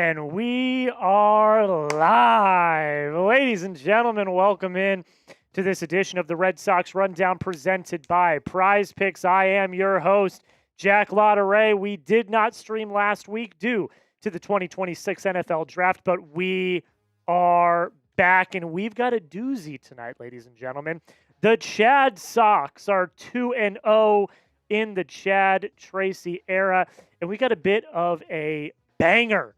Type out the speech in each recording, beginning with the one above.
And we are live. Ladies and gentlemen, welcome in to this edition of the Red Sox Rundown presented by Prize Picks. I am your host, Jack Lotteray. We did not stream last week due to the 2026 NFL Draft, but we are back, and we've got a doozy tonight, ladies and gentlemen. The Chad Sox are 2-0 in the Chad Tracy era, and we got a bit of a banger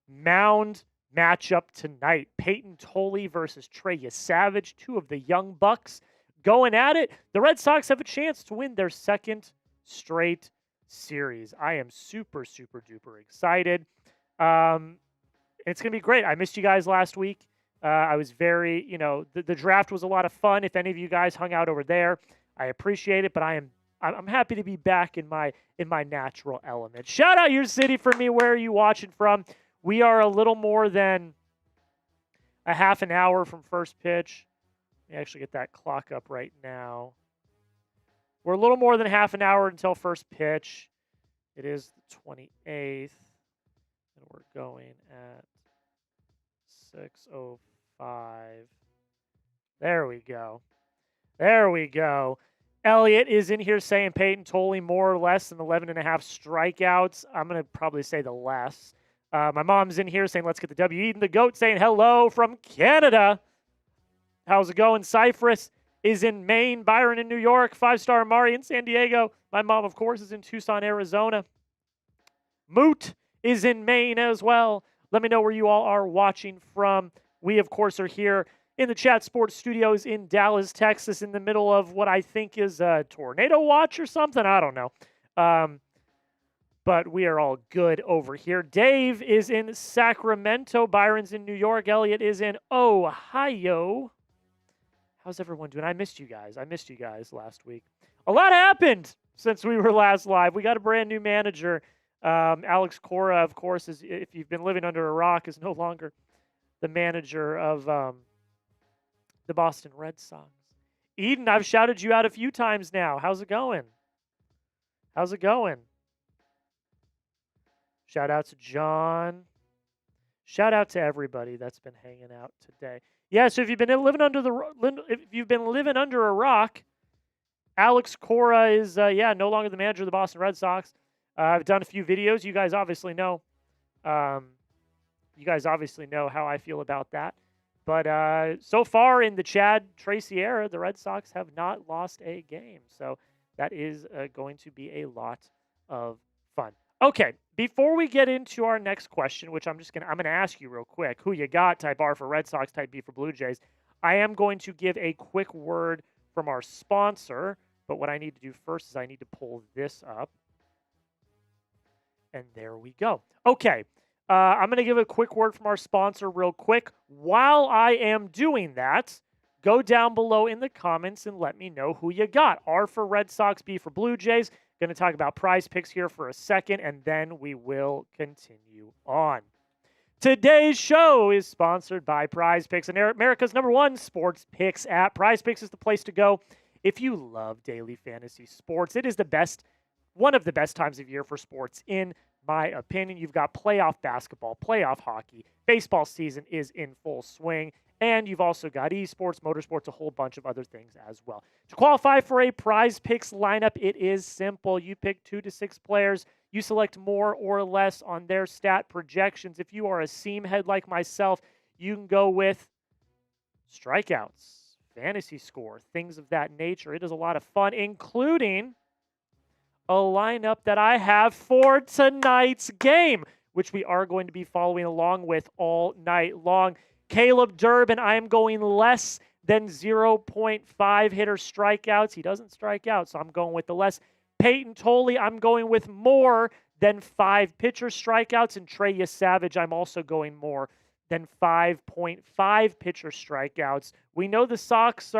mound matchup tonight. Payton Tolle versus Trey Yesavage, two of the young bucks going at it. The Red Sox have a chance to win their second straight series. I am super duper excited. It's going to be great. I missed you guys last week. I was very, the draft was a lot of fun. If any of you guys hung out over there, I appreciate it, but I'm happy to be back in my natural element. Shout out your city for me. Where are you watching from? We are a little more than a half an hour from first pitch. Let me actually get that clock up right now. We're a little more than half an hour until first pitch. It is the 28th, and we're going at 6:05. There we go. There we go. Elliot is in here saying Payton Tolle more or less than 11.5 strikeouts. I'm going to probably say the less. My mom's in here saying, let's get the W. Eden the Goat saying hello from Canada. How's it going? Cypress is in Maine. Byron in New York. 5-star Amari in San Diego. My mom, of course, is in Tucson, Arizona. Moot is in Maine as well. Let me know where you all are watching from. We, of course, are here in the Chat Sports Studios in Dallas, Texas, in the middle of what I think is a tornado watch or something. I don't know. But we are all good over here. Dave is in Sacramento. Byron's in New York. Elliot is in Ohio. How's everyone doing? I missed you guys. Last week. A lot happened since we were last live. We got a brand new manager. Alex Cora, of course, is, if you've been living under a rock, is no longer the manager of the Boston Red Sox. Eden, I've shouted you out a few times now. How's it going? Shout out to John. Shout out to everybody that's been hanging out today. Yeah, so if you've been living under a rock, Alex Cora is no longer the manager of the Boston Red Sox. I've done a few videos. You guys obviously know. You guys obviously know how I feel about that. But so far in the Chad Tracy era, the Red Sox have not lost a game. So that is going to be a lot of fun. Okay, before we get into our next question, which I'm gonna ask you real quick, who you got? Type R for Red Sox, type B for Blue Jays. I am going to give a quick word from our sponsor, but what I need to do first is I need to pull this up. And there we go. Okay, I'm going to give a quick word from our sponsor real quick. While I am doing that, go down below in the comments and let me know who you got. R for Red Sox, B for Blue Jays. Going to talk about Prize Picks here for a second, and then we will continue on. Today's show is sponsored by Prize Picks, and America's #1 sports picks app. Prize Picks is the place to go if you love daily fantasy sports. It is one of the best times of year for sports, in my opinion. You've got playoff basketball, playoff hockey, baseball season is in full swing, and you've also got esports, motorsports, a whole bunch of other things as well. To qualify for a Prize Picks lineup, it is simple. You pick 2 to 6 players. You select more or less on their stat projections. If you are a seam head like myself, you can go with strikeouts, fantasy score, things of that nature. It is a lot of fun, including a lineup that I have for tonight's game, which we are going to be following along with all night long. Caleb Durbin, I am going less than 0.5 hitter strikeouts. He doesn't strike out, so I'm going with the less. Payton Tolle, I'm going with more than 5 pitcher strikeouts. And Trey Yesavage, I'm also going more than 5.5 pitcher strikeouts. We know the Sox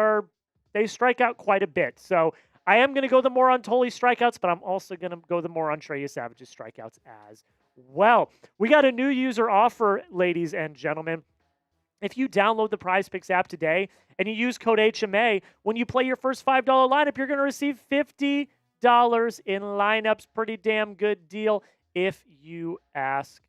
they strike out quite a bit. So I am going to go the more on Tolle strikeouts, but I'm also going to go the more on Trey Yesavage's strikeouts as well. We got a new user offer, ladies and gentlemen. If you download the Prize Picks app today and you use code HMA, when you play your first $5 lineup, you're going to receive $50 in lineups. Pretty damn good deal if you ask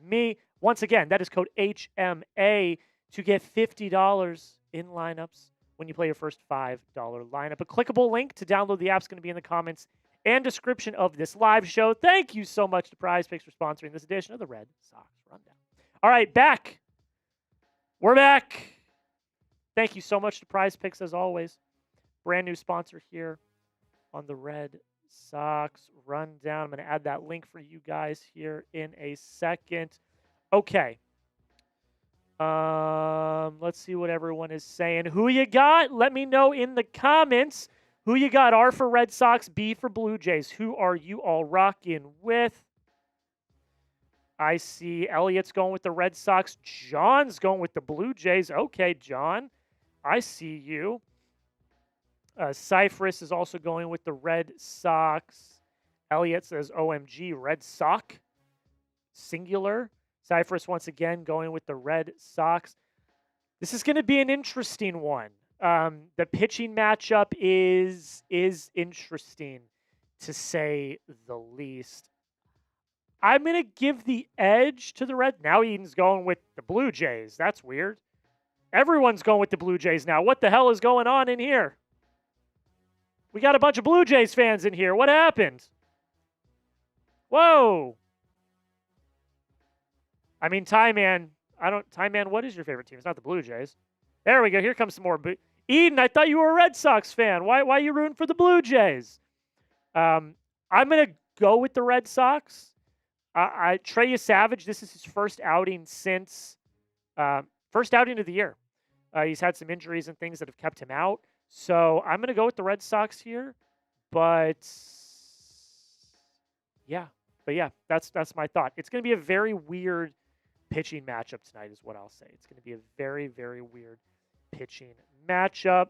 me. Once again, that is code HMA to get $50 in lineups when you play your first $5 lineup. A clickable link to download the app is going to be in the comments and description of this live show. Thank you so much to Prize Picks for sponsoring this edition of the Red Sox Rundown. All right, back. We're back. Thank you so much to Prize Picks, as always. Brand new sponsor here on the Red Sox Rundown. I'm going to add that link for you guys here in a second. Okay. Let's see what everyone is saying. Who you got? Let me know in the comments. Who you got? R for Red Sox, B for Blue Jays. Who are you all rocking with? I see Elliot's going with the Red Sox. John's going with the Blue Jays. Okay, John. I see you. Cypress is also going with the Red Sox. Elliot says, OMG, Red Sox. Singular. Cypress once again going with the Red Sox. This is going to be an interesting one. The pitching matchup is interesting, to say the least. I'm going to give the edge to the Red. Now Eden's going with the Blue Jays. That's weird. Everyone's going with the Blue Jays now. What the hell is going on in here? We got a bunch of Blue Jays fans in here. What happened? Whoa. I mean, Ty Man, what is your favorite team? It's not the Blue Jays. There we go. Here comes some more. Eden, I thought you were a Red Sox fan. Why are you rooting for the Blue Jays? I'm going to go with the Red Sox. Trey Yesavage, this is his first outing since first outing of the year. He's had some injuries and things that have kept him out. So I'm going to go with the Red Sox here. But yeah, that's my thought. It's going to be a very weird pitching matchup tonight is what I'll say. It's going to be a very, very weird pitching matchup.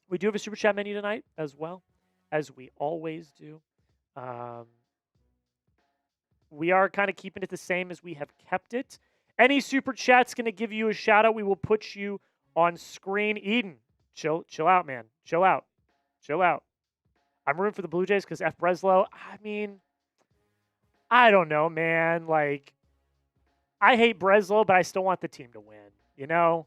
We do have a Super Chat menu tonight as well, as we always do. We are kind of keeping it the same as we have kept it. Any Super Chat's going to give you a shout out. We will put you on screen. Eden, chill out, man. Chill out. I'm rooting for the Blue Jays because F. Breslow, I mean, I don't know, man. Like, I hate Breslow, but I still want the team to win, you know?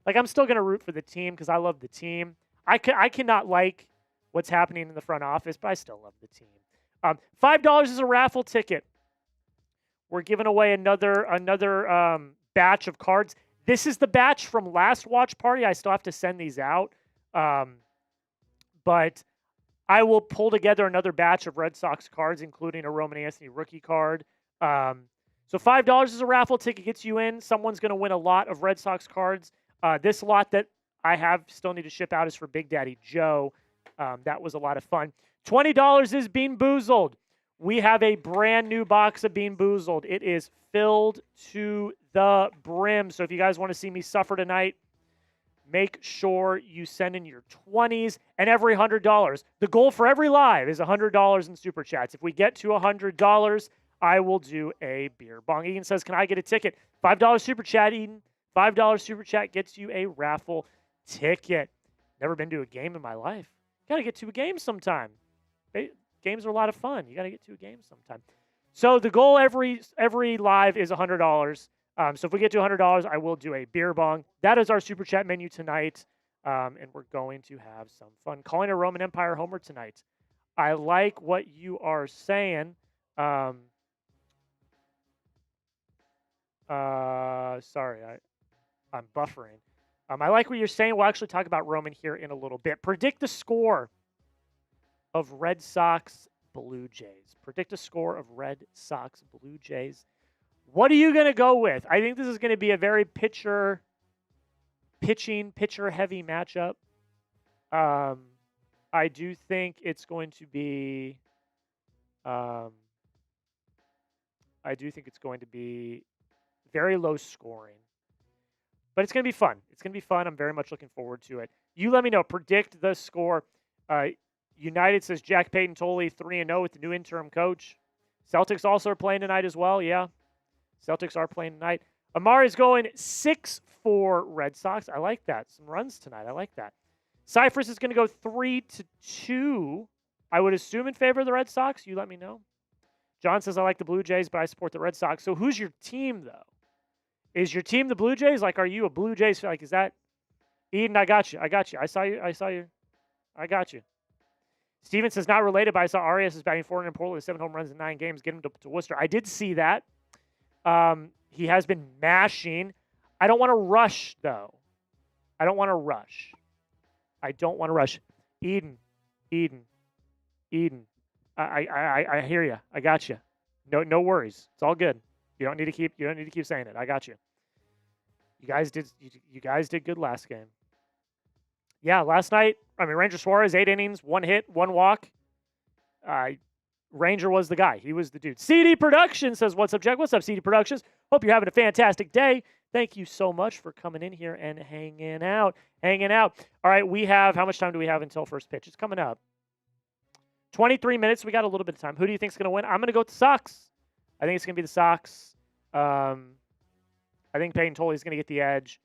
Like, I'm still going to root for the team because I love the team. I cannot like what's happening in the front office, but I still love the team. $5 is a raffle ticket. We're giving away another batch of cards. This is the batch from last watch party. I still have to send these out. But I will pull together another batch of Red Sox cards, including a Roman Anthony rookie card. So $5 is a raffle ticket, gets you in. Someone's going to win a lot of Red Sox cards. This lot that I still need to ship out is for Big Daddy Joe. That was a lot of fun. $20 is Bean Boozled. We have a brand new box of Bean Boozled. It is filled to the brim. So if you guys want to see me suffer tonight, make sure you send in your 20s and every $100. The goal for every live is $100 in Super Chats. If we get to $100, I will do a beer bong. Eden says, can I get a ticket? $5 Super Chat, Eden. $5 Super Chat gets you a raffle ticket. Never been to a game in my life. Got to get to a game sometime. Games are a lot of fun. You got to get to a game sometime. So the goal every live is $100. So if we get to $100, I will do a beer bong. That is our Super Chat menu tonight, and we're going to have some fun. Calling a Roman Empire homer tonight. I like what you are saying. Sorry, I'm buffering. I like what you're saying. We'll actually talk about Roman here in a little bit. Predict the score of Red Sox Blue Jays. Predict a score of Red Sox Blue Jays. What are you going to go with? I think this is going to be a very pitcher heavy matchup. I do think it's going to be very low scoring. But it's going to be fun. It's going to be fun. I'm very much looking forward to it. You let me know. Predict the score. United says Jack Payton Tolle 3-0 with the new interim coach. Celtics also are playing tonight as well. Yeah. Celtics are playing tonight. Amari's going 6-4 Red Sox. I like that. Some runs tonight. I like that. Cypress is going to go 3-2. I would assume in favor of the Red Sox. You let me know. John says, I like the Blue Jays, but I support the Red Sox. So who's your team, though? Is your team the Blue Jays? Like, are you a Blue Jays? Like, is that Eden? I got you. I got you. I saw you. I saw you. I got you. Steven says not related, but I saw Arias is batting 400 in Portland, 7 home runs in 9 games. Get him to Worcester. I did see that. He has been mashing. I don't want to rush though. I don't want to rush. Eden. I hear you. I got you. No worries. It's all good. You don't need to keep saying it. I got you. You guys did good last game. Yeah, last night, Ranger Suarez, 8 innings, 1 hit, 1 walk. Ranger was the guy. He was the dude. CD Productions says, what's up, Jack? What's up, CD Productions? Hope you're having a fantastic day. Thank you so much for coming in here and hanging out. All right, how much time do we have until first pitch? It's coming up. 23 minutes. We got a little bit of time. Who do you think is going to win? I'm going to go with the Sox. I think it's going to be the Sox. I think Payton Tolle is going to get the edge.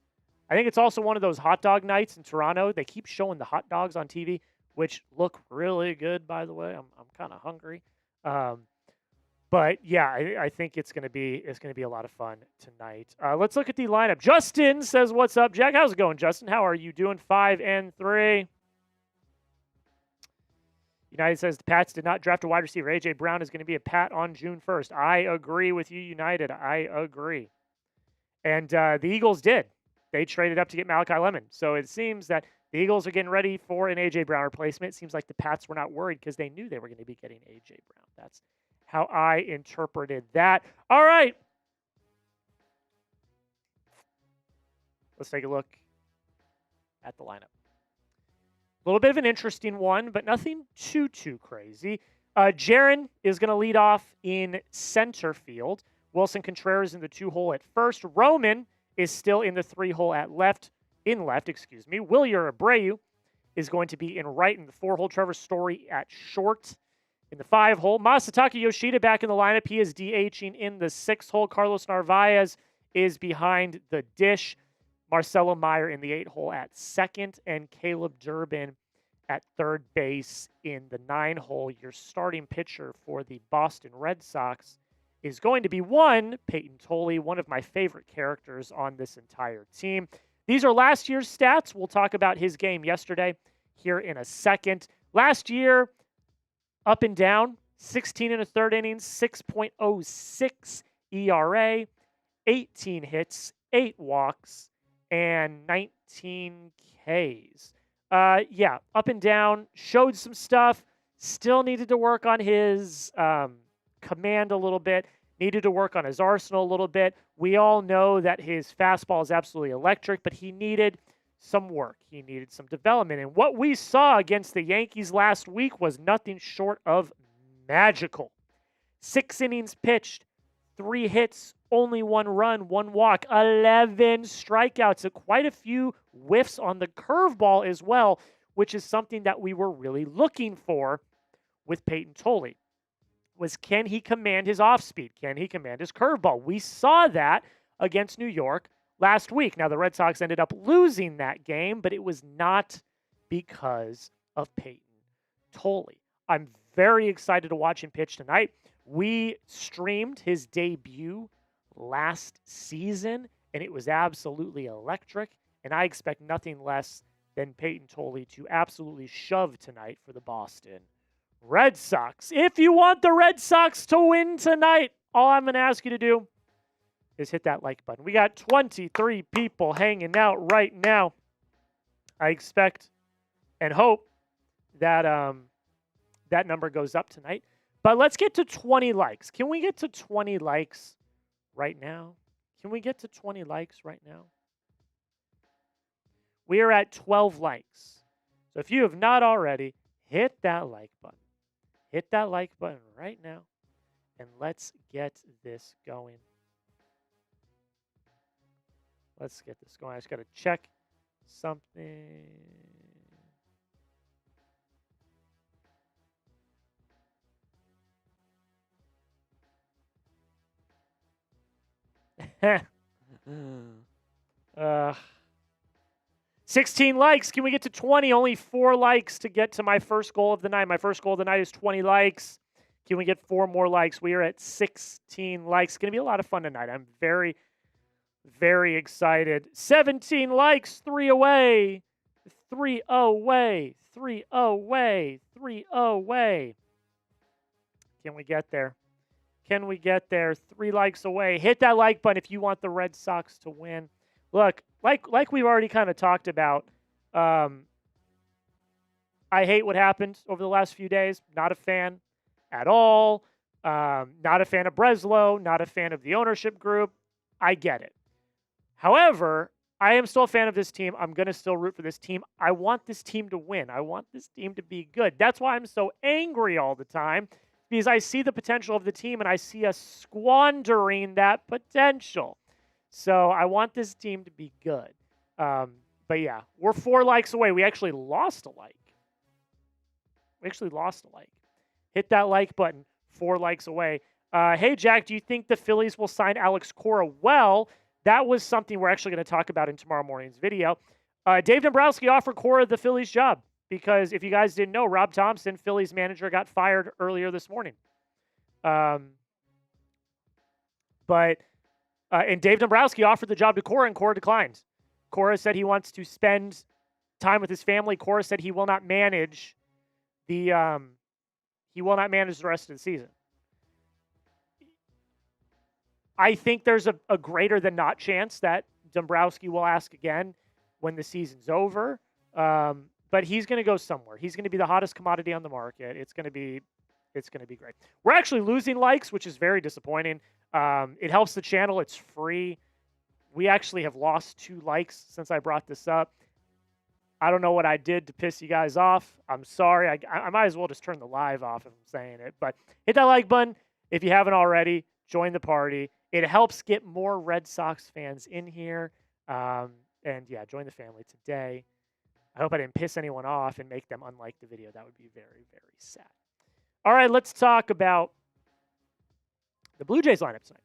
I think it's also one of those hot dog nights in Toronto. They keep showing the hot dogs on TV, which look really good, by the way. I'm kind of hungry. But yeah, I think it's going to be a lot of fun tonight. Let's look at the lineup. Justin says, "What's up, Jack? How's it going, Justin? How are you doing? 5-3." United says the Pats did not draft a wide receiver. A.J. Brown is going to be a Pat on June 1st. I agree with you, United. I agree. And the Eagles did. They traded up to get Malachi Lemon. So it seems that the Eagles are getting ready for an A.J. Brown replacement. It seems like the Pats were not worried because they knew they were going to be getting A.J. Brown. That's how I interpreted that. All right. Let's take a look at the lineup. A little bit of an interesting one, but nothing too crazy. Jarren is going to lead off in center field. Willson Contreras in the 2-hole at first. Roman is still in the 3-hole at left. Wilyer Abreu is going to be in right in the 4-hole. Trevor Story at short in the 5-hole. Masataka Yoshida back in the lineup. He is DHing in the 6-hole. Carlos Narvaez is behind the dish. Marcelo Mayer in the 8-hole at second, and Caleb Durbin at third base in the 9-hole. Your starting pitcher for the Boston Red Sox is going to be Payton Tolle, one of my favorite characters on this entire team. These are last year's stats. We'll talk about his game yesterday here in a second. Last year, up and down, 16 1/3 innings, 6.06 ERA, 18 hits, 8 walks, and 19 Ks. Up and down, showed some stuff, still needed to work on his command a little bit, needed to work on his arsenal a little bit. We all know that his fastball is absolutely electric, but he needed some work. He needed some development. And what we saw against the Yankees last week was nothing short of magical. 6 innings pitched, 3 hits, only 1 run, 1 walk, 11 strikeouts, so quite a few whiffs on the curveball as well, which is something that we were really looking for with Payton Tolle. Can he command his off speed? Can he command his curveball? We saw that against New York last week. Now, the Red Sox ended up losing that game, but it was not because of Payton Tolle. I'm very excited to watch him pitch tonight. We streamed his debut last season, and it was absolutely electric, and I expect nothing less than Payton Tolle to absolutely shove tonight for the Boston Red Sox. If you want the Red Sox to win tonight, all I'm going to ask you to do is hit that like button. We got 23 people hanging out right now. I expect and hope that that number goes up tonight. But let's get to 20 likes. Can we get to 20 likes right now? Can we get to 20 likes right now? We are at 12 likes. So if you have not already, hit that like button. Hit that like button right now, and let's get this going. Let's get this going. I just got to check something. uh, 16 likes. Can we get to 20? Only 4 likes to get to my first goal of the night. My first goal of the night is 20 likes. Can we get 4 more likes? We are at 16 likes. It's going to be a lot of fun tonight. I'm very, Very excited. 17 likes, 3 away. 3 away. 3 away. 3 away. Can we get there? Can we get there? 3 likes away. Hit that like button if you want the Red Sox to win. Look, like we've already kind of talked about, I hate what happened over the last few days. Not a fan at all. Not a fan of Breslow. Not a fan of the ownership group. I get it. However, I am still a fan of this team. I'm going to still root for this team. I want this team to win. I want this team to be good. That's why I'm so angry all the time, because I see the potential of the team and I see us squandering that potential. So I want this team to be good. But yeah, we're 4 likes away. We actually lost a like. Hit that like button. 4 likes away. Hey, Jack, do you think the Phillies will sign Alex Cora? Well, that was something we're actually going to talk about in tomorrow morning's video. Dave Dombrowski offered Cora the Phillies job because if you guys didn't know, Rob Thompson, Phillies manager, got fired earlier this morning. And Dave Dombrowski offered the job to Cora, and Cora declined. Cora said he wants to spend time with his family. Cora said he will not manage the rest of the season. I think there's a greater than not chance that Dombrowski will ask again when the season's over. But he's going to go somewhere. He's going to be the hottest commodity on the market. It's going to be great. We're actually losing likes, which is very disappointing. It helps the channel. It's free. We actually have lost 2 likes since I brought this up. I don't know what I did to piss you guys off. I'm sorry. I might as well just turn the live off if I'm saying it. But hit that like button if you haven't already. Join the party. It helps get more Red Sox fans in here. And yeah, join the family today. I hope I didn't piss anyone off and make them unlike the video. That would be very, very sad. All right, let's talk about the Blue Jays lineup tonight.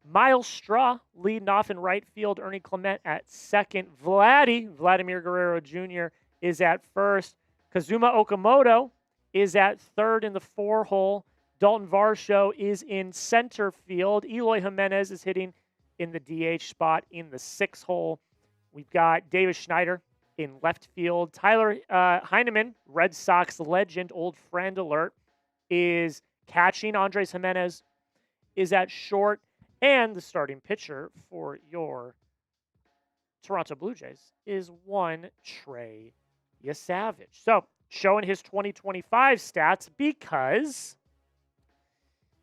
Miles Straw leading off in right field. Ernie Clement at second. Vladimir Guerrero Jr. is at first. Kazuma Okamoto is at third in the 4-hole. Dalton Varsho is in center field. Eloy Jimenez is hitting in the DH spot in the 6-hole. We've got Davis Schneider in left field. Tyler Heineman, Red Sox legend, old friend alert, is catching. Andres Jimenez is at short. And the starting pitcher for your Toronto Blue Jays is one Trey Yesavage. So, showing his 2025 stats because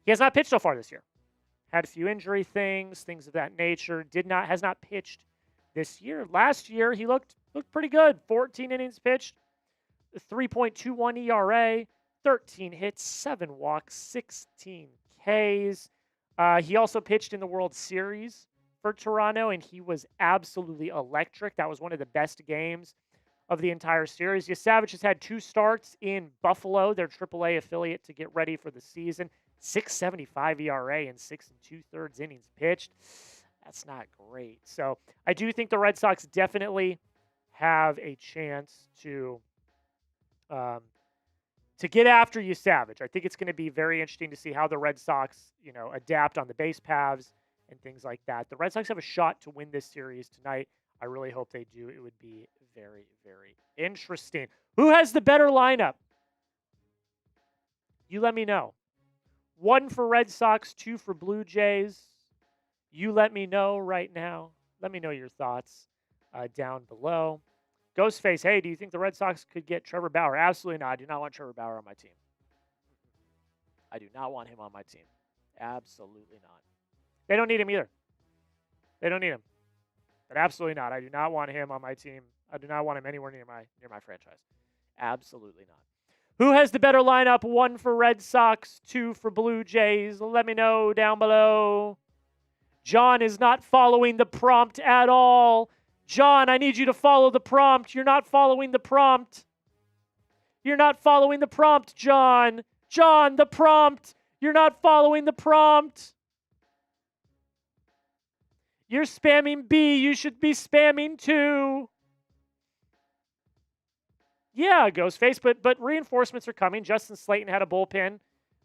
he has not pitched so far this year. Had a few injury things of that nature. Has not pitched this year. Last year, he looked pretty good. 14 innings pitched, 3.21 ERA, 13 hits, 7 walks, 16 Ks. He also pitched in the World Series for Toronto, and he was absolutely electric. That was one of the best games of the entire series. Yesavage has had 2 starts in Buffalo, their AAA affiliate, to get ready for the season. 6.75 ERA and 6 2/3 innings pitched. That's not great. So I do think the Red Sox definitely have a chance to get after Yesavage. I think it's going to be very interesting to see how the Red Sox, adapt on the base paths and things like that. The Red Sox have a shot to win this series tonight. I really hope they do. It would be very, very interesting. Who has the better lineup? You let me know. 1 for Red Sox, 2 for Blue Jays. You let me know right now. Let me know your thoughts down below. Ghostface, hey, do you think the Red Sox could get Trevor Bauer? Absolutely not. I do not want Trevor Bauer on my team. I do not want him on my team. Absolutely not. They don't need him either. They don't need him. But absolutely not. I do not want him on my team. I do not want him anywhere near my franchise. Absolutely not. Who has the better lineup? 1 for Red Sox, 2 for Blue Jays. Let me know down below. John is not following the prompt at all. John, I need you to follow the prompt. You're not following the prompt. You're not following the prompt, John. John, the prompt. You're not following the prompt. You're spamming B. You should be spamming 2. Yeah, Ghostface, but reinforcements are coming. Justin Slayton had a bullpen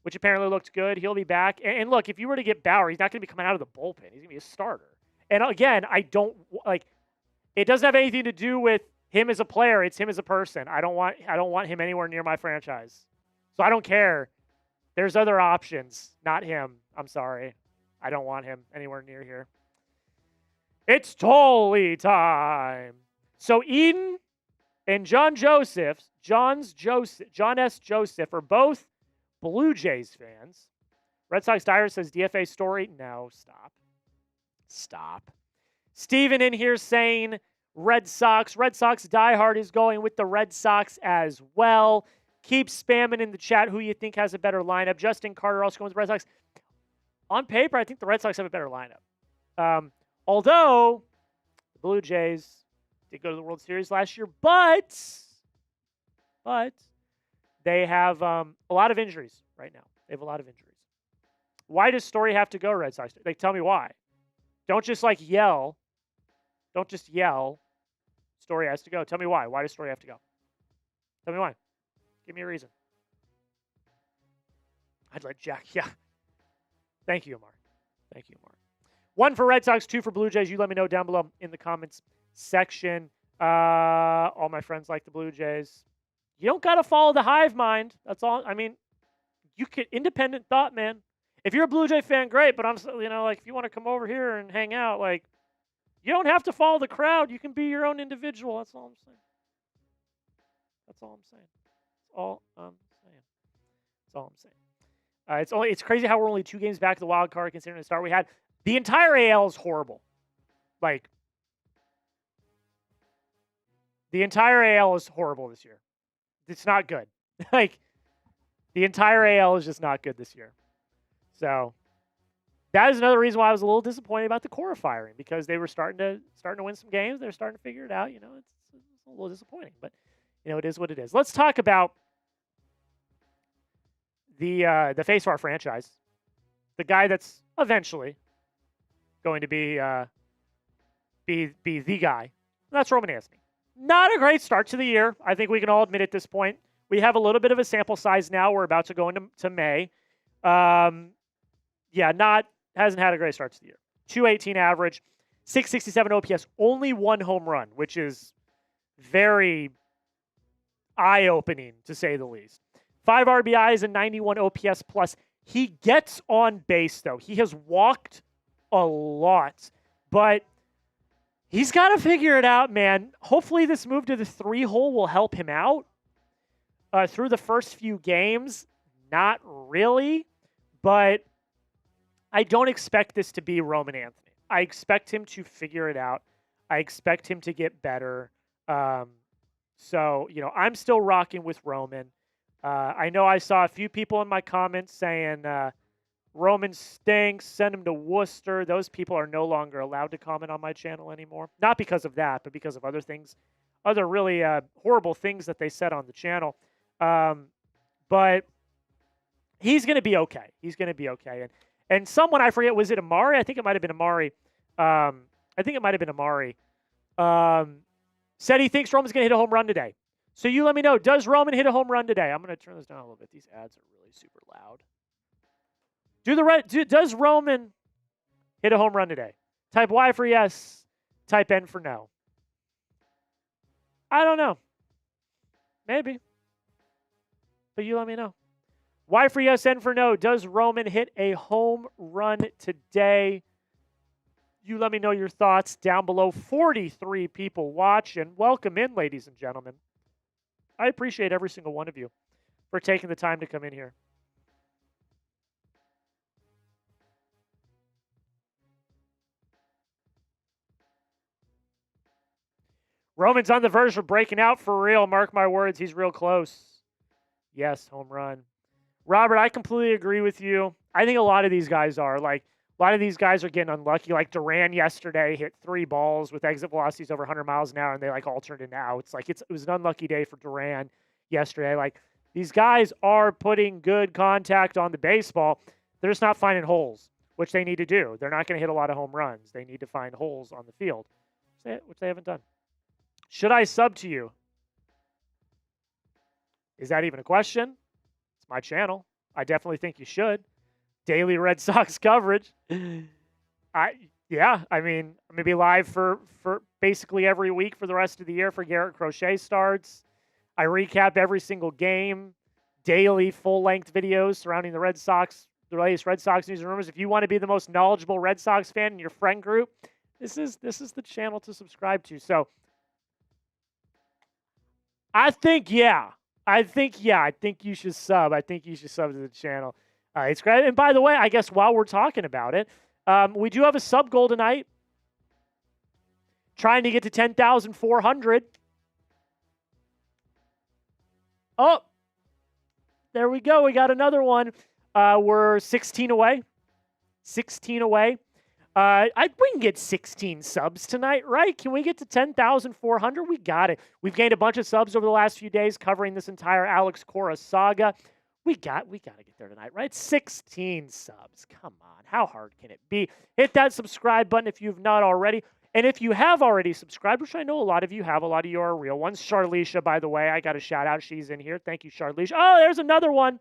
which apparently looked good. He'll be back. And look, if you were to get Bauer, he's not going to be coming out of the bullpen. He's going to be a starter. And again, I don't like. It doesn't have anything to do with him as a player. It's him as a person. I don't want him anywhere near my franchise. So I don't care. There's other options, not him. I'm sorry. I don't want him anywhere near here. It's Tolle time. So Eden and John S. Joseph are both Blue Jays fans. Red Sox Diary says DFA Story. No, stop. Steven in here saying Red Sox. Red Sox diehard is going with the Red Sox as well. Keep spamming in the chat who you think has a better lineup. Justin Carter also going with the Red Sox. On paper, I think the Red Sox have a better lineup. Although the Blue Jays did go to the World Series last year, but they have a lot of injuries right now. They have a lot of injuries. Why does Story have to go, Red Sox? Like, tell me why. Don't just yell. Don't just yell. Story has to go. Tell me why. Why does Story have to go? Tell me why. Give me a reason. I'd let Jack. Yeah. Thank you, Amar. Thank you, Amar. 1 for Red Sox, 2 for Blue Jays. You let me know down below in the comments section. All my friends like the Blue Jays. You don't got to follow the hive mind. That's all. I mean, you could independent thought, man. If you're a Blue Jay fan, great. But I'm, if you want to come over here and hang out, you don't have to follow the crowd. You can be your own individual. That's all I'm saying. That's all I'm saying. It's crazy how we're only 2 games back to the wild card considering the start we had. The entire AL is horrible. The entire AL is horrible this year. It's not good. The entire AL is just not good this year. So that is another reason why I was a little disappointed about the Cora firing, because they were starting to win some games. They're starting to figure it out. It's a little disappointing, but it is what it is. Let's talk about the face of our franchise, the guy that's eventually going to be the guy. That's Roman Anthony. Not a great start to the year. I think we can all admit at this point. We have a little bit of a sample size now. We're about to go into May. Hasn't had a great start to the year. 218 average, 667 OPS, only 1 home run, which is very eye-opening to say the least. 5 RBIs and 91 OPS plus. He gets on base, though. He has walked a lot, but he's got to figure it out, man. Hopefully this move to the 3-hole will help him out. Through the first few games, not really, but I don't expect this to be Roman Anthony. I expect him to figure it out. I expect him to get better. So, I'm still rocking with Roman. I know I saw a few people in my comments saying Roman stinks, send him to Worcester. Those people are no longer allowed to comment on my channel anymore. Not because of that, but because of other things, other really horrible things that they said on the channel. But he's going to be okay. He's going to be okay. And someone, I forget, was it Amari? I think it might have been Amari. Said he thinks Roman's going to hit a home run today. So you let me know. Does Roman hit a home run today? I'm going to turn this down a little bit. These ads are really super loud. Does Roman hit a home run today? Type Y for yes. Type N for no. I don't know. Maybe. But you let me know. Y for yes, N for no. Does Roman hit a home run today? You let me know your thoughts down below. 43 people watching. Welcome in, ladies and gentlemen. I appreciate every single one of you for taking the time to come in here. Roman's on the verge of breaking out for real. Mark my words, he's real close. Yes, home run. Robert, I completely agree with you. I think a lot of these guys are. A lot of these guys are getting unlucky. Like Duran yesterday hit 3 balls with exit velocities over 100 miles an hour, and they all turned into outs. It was an unlucky day for Duran yesterday. These guys are putting good contact on the baseball. They're just not finding holes, which they need to do. They're not going to hit a lot of home runs. They need to find holes on the field, which they haven't done. Should I sub to you? Is that even a question? It's my channel. I definitely think you should. Daily Red Sox coverage. Yeah, I mean, I'm going to be live for basically every week for the rest of the year for Garrett Crochet starts. I recap every single game, daily full-length videos surrounding the Red Sox, the latest Red Sox news and rumors. If you want to be the most knowledgeable Red Sox fan in your friend group, this is the channel to subscribe to. So I think you should sub. I think you should sub to the channel. It's great. And by the way, I guess while we're talking about it, we do have a sub goal tonight. Trying to get to 10,400. Oh, there we go. We got another one. We're 16 away. 16 away. We can get 16 subs tonight, right? Can we get to 10,400? We got it. We've gained a bunch of subs over the last few days covering this entire Alex Cora saga. We got to get there tonight, right? 16 subs. Come on. How hard can it be? Hit that subscribe button if you've not already. And if you have already subscribed, which I know a lot of you have, a lot of you are real ones. Charlisha, by the way, I got a shout out. She's in here. Thank you, Charlisha. Oh, there's another one.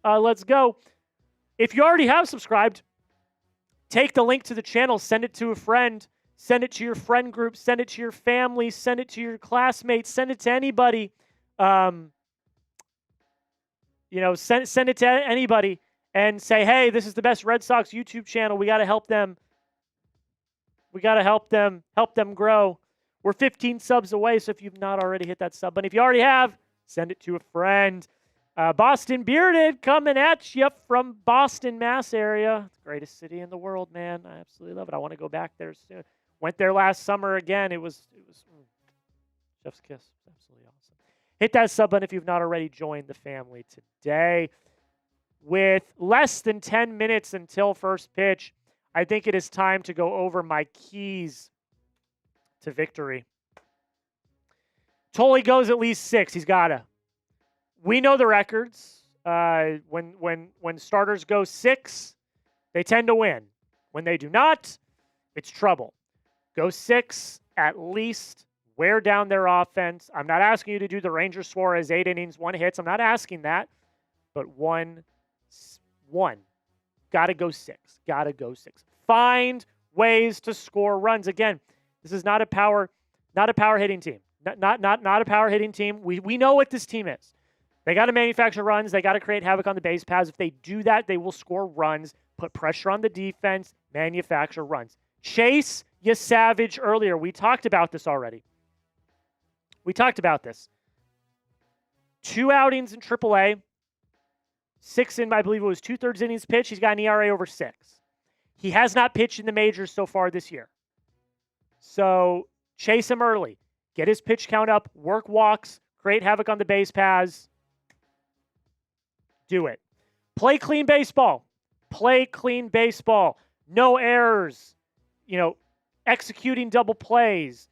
Let's go. If you already have subscribed, take the link to the channel, send it to a friend, send it to your friend group, send it to your family, send it to your classmates, send it to anybody. Send it to anybody and say, hey, this is the best Red Sox YouTube channel. We got to help them. We got to help them grow. We're 15 subs away, so if you've not already hit that sub button, if you already have, send it to a friend. Boston Bearded coming at you from Boston, Mass area. Greatest city in the world, man. I absolutely love it. I want to go back there soon. Went there last summer again. It was chef's kiss. Absolutely awesome. Hit that sub button if you've not already joined the family today. With less than 10 minutes until first pitch, I think it is time to go over my keys to victory. Tolle goes at least 6. He's got to. We know the records. When starters go 6, they tend to win. When they do not, it's trouble. Go 6 at least. Wear down their offense. I'm not asking you to do the Rangers Suarez 8 innings, 1 hits. I'm not asking that. But one. Got to go 6. Got to go 6. Find ways to score runs. Again, this is not a power hitting team. Not a power hitting team. We know what this team is. They got to manufacture runs. They got to create havoc on the base paths. If they do that, they will score runs, put pressure on the defense, manufacture runs. Chase Yesavage earlier. We talked about this already. We talked about this. 2 outings in AAA. 6 in, I believe it was 2/3 innings pitched. He's got an ERA over 6. He has not pitched in the majors so far this year. So chase him early. Get his pitch count up. Work walks. Create havoc on the base paths. Do it. Play clean baseball. Play clean baseball. No errors. Executing double plays.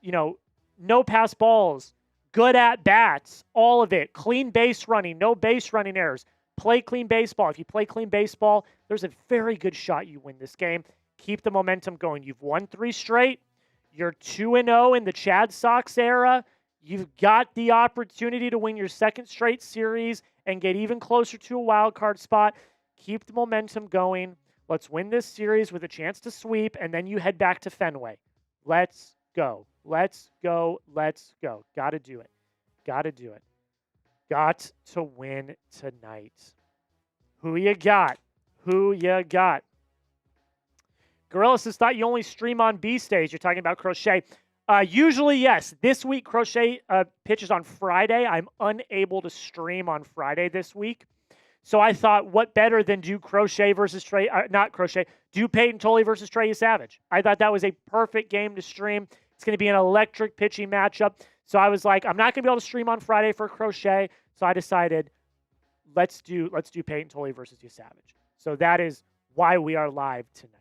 No pass balls. Good at bats. All of it. Clean base running. No base running errors. Play clean baseball. If you play clean baseball, there's a very good shot you win this game. Keep the momentum going. You've won 3 straight. You're 2-0 in the Chad Sox era. You've got the opportunity to win your 2nd straight series and get even closer to a wild card spot. Keep the momentum going. Let's win this series with a chance to sweep, and then you head back to Fenway. Let's go. Let's go. Let's go. Got to do it. Got to do it. Got to win tonight. Who you got? Who you got? Gorilla says, thought you only stream on B stage. You're talking about Crochet. Usually, yes. This week, Crochet pitches on Friday. I'm unable to stream on Friday this week. So I thought, what better than do Crochet versus Trey, do Payton Tolle versus Trey Yesavage. I thought that was a perfect game to stream. It's going to be an electric pitching matchup. So I was like, I'm not going to be able to stream on Friday for Crochet. So I decided, let's do Payton Tolle versus Yesavage. So that is why we are live tonight.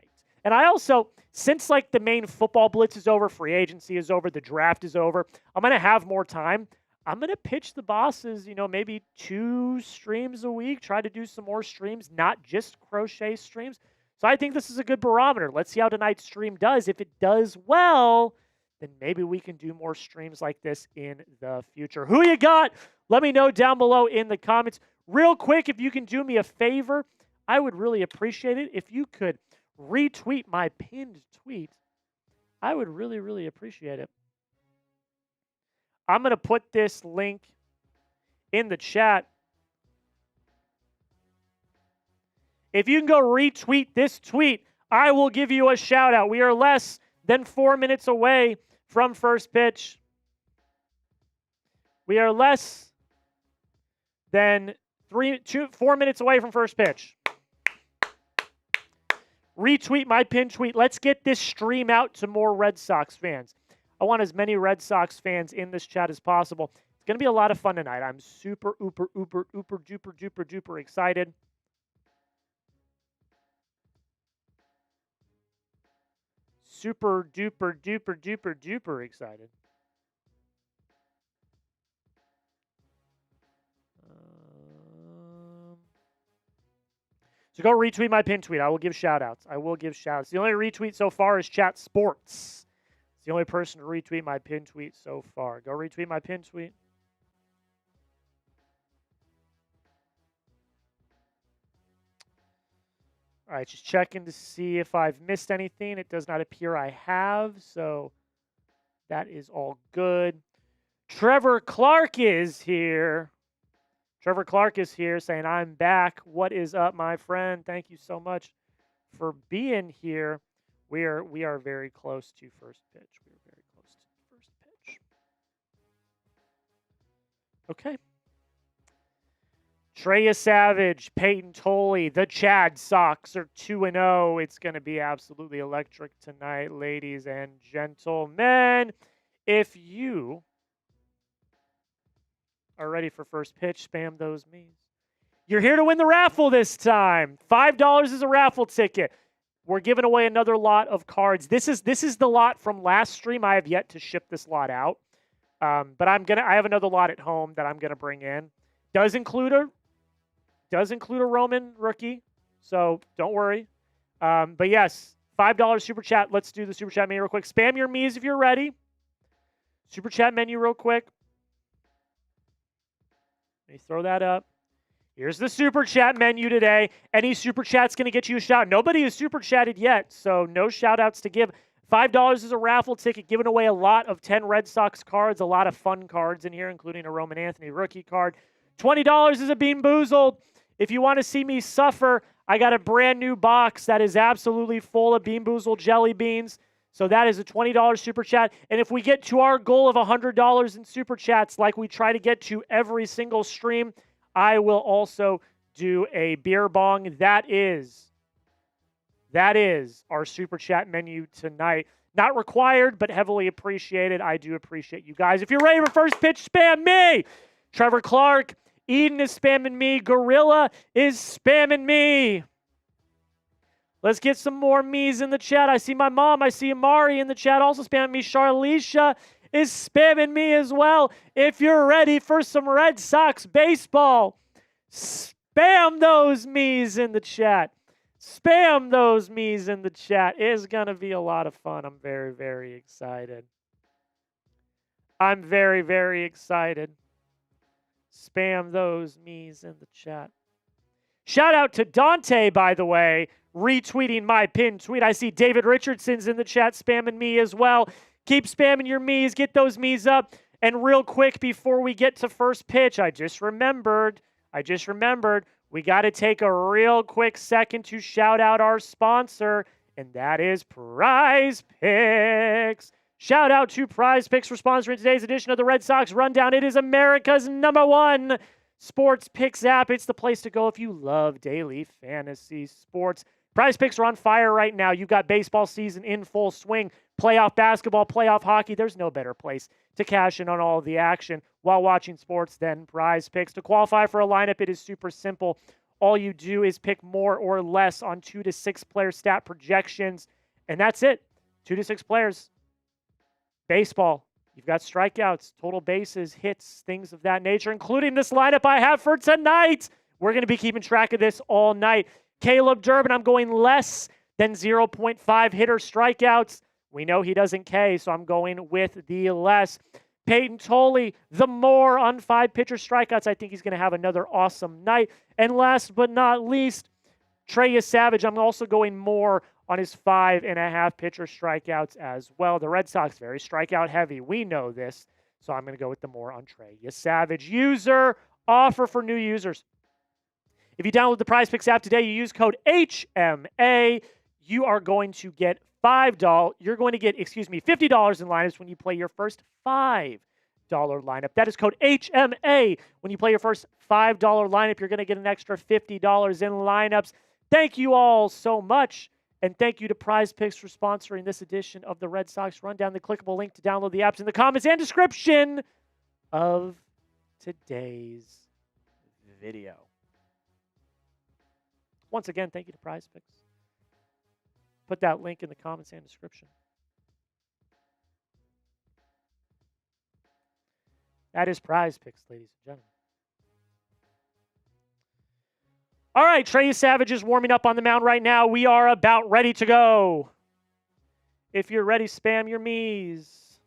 And I also, since like the main football blitz is over, free agency is over, the draft is over, I'm going to have more time. I'm going to pitch the bosses, maybe 2 streams a week, try to do some more streams, not just Crochet streams. So I think this is a good barometer. Let's see how tonight's stream does. If it does well, then maybe we can do more streams like this in the future. Who you got? Let me know down below in the comments. Real quick, if you can do me a favor, I would really appreciate it if you could retweet my pinned tweet. I would really, really appreciate it. I'm going to put this link in the chat. If you can go retweet this tweet, I will give you a shout out. We are less than 4 minutes away from first pitch. We are less than 4 minutes away from first pitch. Retweet my pin tweet. Let's get this stream out to more Red Sox fans. I want as many Red Sox fans in this chat as possible. It's going to be a lot of fun tonight. I'm super, duper excited. Super duper excited. So go retweet my pin tweet. I will give shout outs. The only retweet so far is Chat Sports. It's the only person to retweet my pin tweet so far. Go retweet my pin tweet. All right, just checking to see if I've missed anything. It does not appear I have, so that is all good. Trevor Clark is here. Saying, I'm back. What is up, my friend? Thank you so much for being here. We are very close to first pitch. Okay. Trey Yesavage, Payton Tolle, the Chad Sox are 2-0. It's going to be absolutely electric tonight, ladies and gentlemen. If you are ready for first pitch, spam those memes. You're here to win the raffle this time. $5 is a raffle ticket. We're giving away another lot of cards. This is the lot from last stream. I have yet to ship this lot out. But I have another lot at home that I'm gonna bring in. Does include a Roman rookie, so don't worry. But yes, $5 super chat. Let's do the super chat menu real quick. Spam your me's if you're ready. Super chat menu real quick. Let me throw that up. Here's the super chat menu today. Any super chat's going to get you a shout. Nobody has super chatted yet, so no shout outs to give. $5 is a raffle ticket, giving away a lot of 10 Red Sox cards, a lot of fun cards in here, including a Roman Anthony rookie card. $20 is a Bean Boozled. If you want to see me suffer, I got a brand new box that is absolutely full of Bean Boozled jelly beans. So that is a $20 super chat. And if we get to our goal of $100 in super chats, like we try to get to every single stream, I will also do a beer bong. That is our super chat menu tonight. Not required, but heavily appreciated. I do appreciate you guys. If you're ready for first pitch, spam me. Trevor Clark, Eden is spamming me. Gorilla is spamming me. Let's get some more me's in the chat. I see my mom. I see Amari in the chat also spamming me. Charlicia is spamming me as well. If you're ready for some Red Sox baseball, spam those me's in the chat. Spam those me's in the chat. It's going to be a lot of fun. I'm very, very excited. I'm very, very excited. Spam those me's in the chat. Shout out to Dante, by the way, retweeting my pinned tweet. I see David Richardson's in the chat spamming me as well. Keep spamming your me's. Get those me's up. And real quick, before we get to first pitch, I just remembered, we got to take a real quick second to shout out our sponsor, and that is Prize Picks. Shout out to Prize Picks for sponsoring today's edition of the Red Sox Rundown. It is America's #1 sports picks app. It's the place to go if you love daily fantasy sports. Prize Picks are on fire right now. You've got baseball season in full swing, playoff basketball, playoff hockey. There's no better place to cash in on all of the action while watching sports than Prize Picks. To qualify for a lineup, it is super simple. All you do is pick more or less on 2 to 6 player stat projections, and that's it. 2 to 6 players. Baseball, you've got strikeouts, total bases, hits, things of that nature, including this lineup I have for tonight. We're going to be keeping track of this all night. Caleb Durbin, I'm going less than 0.5 hitter strikeouts. We know he doesn't K, so I'm going with the less. Payton Tolle, the more on 5 pitcher strikeouts. I think he's going to have another awesome night. And last but not least, Trey Yesavage. I'm also going more on his 5.5 pitcher strikeouts as well. The Red Sox, very strikeout heavy. We know this. So I'm going to go with the more on Trey Yesavage. User offer for new users. If you download the Prize Picks app today, you use code HMA, you are going to get $50 in lineups when you play your first $5 lineup. That is code HMA. When you play your first $5 lineup, you're going to get an extra $50 in lineups. Thank you all so much. And thank you to Prize Picks for sponsoring this edition of the Red Sox Rundown. The clickable link to download the apps in the comments and description of today's video. Once again, thank you to Prize Picks. Put that link in the comments and description. That is Prize Picks, ladies and gentlemen. All right, Trey Yesavage is warming up on the mound right now. We are about ready to go. If you're ready, spam your me's.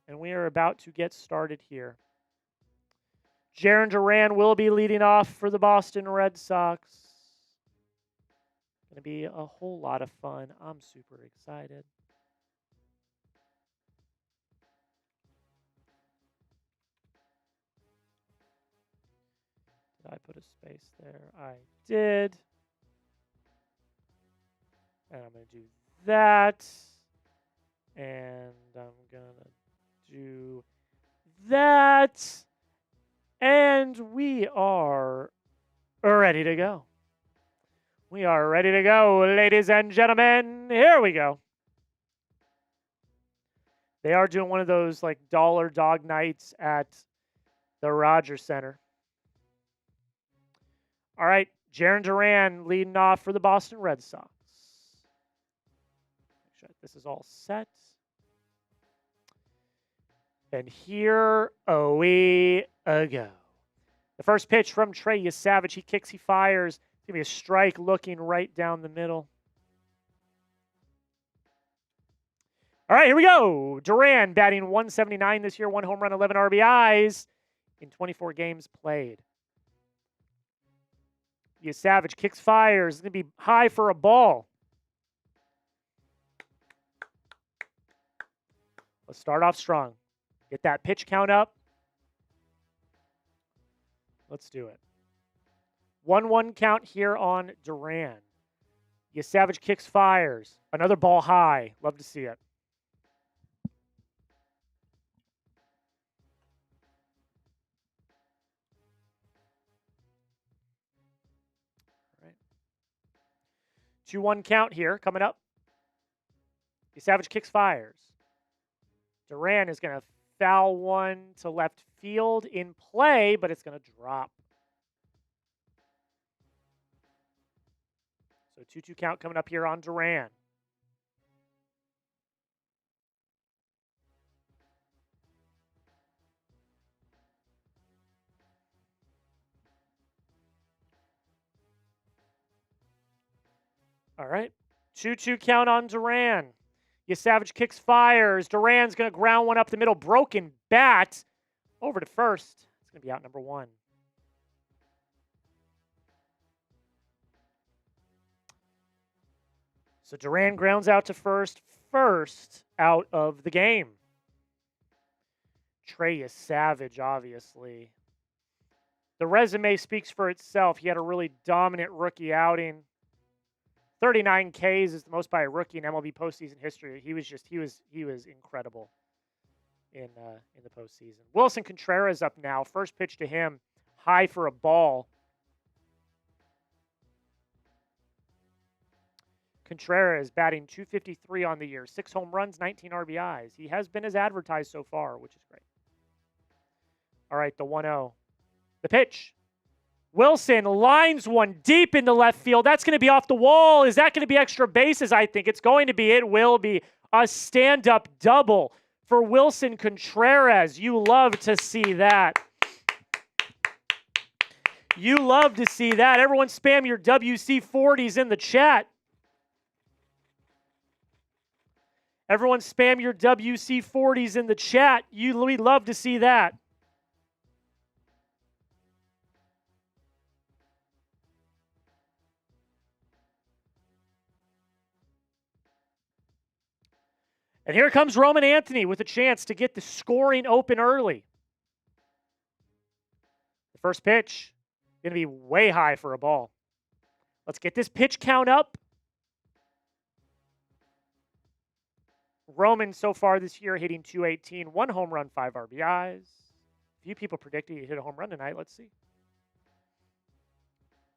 And we are about to get started here. Jarren Duran will be leading off for the Boston Red Sox. Going to be a whole lot of fun. I'm super excited. Did I put a space there? I did. And I'm going to do that. And I'm going to do that. And we are ready to go. We are ready to go, ladies and gentlemen. Here we go. They are doing one of those like dollar dog nights at the Rogers Center. All right, Jarren Duran leading off for the Boston Red Sox. Make sure this is all set. And here we go. The first pitch from Trey Yesavage. He kicks, he fires. It's going to be a strike looking right down the middle. All right, here we go. Duran batting 179 this year, 1 home run, 11 RBIs in 24 games played. Yesavage kicks, fires. It's going to be high for a ball. Let's start off strong. Get that pitch count up. Let's do it. 1-1 count here on Duran. Yesavage kicks, fires. Another ball high. Love to see it. All right. 2-1 count here coming up. Yesavage kicks, fires. Duran is going to foul one to left field in play, but it's going to drop. So 2-2 count coming up here on Duran. All right. 2-2 count on Duran. Yesavage kicks, fires. Duran's going to ground one up the middle. Broken bat over to first. It's going to be out number 1. So Duran grounds out to first. First out of the game. Trey Yesavage, obviously. The resume speaks for itself. He had a really dominant rookie outing. 39 Ks is the most by a rookie in MLB postseason history. He was incredible in the postseason. Willson Contreras up now. First pitch to him, high for a ball. Contreras batting .253 on the year, 6 home runs, 19 RBIs. He has been as advertised so far, which is great. All right, the 1-0. The pitch. Willson lines one deep into left field. That's going to be off the wall. Is that going to be extra bases? I think it's going to be. It will be a stand-up double for Willson Contreras. You love to see that. You love to see that. Everyone spam your WC40s in the chat. Everyone spam your WC40s in the chat. We'd love to see that. And here comes Roman Anthony with a chance to get the scoring open early. The first pitch, going to be way high for a ball. Let's get this pitch count up. Roman so far this year hitting .218, 1 home run, 5 RBIs. A few people predicted he'd hit a home run tonight. Let's see.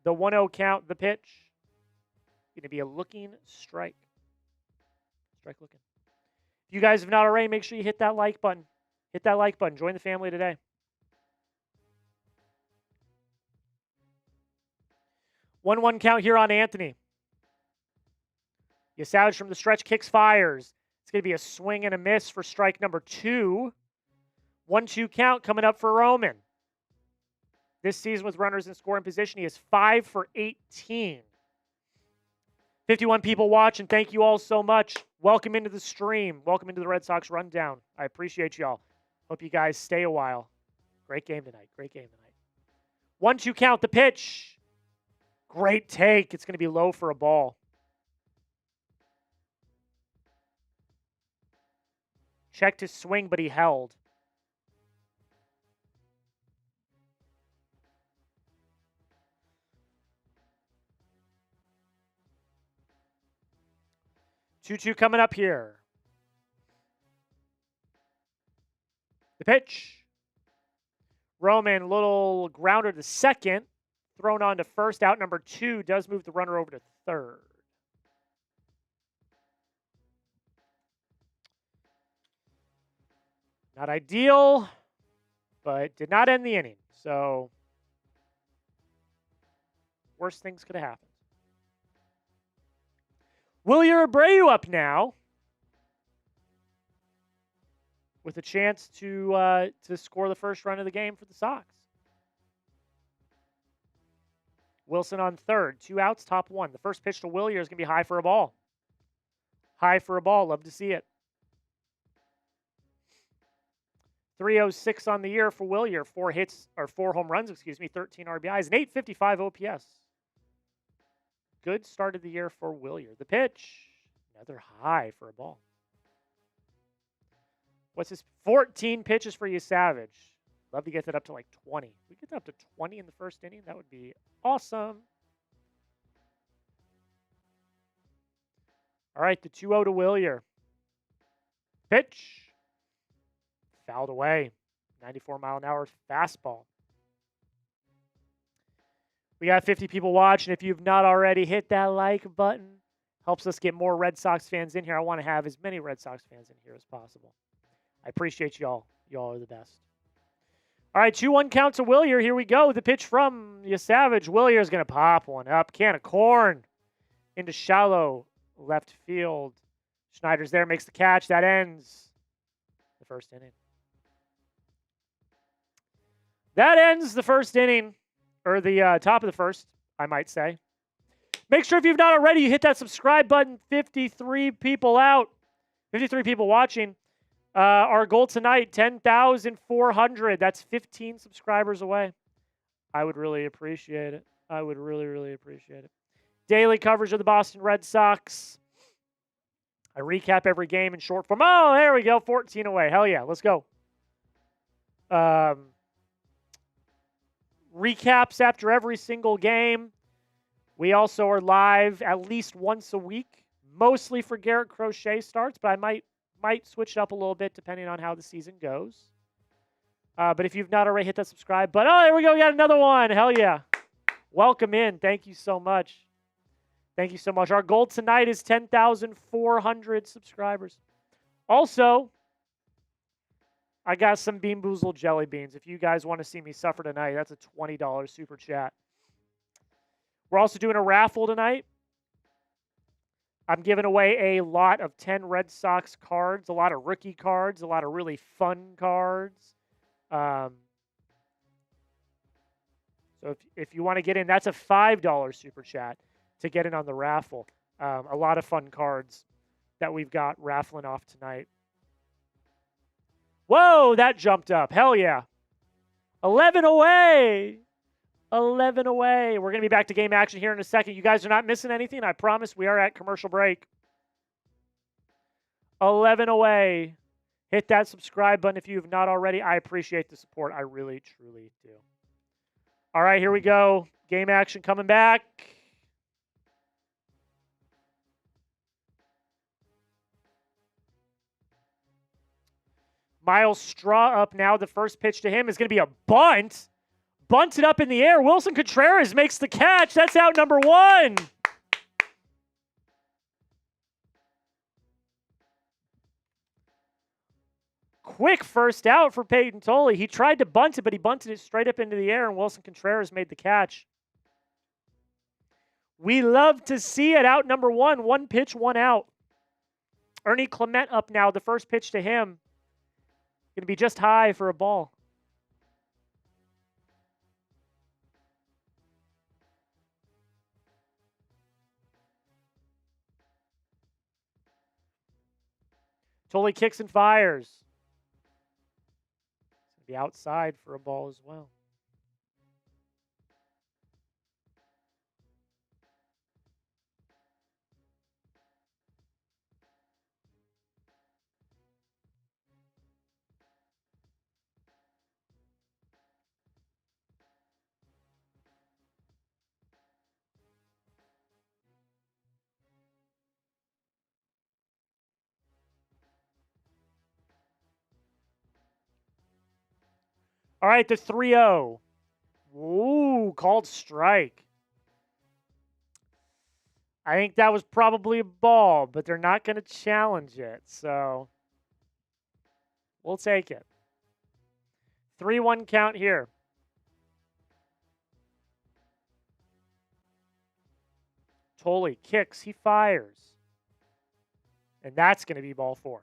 The 1-0 count, the pitch. Going to be a looking strike. Strike looking. If you guys have not already, make sure you hit that like button. Hit that like button. Join the family today. 1-1 count here on Anthony. Yesavage from the stretch kicks, fires. It's going to be a swing and a miss for strike number 2. 1-2 count coming up for Roman. This season with runners in scoring position, he is 5 for 18. 51 people watching. Thank you all so much. Welcome into the stream. Welcome into the Red Sox Rundown. I appreciate y'all. Hope you guys stay a while. Great game tonight. Great game tonight. 1-2 count, the pitch. Great take. It's going to be low for a ball. Checked his swing, but he held. Two coming up here. The pitch. Roman, little grounder to second. Thrown on to first. Out number 2 does move the runner over to third. Not ideal, but did not end the inning. So, worst things could have happened. Wilyer Abreu up now with a chance to score the first run of the game for the Sox. Willson on third. 2 outs, top 1. The first pitch to Wilyer is going to be high for a ball. High for a ball. Love to see it. 306 on the year for Wilyer. 4 home runs, 13 RBIs, and 855 OPS. Good start of the year for Wilyer. The pitch, another high for a ball. What's this? 14 pitches for Yesavage. Love to get that up to like 20. If we get that up to 20 in the first inning, that would be awesome. All right, the 2-0 to Wilyer. Pitch. Fouled away. 94-mile-an-hour fastball. We got 50 people watching. If you've not already, hit that like button. Helps us get more Red Sox fans in here. I want to have as many Red Sox fans in here as possible. I appreciate y'all. Y'all are the best. All right, 2-1 count to Wilyer. Here we go. The pitch from Yesavage. Wilyer is going to pop one up. Can of corn into shallow left field. Schneider's there, makes the catch. That ends the first inning. That ends the first inning, or the top of the first, I might say. Make sure if you've not already, you hit that subscribe button. 53 people out. 53 people watching. Our goal tonight, 10,400. That's 15 subscribers away. I would really appreciate it. I would really, really appreciate it. Daily coverage of the Boston Red Sox. I recap every game in short form. Oh, there we go. 14 away. Hell yeah. Let's go. Recaps after every single game. We also are live at least once a week, mostly for Garrett Crochet starts, but I might switch it up a little bit depending on how the season goes. But if you've not already hit that subscribe button, oh, there we go. We got another one. Hell yeah. Welcome in. Thank you so much. Thank you so much. Our goal tonight is 10,400 subscribers. Also, I got some Bean Boozled jelly beans. If you guys want to see me suffer tonight, that's a $20 super chat. We're also doing a raffle tonight. I'm giving away a lot of 10 Red Sox cards, a lot of rookie cards, a lot of really fun cards. So if you want to get in, that's a $5 super chat to get in on the raffle. A lot of fun cards. that we've got raffling off tonight. Whoa, that jumped up. Hell yeah. 11 away. 11 away. We're going to be back to game action here in a second. You guys are not missing anything. I promise we are at commercial break. 11 away. Hit that subscribe button if you have not already. I appreciate the support. I really, truly do. All right, here we go. Game action coming back. Miles Straw up now. The first pitch to him is going to be a bunt. Bunted up in the air. Willson Contreras makes the catch. That's out number 1. Quick first out for Payton Tolle. He tried to bunt it, but he bunted it straight up into the air, and Willson Contreras made the catch. We love to see it. Out number 1. 1 pitch, 1 out. Ernie Clement up now. The first pitch to him. Going to be just high for a ball. Tolle kicks and fires. It's going to be outside for a ball as well. All right, the 3-0. Ooh, called strike. I think that was probably a ball, but they're not going to challenge it, so we'll take it. 3-1 count here. Tolle kicks, he fires. And that's going to be ball 4.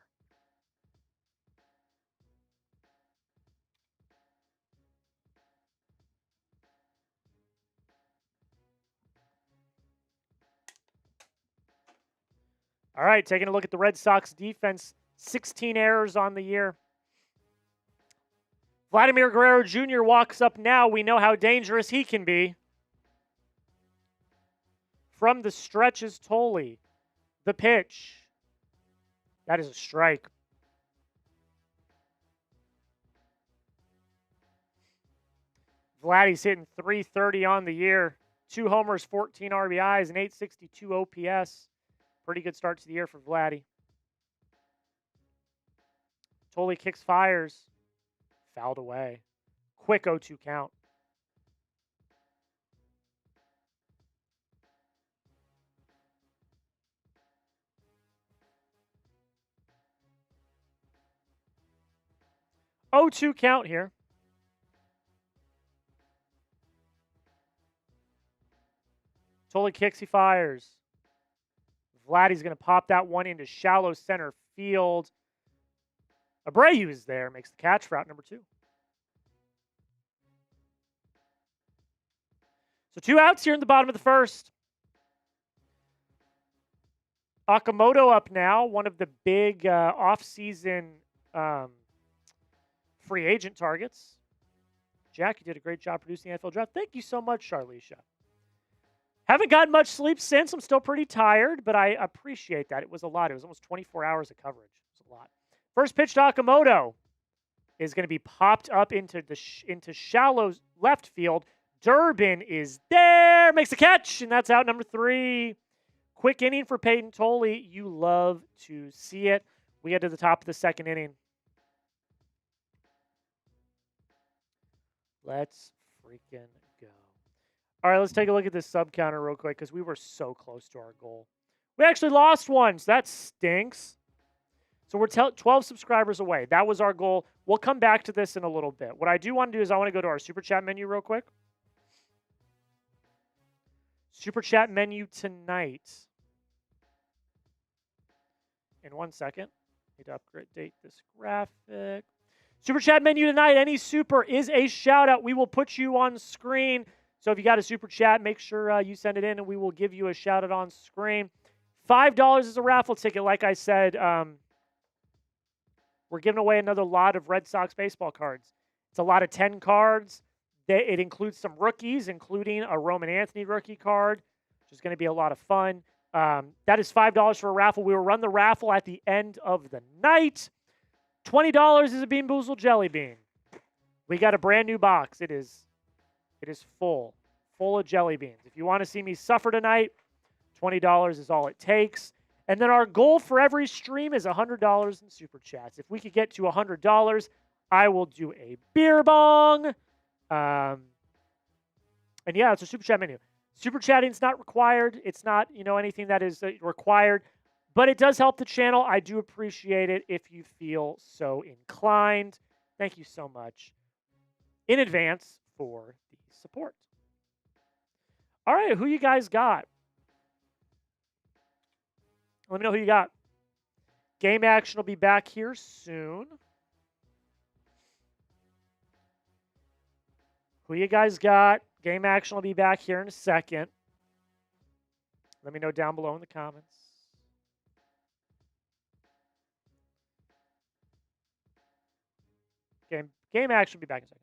All right, taking a look at the Red Sox defense. 16 errors on the year. Vladimir Guerrero Jr. walks up now. We know how dangerous he can be. From the stretch is Tolle. The pitch. That is a strike. Vladdy's hitting .330 on the year. 2 homers, 14 RBIs, and .862 OPS. Pretty good start to the year for Vladdy. Tolle kicks, fires. Fouled away. Quick 0-2 count. .0-2 count here. Tolle kicks, he fires. Vladdy's going to pop that one into shallow center field. Abreu is there, makes the catch for out number 2. So 2 outs here in the bottom of the first. Okamoto up now, one of the big off-season free agent targets. Jack, you did a great job producing the NFL draft. Thank you so much, Charlicia. Haven't gotten much sleep since. I'm still pretty tired, but I appreciate that. It was a lot. It was almost 24 hours of coverage. It was a lot. First pitch to Okamoto is going to be popped up into shallow left field. Durbin is there, makes the catch, and that's out number 3. Quick inning for Payton Tolle. You love to see it. We head to the top of the second inning. Let's freaking go. All right, let's take a look at this sub counter real quick because we were so close to our goal. We actually lost one, so that stinks. So we're 12 subscribers away. That was our goal. We'll come back to this in a little bit. What I do want to do is I want to go to our Super Chat menu real quick. Super Chat menu tonight. In 1 second. Need to update this graphic. Super Chat menu tonight. Any super is a shout out. We will put you on screen. So if you got a Super Chat, make sure you send it in and we will give you a shout out on screen. $5 is a raffle ticket. Like I said, we're giving away another lot of Red Sox baseball cards. It's a lot of 10 cards. It includes some rookies, including a Roman Anthony rookie card, which is going to be a lot of fun. That is $5 for a raffle. We will run the raffle at the end of the night. $20 is a Bean Boozled Jelly Bean. We got a brand new box. It is full of jelly beans. If you want to see me suffer tonight, $20 is all it takes. And then our goal for every stream is $100 in Super Chats. If we could get to $100, I will do a beer bong. And yeah, it's a Super Chat menu. Super Chatting is not required. It's not, anything that is required. But it does help the channel. I do appreciate it if you feel so inclined. Thank you so much in advance for the support. All right, who you guys got? Let me know who you got. Game Action will be back here soon. Who you guys got? Game Action will be back here in a second. Let me know down below in the comments. Game Action will be back in a second.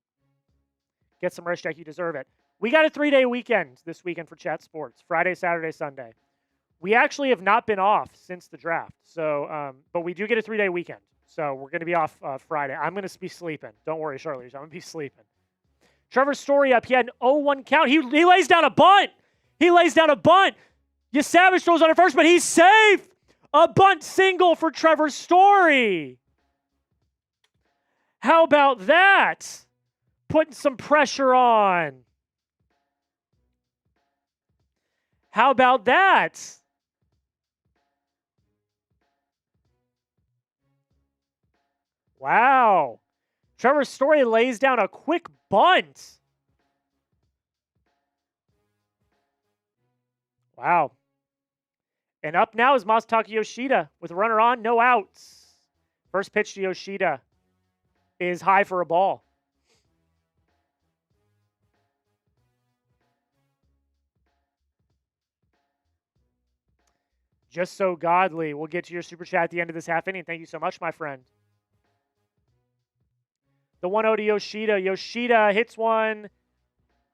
Get some rest, Jack. You deserve it. We got a 3-day weekend this weekend for Chat Sports. Friday, Saturday, Sunday. We actually have not been off since the draft. So, but we do get a 3-day weekend. So we're going to be off Friday. I'm going to be sleeping. Don't worry, Charlie. I'm going to be sleeping. Trevor Story up. He had an 0-1 count. He lays down a bunt. Yesavage throws on it first, but he's safe. A bunt single for Trevor Story. How about that? Putting some pressure on. How about that? Wow. Trevor Story lays down a quick bunt. Wow. And up now is Masataka Yoshida with a runner on, no outs. First pitch to Yoshida is high for a ball. Just So Godly. We'll get to your super chat at the end of this half inning. Thank you so much, my friend. The 1-0 to Yoshida. Yoshida hits one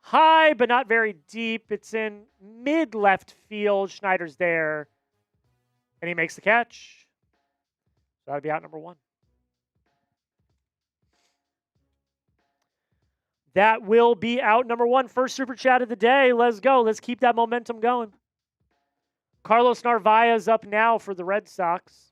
high, but not very deep. It's in mid-left field. Schneider's there, and he makes the catch. So that'll be out number one. That will be out number one. First super chat of the day. Let's go. Let's keep that momentum going. Carlos Narvaez up now for the Red Sox.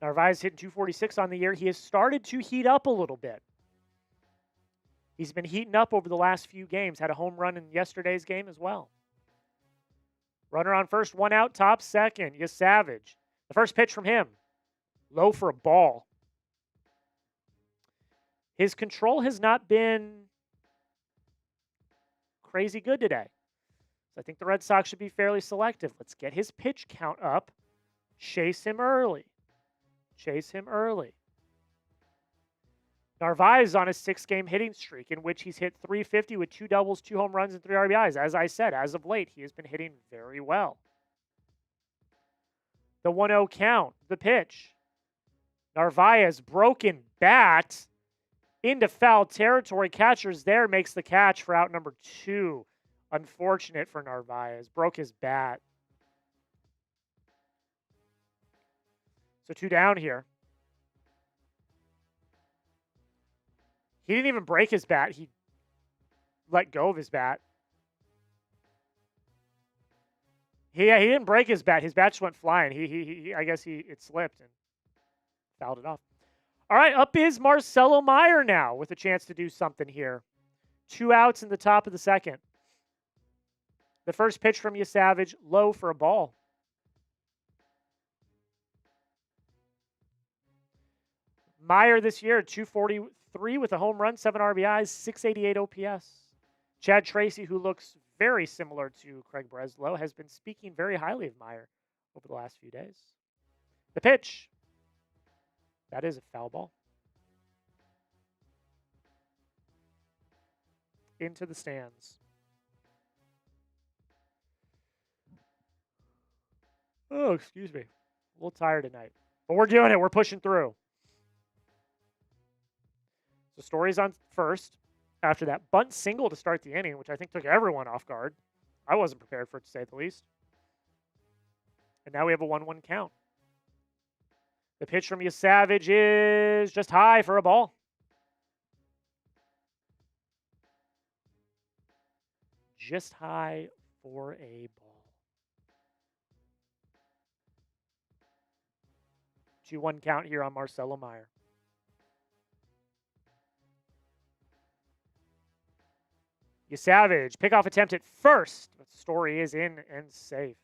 Narvaez hitting 246 on the year. He has started to heat up a little bit. He's been heating up over the last few games. Had a home run in yesterday's game as well. Runner on first, one out, top second. Yesavage. The first pitch from him. Low for a ball. His control has not been crazy good today. So I think the Red Sox should be fairly selective. Let's get his pitch count up. Chase him early. Narvaez on a 6-game hitting streak in which he's hit .350 with 2 doubles, 2 home runs, and 3 RBIs. As I said, as of late, he has been hitting very well. The 1-0 count, the pitch. Narvaez, broken bat into foul territory. Catcher's there, makes the catch for out number 2. Unfortunate for Narvaez. Broke his bat. So 2 down here. He didn't even break his bat. He let go of his bat. He didn't break his bat. His bat just went flying. I guess it slipped and fouled it off. All right, up is Marcelo Mayer now with a chance to do something here. 2 outs in the top of the second. The first pitch from Yesavage, low for a ball. Mayer this year, 243 with a home run, 7 RBIs, 688 OPS. Chad Tracy, who looks very similar to Craig Breslow, has been speaking very highly of Mayer over the last few days. The pitch. That is a foul ball. Into the stands. Oh, excuse me. A little tired tonight. But we're doing it. We're pushing through. So Story's on first. After that bunt single to start the inning, which I think took everyone off guard. I wasn't prepared for it, to say the least. And now we have a 1-1 count. The pitch from Yesavage is just high for a ball. Just high for a ball. 2-1 count here on Marcelo Mayer. Yesavage, pickoff attempt at first, but Story is in and safe.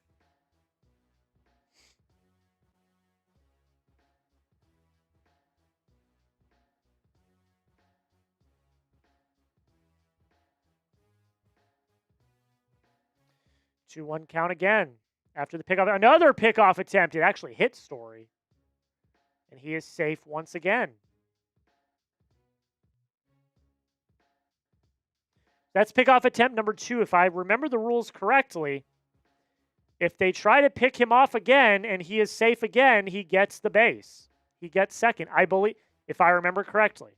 Two one count again. After the pickoff, another pickoff attempt. It actually hit Story. And he is safe once again. That's pickoff attempt number 2. If I remember the rules correctly, if they try to pick him off again and he is safe again, he gets the base. He gets second, I believe, if I remember correctly.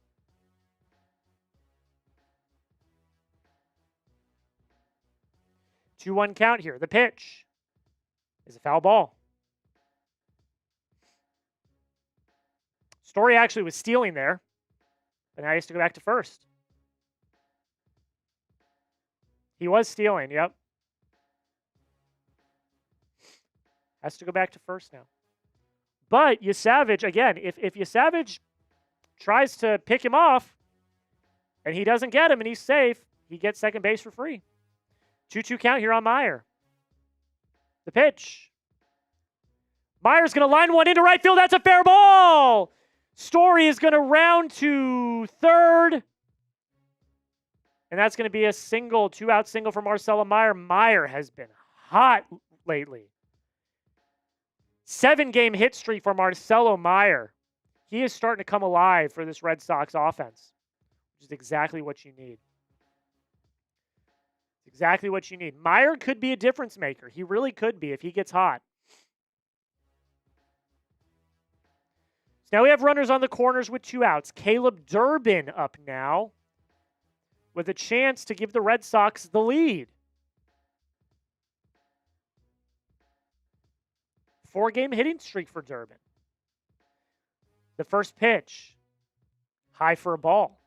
Two one count here. The pitch is a foul ball. Story actually was stealing there, but now he has to go back to first. He was stealing, yep. Has to go back to first now. But Yesavage, again, if Yesavage tries to pick him off and he doesn't get him and he's safe, he gets second base for free. 2-2 count here on Mayer. The pitch. Meyer's going to line one into right field. That's a fair ball. Story is going to round to third. And that's going to be a single, 2-out single for Marcelo Mayer. Mayer has been hot lately. 7-game hit streak for Marcelo Mayer. He is starting to come alive for this Red Sox offense, which is exactly what you need. Exactly what you need. Mayer could be a difference maker. He really could be if he gets hot. So now we have runners on the corners with 2 outs. Caleb Durbin up now with a chance to give the Red Sox the lead. 4-game hitting streak for Durbin. The first pitch, high for a ball.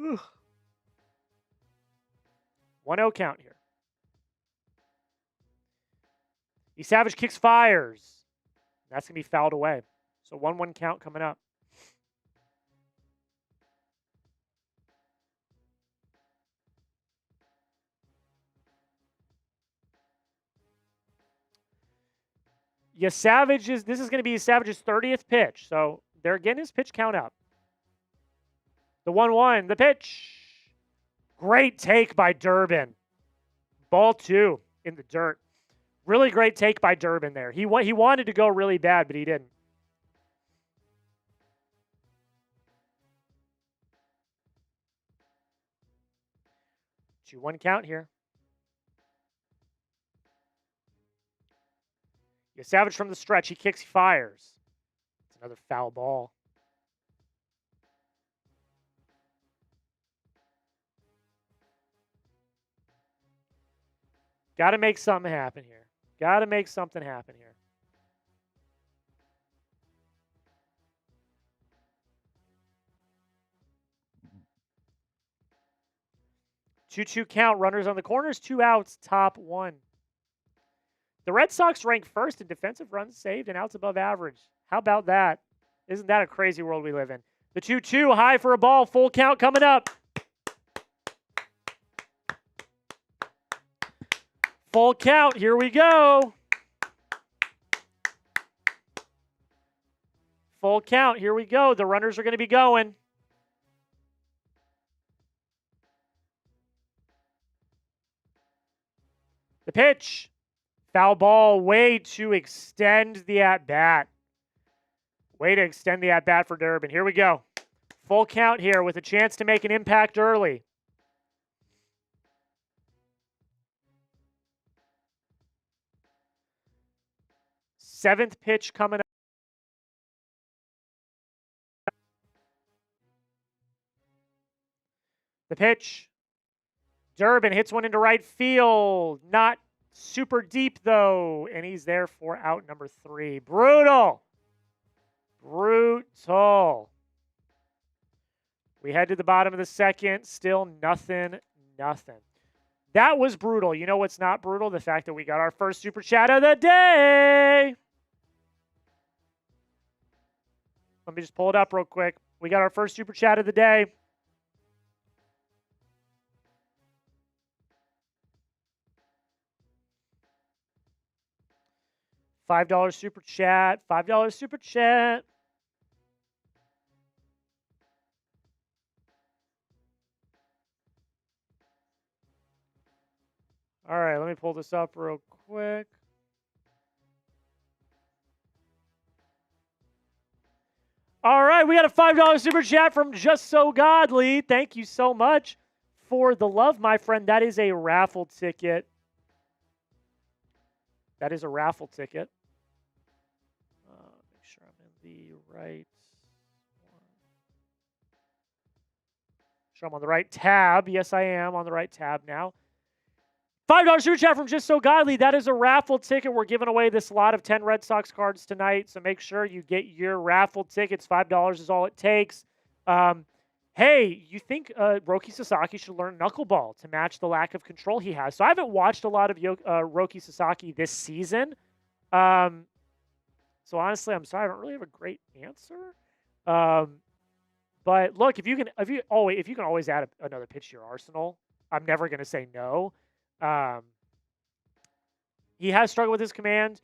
Ugh. 1-0 count here. Yesavage kicks, fires. That's going to be fouled away. So 1-1 count coming up. Yesavage this is going to be Yesavage's 30th pitch. So they're getting his pitch count up. The 1-1, the pitch. Great take by Durbin. Ball 2 in the dirt. Really great take by Durbin there. He wanted to go really bad, but he didn't. Two one count here. Yesavage from the stretch. He kicks, he fires. It's another foul ball. Got to make something happen here. Got to make something happen here. Two-two count. Runners on the corners. 2 outs. Top 1. The Red Sox rank first in defensive runs saved and outs above average. How about that? Isn't that a crazy world we live in? The 2-2, high for a ball. Full count coming up. Full count. Here we go. Full count. Here we go. The runners are going to be going. pitch. Foul ball. Way to extend the at-bat. Way to extend the at-bat for Durbin. Here we go. Full count here with a chance to make an impact early. Seventh pitch coming up. The pitch. Durbin hits one into right field. Not super deep, though. And he's there for out number 3. Brutal. Brutal. We head to the bottom of the second. Still nothing. That was brutal. You know what's not brutal? The fact that we got our first super chat of the day. Let me just pull it up real quick. We got our first super chat of the day. $5 super chat. $5 super chat. All right, let me pull this up real quick. All right, we got a $5 super chat from Just So Godly. Thank you so much for the love, my friend. That is a raffle ticket. That is a raffle ticket. Make sure I'm in the right one. Make sure I'm on the right tab. Yes, I am on the right tab now. $5 super chat from Just So Godly. That is a raffle ticket. We're giving away this lot of 10 Red Sox cards tonight, so make sure you get your raffle tickets. $5 is all it takes. Hey, you think Roki Sasaki should learn knuckleball to match the lack of control he has? So I haven't watched a lot of Roki Sasaki this season. So honestly, I'm sorry, I don't really have a great answer. But look, if you can always add another pitch to your arsenal, I'm never going to say no. He has struggled with his command.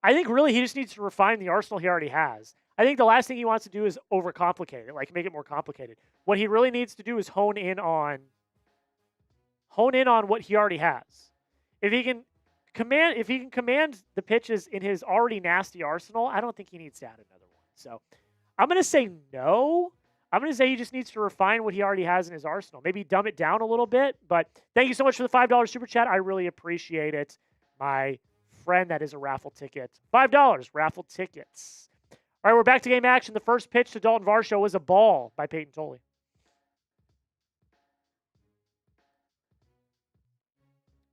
I think really he just needs to refine the arsenal he already has. I think the last thing he wants to do is overcomplicate it, like make it more complicated. What he really needs to do is hone in on what he already has. If he can command the pitches in his already nasty arsenal, I don't think he needs to add another one. So I'm going to say no. I'm going to say he just needs to refine what he already has in his arsenal. Maybe dumb it down a little bit. But thank you so much for the $5 super chat. I really appreciate it. My friend, that is a raffle ticket. $5 raffle tickets. All right, we're back to game action. The first pitch to Dalton Varsho was a ball by Payton Tolle.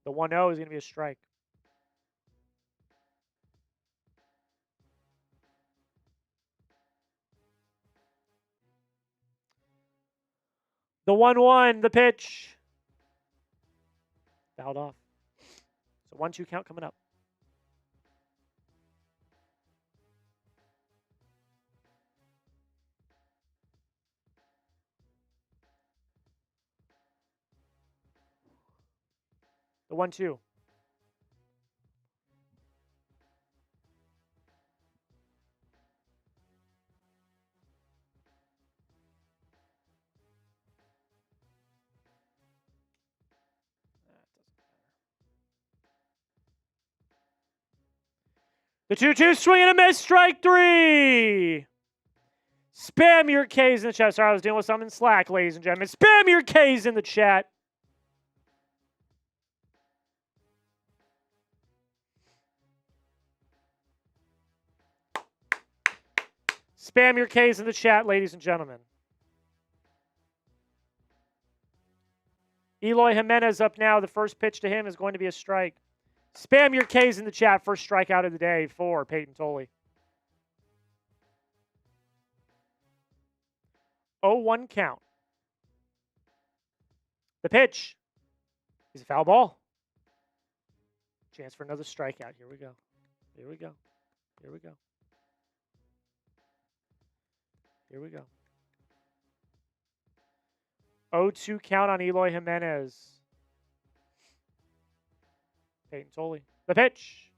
The 1-0 is going to be a strike. The 1-1, the pitch. Fouled off. So 1-2 count coming up. The 1-2. The 2-2 swing and a miss, strike 3. Spam your K's in the chat. Sorry, I was dealing with something in Slack, ladies and gentlemen. Spam your K's in the chat. Spam your K's in the chat, ladies and gentlemen. Eloy Jimenez up now. The first pitch to him is going to be a strike. Spam your K's in the chat. First strikeout of the day for Payton Tolle. 0-1 count. The pitch is a foul ball. Chance for another strikeout. Here we go. Here we go. Here we go. Here we go. 0-2 count on Eloy Jimenez. Payton Tolle. The pitch.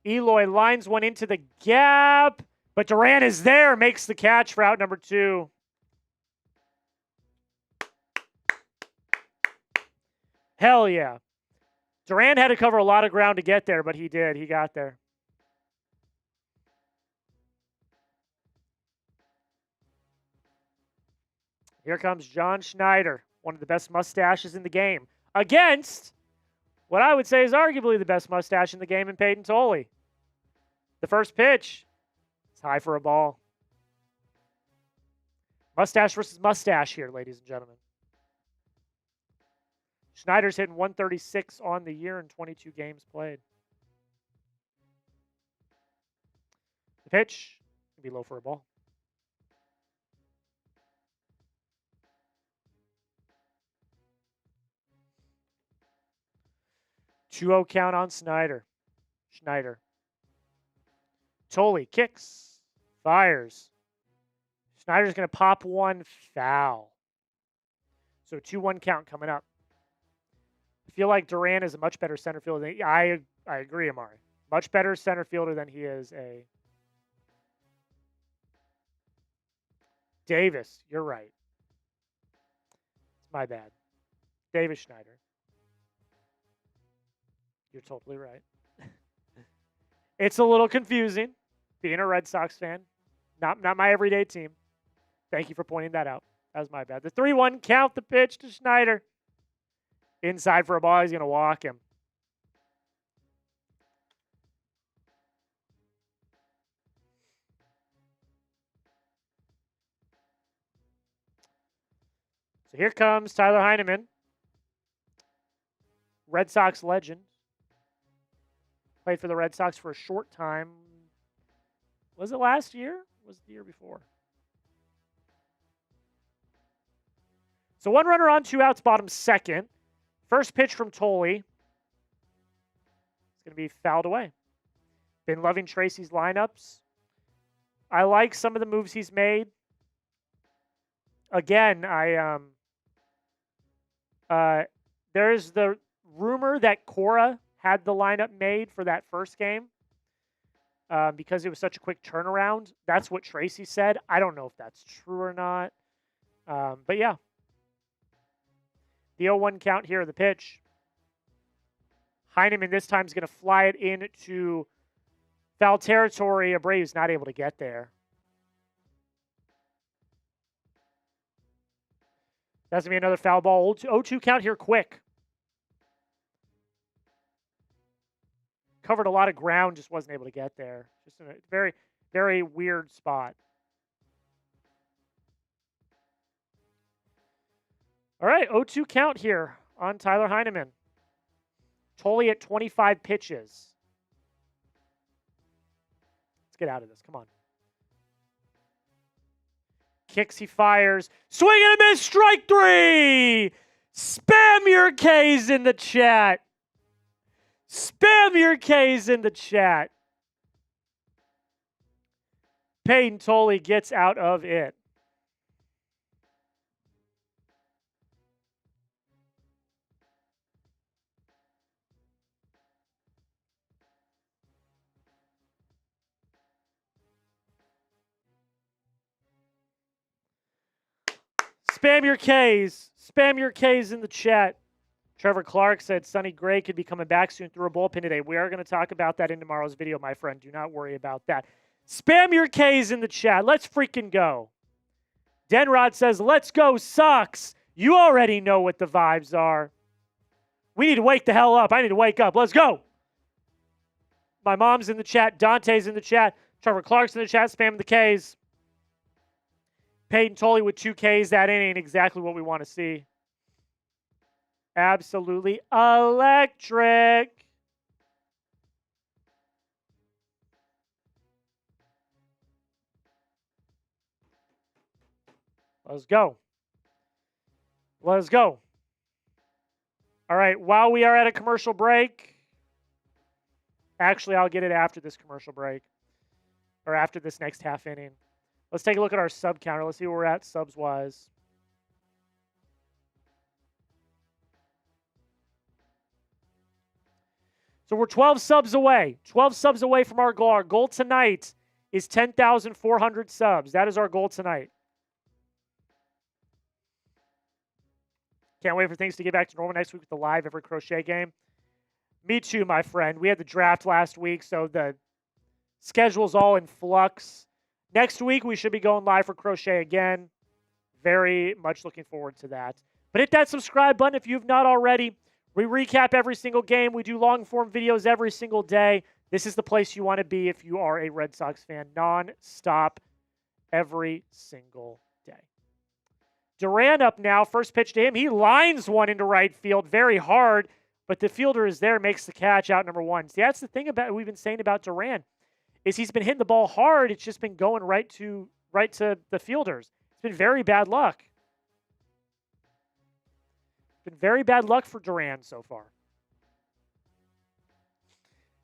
Eloy lines one into the gap, but Duran is there, makes the catch for out number 2. Hell yeah. Duran had to cover a lot of ground to get there, but he did. He got there. Here comes John Schneider, one of the best mustaches in the game, against what I would say is arguably the best mustache in the game in Payton Tolle. The first pitch is high for a ball. Mustache versus mustache here, ladies and gentlemen. Schneider's hitting 136 on the year in 22 games played. The pitch can be low for a ball. 2-0 count on Schneider. Tolle kicks, fires. Schneider's going to pop one foul. So 2-1 count coming up. I feel like Duran is a much better center fielder. I agree, Amari. Much better center fielder than he is a Davis. You're right. It's my bad. Davis Schneider. You're totally right. It's a little confusing being a Red Sox fan. Not my everyday team. Thank you for pointing that out. That was my bad. The 3-1 count, the pitch to Schneider. Inside for a ball. He's going to walk him. So here comes Tyler Heineman. Red Sox legend. Played for the Red Sox for a short time. Was it last year? Was it the year before? So 1 runner on, 2 outs, bottom second. First pitch from Tolle. It's going to be fouled away. Been loving Tracy's lineups. I like some of the moves he's made. Again, there's the rumor that Cora had the lineup made for that first game because it was such a quick turnaround. That's what Tracy said. I don't know if that's true or not. But yeah. The 0-1 count here, the pitch. Heineman this time is going to fly it into foul territory. Abreu's not able to get there. That's going to be another foul ball. 0-2 count here quick. Covered a lot of ground, just wasn't able to get there. Just in a very, very weird spot. All right, 0-2 count here on Tyler Heineman. Tolle at 25 pitches. Let's get out of this. Come on. Kicks, he fires. Swing and a miss, strike 3! Spam your K's in the chat. Spam your K's in the chat. Payton Tolle gets out of it. Spam your K's. Spam your K's in the chat. Trevor Clark said Sonny Gray could be coming back soon through a bullpen today. We are going to talk about that in tomorrow's video, my friend. Do not worry about that. Spam your K's in the chat. Let's freaking go. Denrod says, let's go, Sox. You already know what the vibes are. We need to wake the hell up. I need to wake up. Let's go. My mom's in the chat. Dante's in the chat. Trevor Clark's in the chat, spamming the K's. Payton Tolle with 2 Ks that inning, exactly what we want to see. Absolutely electric. Let's go. Let's go. All right, while we are at a commercial break, actually, I'll get it after this commercial break or after this next half inning. Let's take a look at our sub counter. Let's see where we're at subs-wise. So we're 12 subs away. 12 subs away from our goal. Our goal tonight is 10,400 subs. That is our goal tonight. Can't wait for things to get back to normal next week with the live every crochet game. Me too, my friend. We had the draft last week, so the schedule's all in flux. Next week, we should be going live for Crochet again. Very much looking forward to that. But hit that subscribe button if you've not already. We recap every single game. We do long-form videos every single day. This is the place you want to be if you are a Red Sox fan. Non-stop every single day. Duran up now. First pitch to him. He lines one into right field very hard, but the fielder is there, makes the catch, out number one. See, that's the thing about we've been saying about Duran, is he's been hitting the ball hard. It's just been going right to the fielders. It's been very bad luck. Been very bad luck for Duran so far.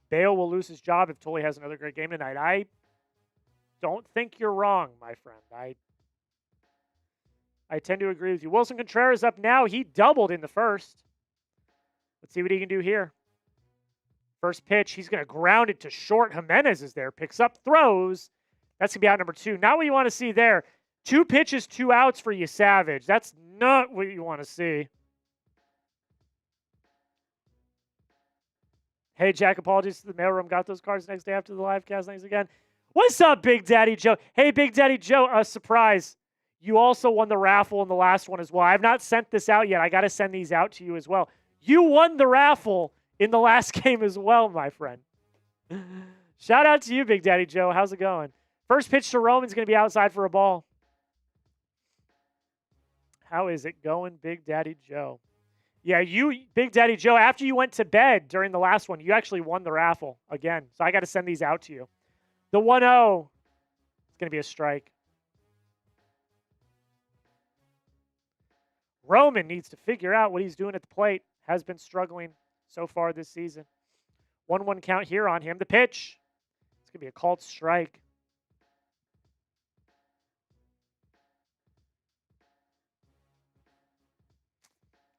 Bello will lose his job if Tolle has another great game tonight. I don't think you're wrong, my friend. I tend to agree with you. Willson Contreras up now. He doubled in the first. Let's see what he can do here. First pitch, he's going to ground it to short. Jimenez is there, picks up, throws. That's going to be out number two. Not what you want to see there. 2 pitches, 2 outs for Yesavage. That's not what you want to see. Hey, Jack, apologies to the mailroom. Got those cards next day after the live cast. Thanks again. What's up, Big Daddy Joe? Hey, Big Daddy Joe, a surprise. You also won the raffle in the last one as well. I have not sent this out yet. I got to send these out to you as well. You won the raffle in the last game as well, my friend. Shout out to you, Big Daddy Joe. How's it going? First pitch to Roman's going to be outside for a ball. How is it going, Big Daddy Joe? Yeah, you, Big Daddy Joe, after you went to bed during the last one, you actually won the raffle again. So I got to send these out to you. The 1-0 is going to be a strike. Roman needs to figure out what he's doing at the plate. Has been struggling so far this season. 1-1 count here on him. The pitch. It's going to be a called strike.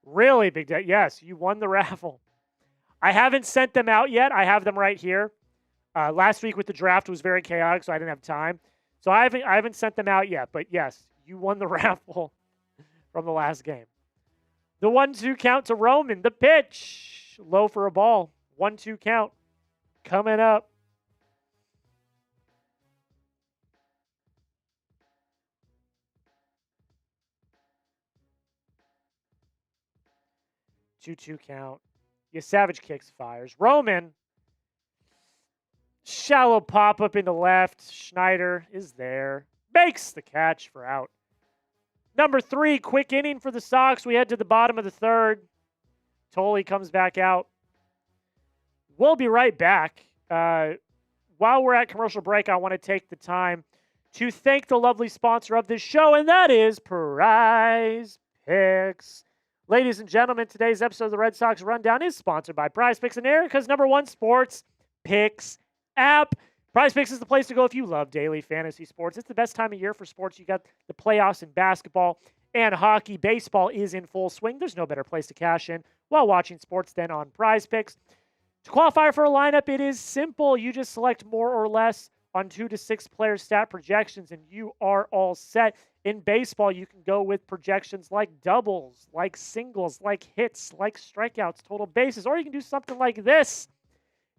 Really, Big Daddy? Yes, you won the raffle. I haven't sent them out yet. I have them right here. Last week with the draft was very chaotic, so I didn't have time. So I haven't sent them out yet. But yes, you won the raffle from the last game. The 1-2 count to Roman. The pitch. Low for a ball. 1-2 count. Coming up. Two count. Yesavage kicks, fires. Roman. Shallow pop up into left. Schneider is there. Makes the catch for out. Number 3, quick inning for the Sox. We head to the bottom of the third. Tolle comes back out. We'll be right back. While we're at commercial break, I want to take the time to thank the lovely sponsor of this show, and that is Prize Picks. Ladies and gentlemen, today's episode of the Red Sox Rundown is sponsored by Prize Picks, and America's #1 sports picks app. Prize Picks is the place to go if you love daily fantasy sports. It's the best time of year for sports. You got the playoffs in basketball and hockey. Baseball is in full swing. There's no better place to cash in while watching sports than on Prize Picks. To qualify for a lineup, it is simple. You just select more or less on 2 to 6 player stat projections, and you are all set. In baseball, you can go with projections like doubles, like singles, like hits, like strikeouts, total bases, or you can do something like this.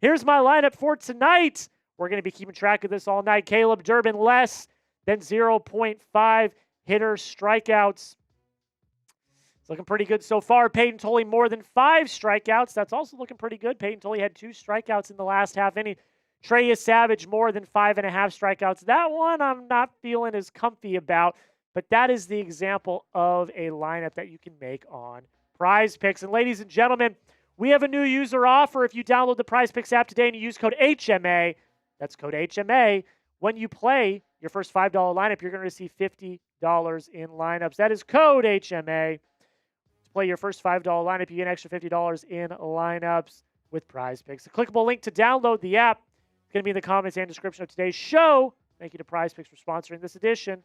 Here's my lineup for tonight. We're going to be keeping track of this all night. Caleb Durbin, less than 0.5 hitters, strikeouts. It's looking pretty good so far. Payton Tolle, more than 5 strikeouts. That's also looking pretty good. Payton Tolle had 2 strikeouts in the last half inning. Trey Yesavage, more than 5.5 strikeouts. That one I'm not feeling as comfy about, but that is the example of a lineup that you can make on Prize Picks. And ladies and gentlemen, we have a new user offer. If you download the Prize Picks app today and you use code HMA, that's code HMA, when you play your first $5 lineup, you're going to receive $50 in lineups. That is code HMA. To play your first $5 lineup, you get an extra $50 in lineups with Prize Picks. A clickable link to download the app is going to be in the comments and description of today's show. Thank you to Prize Picks for sponsoring this edition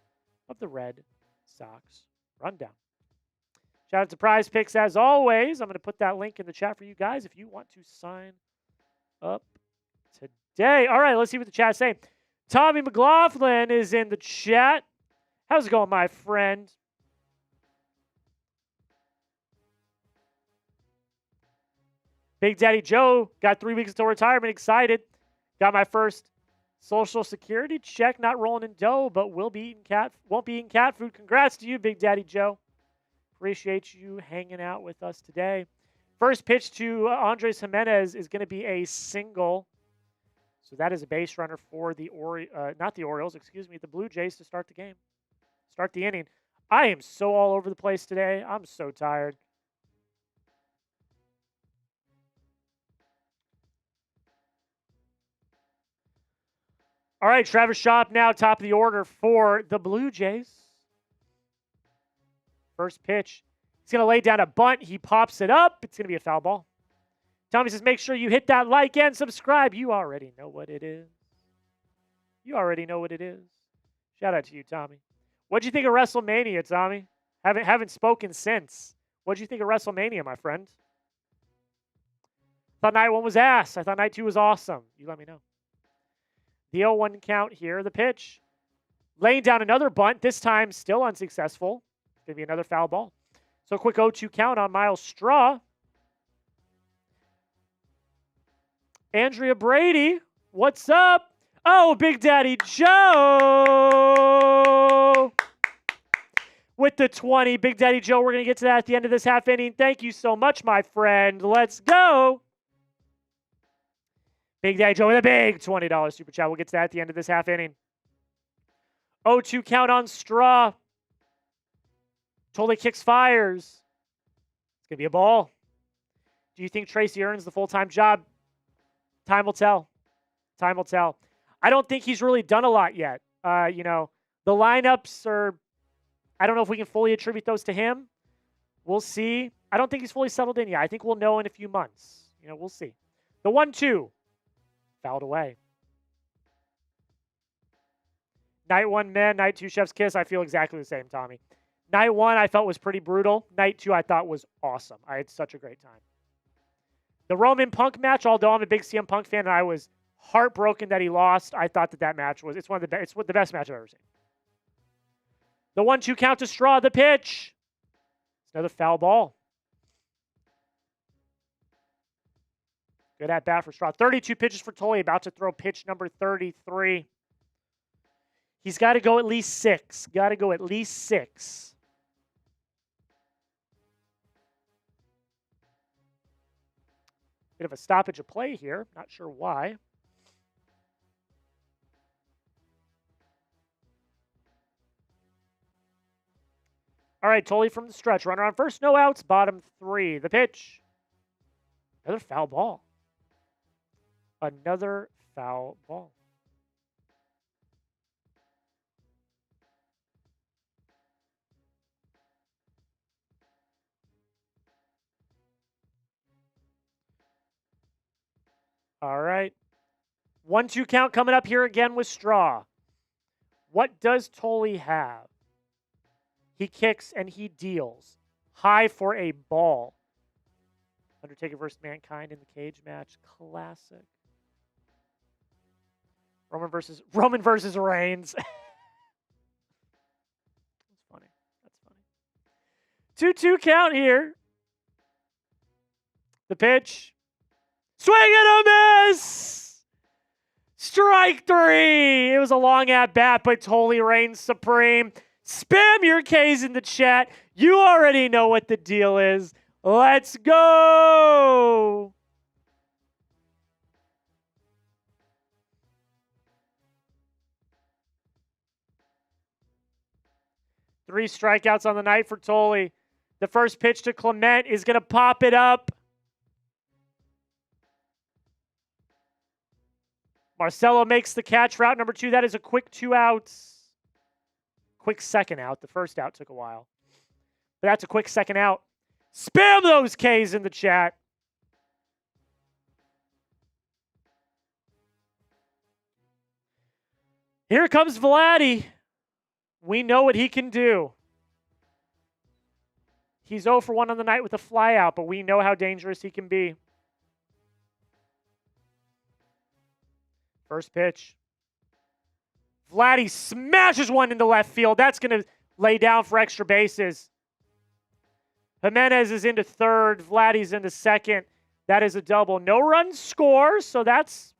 of the Red Sox Rundown. Shout out to Prize Picks as always. I'm going to put that link in the chat for you guys if you want to sign up today. All right, let's see what the chat's saying. Tommy McLaughlin is in the chat. How's it going, my friend? Big Daddy Joe got 3 weeks until retirement. Excited. Got my first Social Security check. Not rolling in dough, but won't be eating cat food. Congrats to you, Big Daddy Joe. Appreciate you hanging out with us today. First pitch to Andres Jimenez is going to be a single. So that is a base runner for the the Blue Jays to start the game. Start the inning. I am so all over the place today. I'm so tired. All right, Travis Shaw now top of the order for the Blue Jays. First pitch. He's going to lay down a bunt. He pops it up. It's going to be a foul ball. Tommy says, make sure you hit that like and subscribe. You already know what it is. You already know what it is. Shout out to you, Tommy. What'd you think of WrestleMania, Tommy? Haven't spoken since. What'd you think of WrestleMania, my friend? Thought night 1 was ass. I thought night 2 was awesome. You let me know. The 0-1 count here. The pitch. Laying down another bunt. This time still unsuccessful. It's going to be another foul ball. So a quick 0-2 count on Miles Straw. Andrea Brady. What's up? Oh, Big Daddy Joe with the 20. Big Daddy Joe, we're going to get to that at the end of this half inning. Thank you so much, my friend. Let's go. Big Daddy Joe with a big $20 super chat. We'll get to that at the end of this half inning. 0-2 count on Straw. Tolle kicks, fires. It's going to be a ball. Do you think Tracy earns the full-time job? Time will tell. Time will tell. I don't think he's really done a lot yet. The lineups are, I don't know if we can fully attribute those to him. We'll see. I don't think he's fully settled in yet. I think we'll know in a few months. We'll see. The 1-2. Fouled away. Night 1, man. Night 2, chef's kiss. I feel exactly the same, Tommy. Night 1, I felt was pretty brutal. Night 2, I thought was awesome. I had such a great time. The Roman Punk match, although I'm a big CM Punk fan and I was heartbroken that he lost, I thought that match was, it's the best match I've ever seen. The 1-2 count to Straw, the pitch. It's another foul ball. Good at bat for Straw. 32 pitches for Tolle, about to throw pitch number 33. He's got to go at least 6. Got to go at least 6. Bit of a stoppage of play here. Not sure why. All right, Tolle from the stretch. Runner on first, no outs. Bottom 3. The pitch. Another foul ball. Another foul ball. All right. 1-2 count coming up here again with Straw. What does Tolle have? He kicks and he deals. High for a ball. Undertaker versus Mankind in the cage match. Classic. Roman versus Reigns. That's funny. That's funny. 2-2 count here. The pitch. Swing and a miss! Strike 3! It was a long at-bat, but Tolle reigns supreme. Spam your Ks in the chat. You already know what the deal is. Let's go! Three strikeouts on the night for Tolle. The first pitch to Clement is going to pop it up. Marcelo makes the catch. Route number 2. That is a quick 2 outs. Quick second out. The first out took a while. But that's a quick second out. Spam those Ks in the chat. Here comes Vladdy. We know what he can do. He's 0 for 1 on the night with a fly out, but we know how dangerous he can be. First pitch. Vladdy smashes one into left field. That's going to lay down for extra bases. Jimenez is into third. Vladdy's into second. That is a double. No runs score, so that's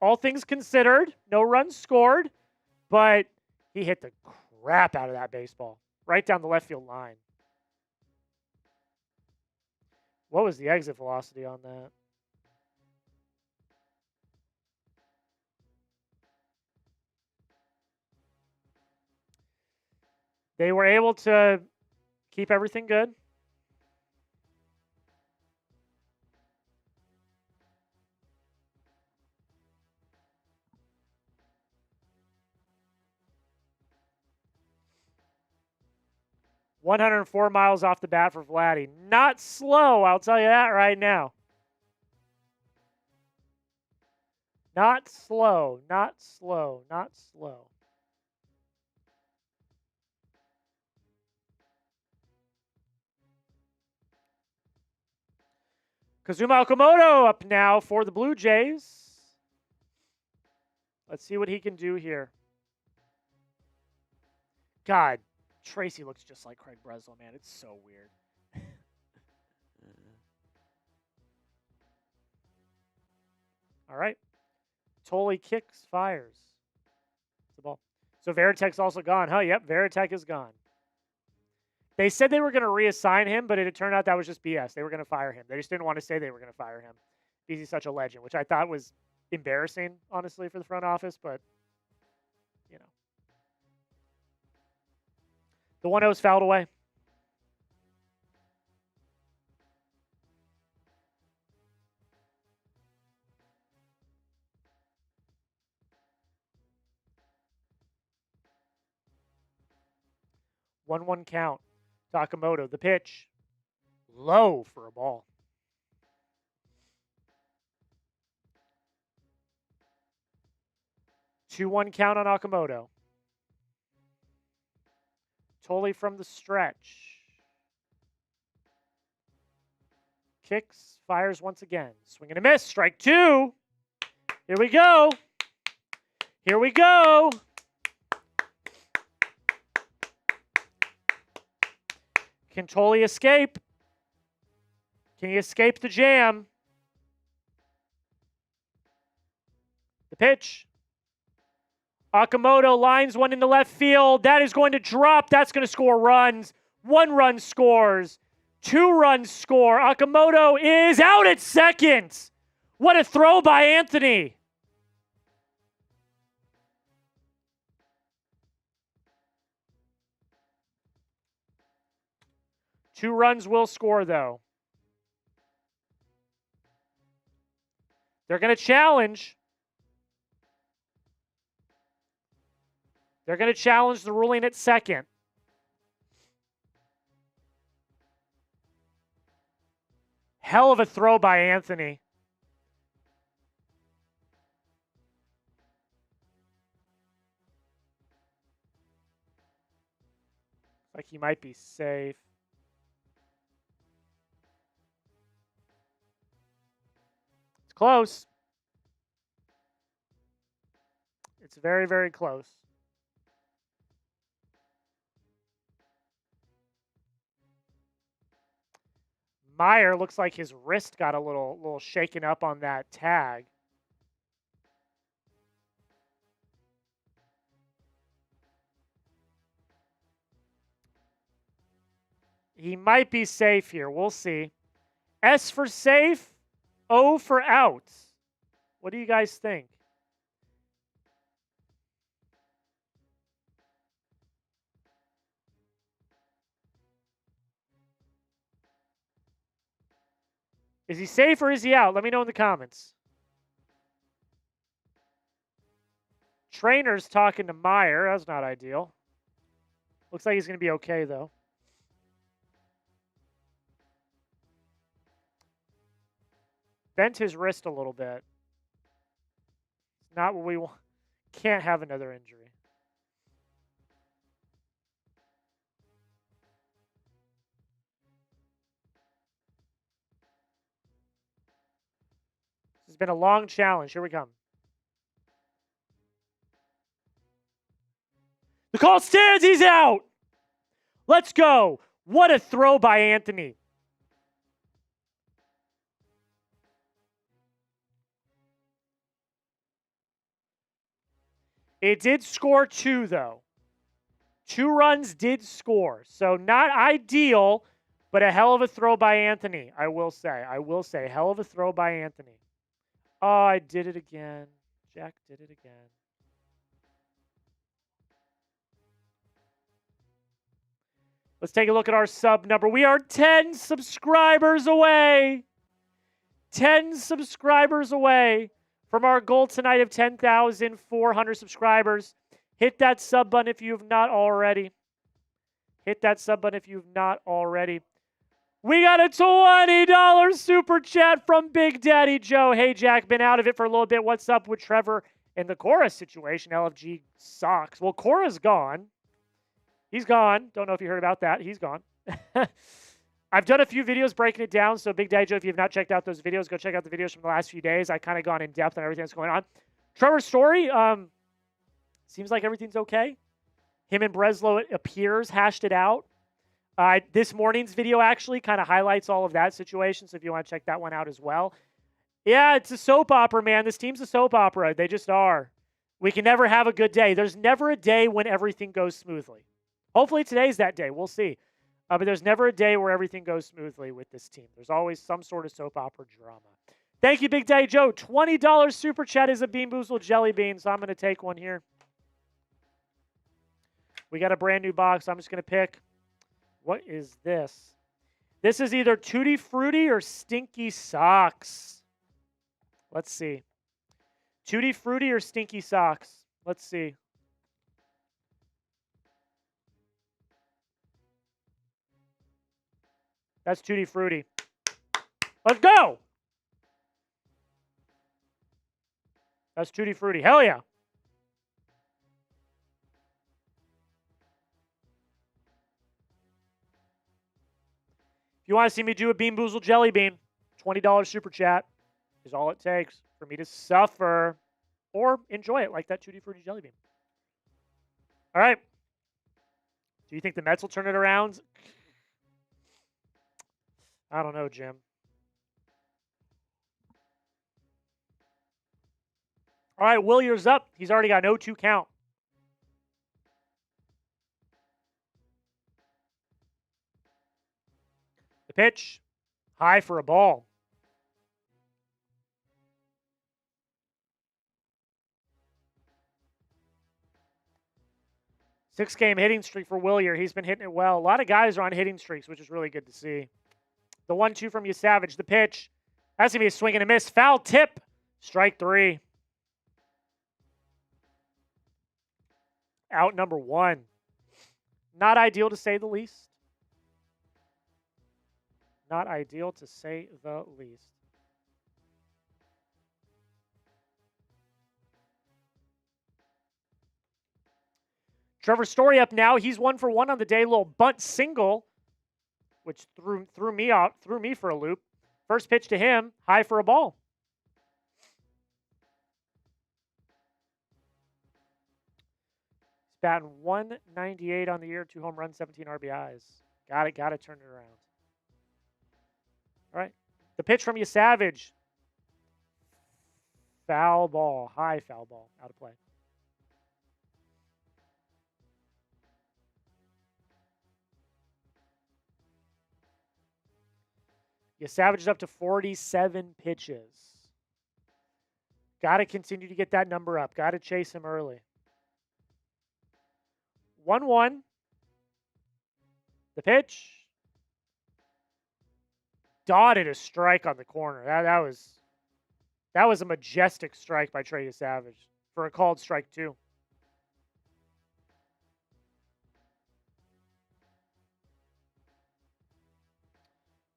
all things considered. No runs scored, but he hit the crap out of that baseball right down the left field line. What was the exit velocity on that? They were able to keep everything good. $104 miles off the bat for Vladdy. Not slow, I'll tell you that right now. Not slow, not slow, not slow. Kazuma Okamoto up now for the Blue Jays. Let's see what he can do here. God, Tracy looks just like Craig Breslow, man. It's so weird. All right. Tolle kicks, fires. The ball. So Varitek's also gone, huh? Yep, Varitek is gone. They said they were going to reassign him, but it turned out that was just BS. They were going to fire him. They just didn't want to say they were going to fire him because he's such a legend, which I thought was embarrassing, honestly, for the front office, but, you know. The 1-0's fouled away. One count. Sakamoto, the pitch. Low for a ball. Two-one count on Okamoto. Tolle from the stretch. Kicks, fires once again. Swing and a miss. Strike two. Here we go. Here we go. Can Tolle escape? Can he escape the jam? The pitch. Okamoto lines one into left field. That is going to drop. That's going to score runs. 1 run scores. 2 runs score. Okamoto is out at second. What a throw by Anthony. Two runs will score, though. They're going to challenge. They're going to challenge the ruling at second. Hell of a throw by Anthony. Like he might be safe. It's close. It's very, very close. Mayer looks like his wrist got a little shaken up on that tag. He might be safe here. We'll see. S for safe, O for out. What do you guys think? Is he safe or is he out? Let me know in the comments. Trainer's talking to Mayer. That's not ideal. Looks like he's going to be okay, though. Bent his wrist a little bit. Not what we want. Can't have another injury. This has been a long challenge. Here we come. The call stands. He's out. Let's go. What a throw by Anthony. It did score 2, though. 2 runs did score. So not ideal, but a hell of a throw by Anthony, I will say. I will say, hell of a throw by Anthony. Oh, I did it again. Jack did it again. Let's take a look at our sub number. We are 10 subscribers away. 10 subscribers away from our goal tonight of 10,400 subscribers. Hit that sub button if you've not already. Hit that sub button if you've not already. We got a $20 super chat from Big Daddy Joe. Hey, Jack, been out of it for a little bit. What's up with Trevor and the Cora situation? LFG sucks. Well, Cora's gone. He's gone. Don't know if you heard about that. He's gone. I've done a few videos breaking it down. So, Big Daddy Joe, if you have not checked out those videos, go check out the videos from the last few days. I kind of gone in depth on everything that's going on. Trevor Story, seems like everything's okay. Him and Breslow, it appears, hashed it out. This morning's video actually kind of highlights all of that situation. So if you want to check that one out as well. Yeah, it's a soap opera, man. This team's a soap opera. They just are. We can never have a good day. There's never a day when everything goes smoothly. Hopefully today's that day. We'll see. But there's never a day where everything goes smoothly with this team. There's always some sort of soap opera drama. Thank you, Big Daddy Joe. $20 super chat is a Bean Boozled Jelly Bean, so I'm going to take one here. We got a brand new box. I'm just going to pick. What is this? This is either Tutti Frutti or Stinky Socks. Let's see. Tutti Frutti or Stinky Socks. Let's see. That's Tutti Frutti. Let's go! That's Tutti Frutti. Hell yeah. If you want to see me do a Bean Boozled Jelly Bean, $20 super chat is all it takes for me to suffer or enjoy it like that Tutti Frutti Jelly Bean. All right. Do you think the Mets will turn it around? I don't know, Jim. All right, Wilyer's up. He's already got an 0-2 count. The pitch, high for a ball. Six-game hitting streak for Wilyer. He's been hitting it well. A lot of guys are on hitting streaks, which is really good to see. The 1-2 from Yesavage. The pitch. That's going to be a swing and a miss. Foul tip. Strike 3. Out number 1. Not ideal to say the least. Not ideal to say the least. Trevor Story up now. He's 1 for 1 on the day. Little bunt single, which threw me for a loop. First pitch to him, high for a ball. He's batting 198 on the year, 2 home runs, 17 RBIs. Got to turn it around. All right. The pitch from Yesavage. Foul ball, high foul ball, out of play. Yesavage is up to 47 pitches. Got to continue to get that number up. Got to chase him early. 1-1. The pitch. Dotted a strike on the corner. That was a majestic strike by Trey Yesavage for a called strike 2.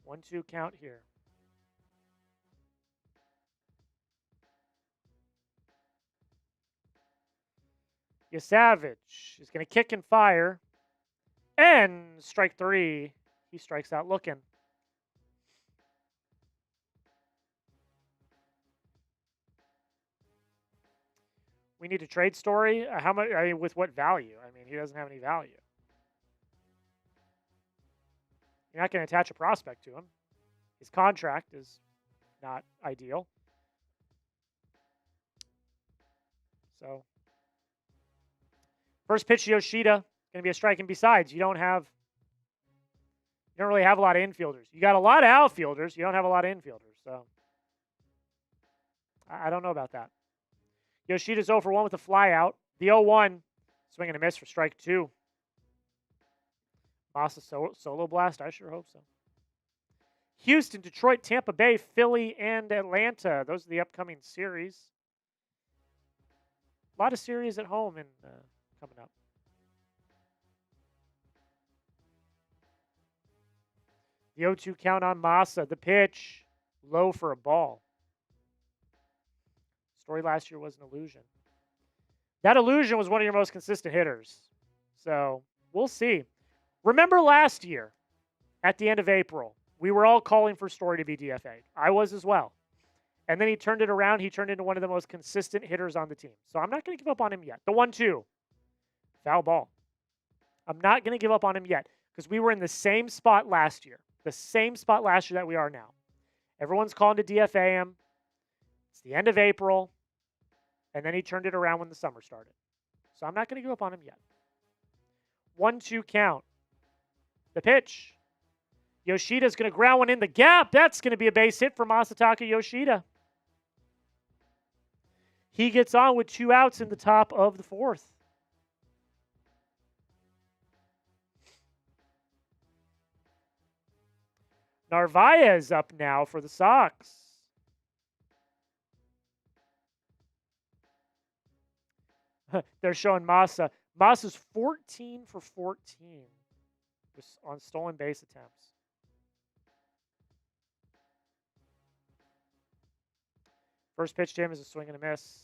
One, 2 count here. Yesavage is going to kick and fire. And strike 3. He strikes out looking. We need a trade Story. How much? I mean, with what value? I mean, he doesn't have any value. You're not going to attach a prospect to him. His contract is not ideal. So, First pitch, Yoshida, going to be a strike. And besides, you don't really have a lot of infielders. You got a lot of outfielders. You don't have a lot of infielders. So I don't know about that. Yoshida's 0 for 1 with a fly out. The 0-1, swing and a miss for strike 2. Masa solo blast? I sure hope so. Houston, Detroit, Tampa Bay, Philly, and Atlanta. Those are the upcoming series. A lot of series at home and coming up. The 0-2 count on Masa. The pitch, low for a ball. Story last year was an illusion. That illusion was one of your most consistent hitters. So we'll see. Remember last year, at the end of April, we were all calling for Story to be DFA'd. I was as well. And then he turned it around. He turned into one of the most consistent hitters on the team. So I'm not going to give up on him yet. The 1-2, foul ball. I'm not going to give up on him yet because we were in the same spot last year. The same spot last year that we are now. Everyone's calling to DFA him. It's the end of April. And then he turned it around when the summer started. So I'm not going to give up on him yet. 1-2 count. The pitch. Yoshida's going to ground one in the gap. That's going to be a base hit for Masataka Yoshida. He gets on with 2 outs in the top of the 4th. Narvaez up now for the Sox. They're showing Masa. Masa's 14 for 14 on stolen base attempts. First pitch to him is a swing and a miss.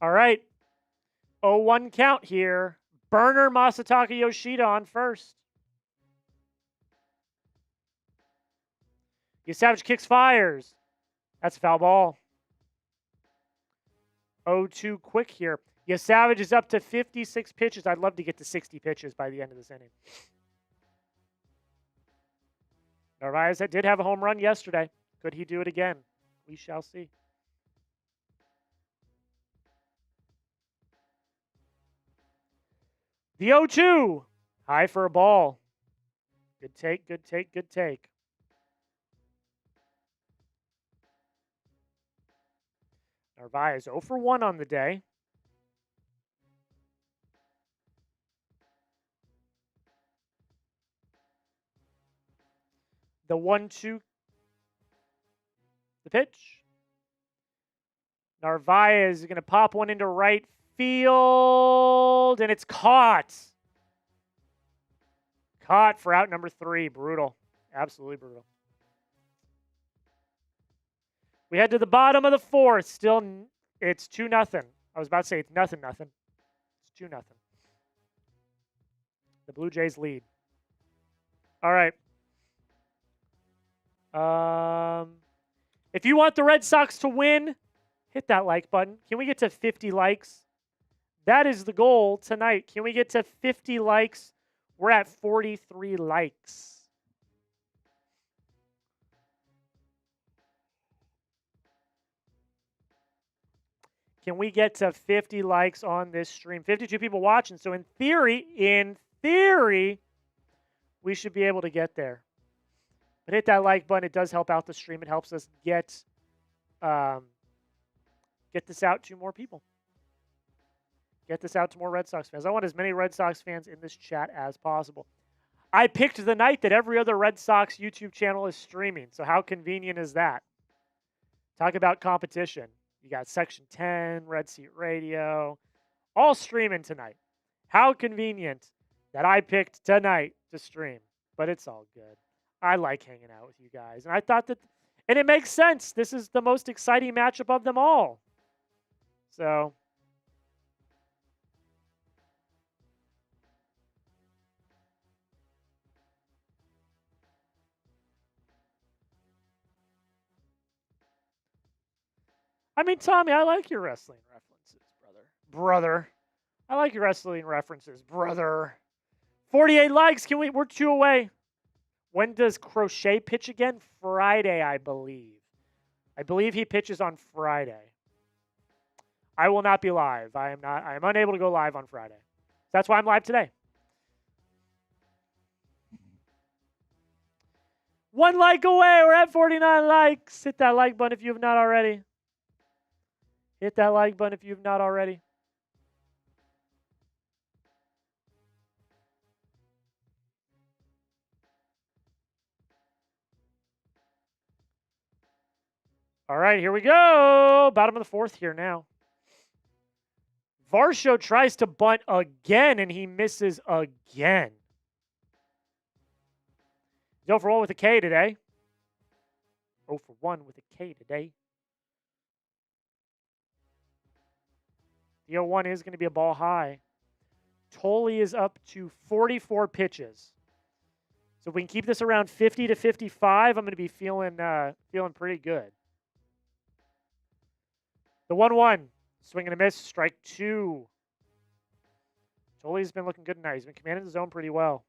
All right. 0-1 count here. Burner Masataka Yoshida on first. Yesavage kicks, fires. That's a foul ball. 0-2 quick here. Yesavage is up to 56 pitches. I'd love to get to 60 pitches by the end of this inning. Narvaez did have a home run yesterday. Could he do it again? We shall see. The 0-2. High for a ball. Good take, good take, good take. Narvaez 0 for 1 on the day. The 1-2. The pitch. Narvaez is going to pop one into right field, and it's caught. Caught for out number 3. Brutal. Absolutely brutal. We head to the bottom of the 4th. Still, it's 2-0. I was about to say it's 0-0. It's 2-0. The Blue Jays lead. All right. If you want the Red Sox to win, hit that like button. Can we get to 50 likes? That is the goal tonight. Can we get to 50 likes? We're at 43 likes. Can we get to 50 likes on this stream? 52 people watching. So in theory, we should be able to get there. But hit that like button. It does help out the stream. It helps us get this out to more people. Get this out to more Red Sox fans. I want as many Red Sox fans in this chat as possible. I picked the night that every other Red Sox YouTube channel is streaming. So how convenient is that? Talk about competition. You got Section 10, Red Seat Radio, all streaming tonight. How convenient that I picked tonight to stream. But it's all good. I like hanging out with you guys. And I thought that, and it makes sense. This is the most exciting matchup of them all. So, I mean, Tommy, I like your wrestling references, brother. I like your wrestling references, brother. 48 likes. We're 2 away. When does Crochet pitch again? Friday, I believe. I believe he pitches on Friday. I will not be live. I am unable to go live on Friday. That's why I'm live today. 1 like away. We're at 49 likes. Hit that like button if you have not already. Hit that like button if you have not already. All right, here we go. Bottom of the 4th here now. Varsho tries to bunt again, and he misses again. 0 for 1 with a K today. 0 for 1 with a K today. The 0-1 is going to be a ball high. Tolle is up to 44 pitches. So if we can keep this around 50 to 55, I'm going to be feeling pretty good. The 1-1. Swing and a miss. Strike 2. Tolle's been looking good tonight. He's been commanding the zone pretty well.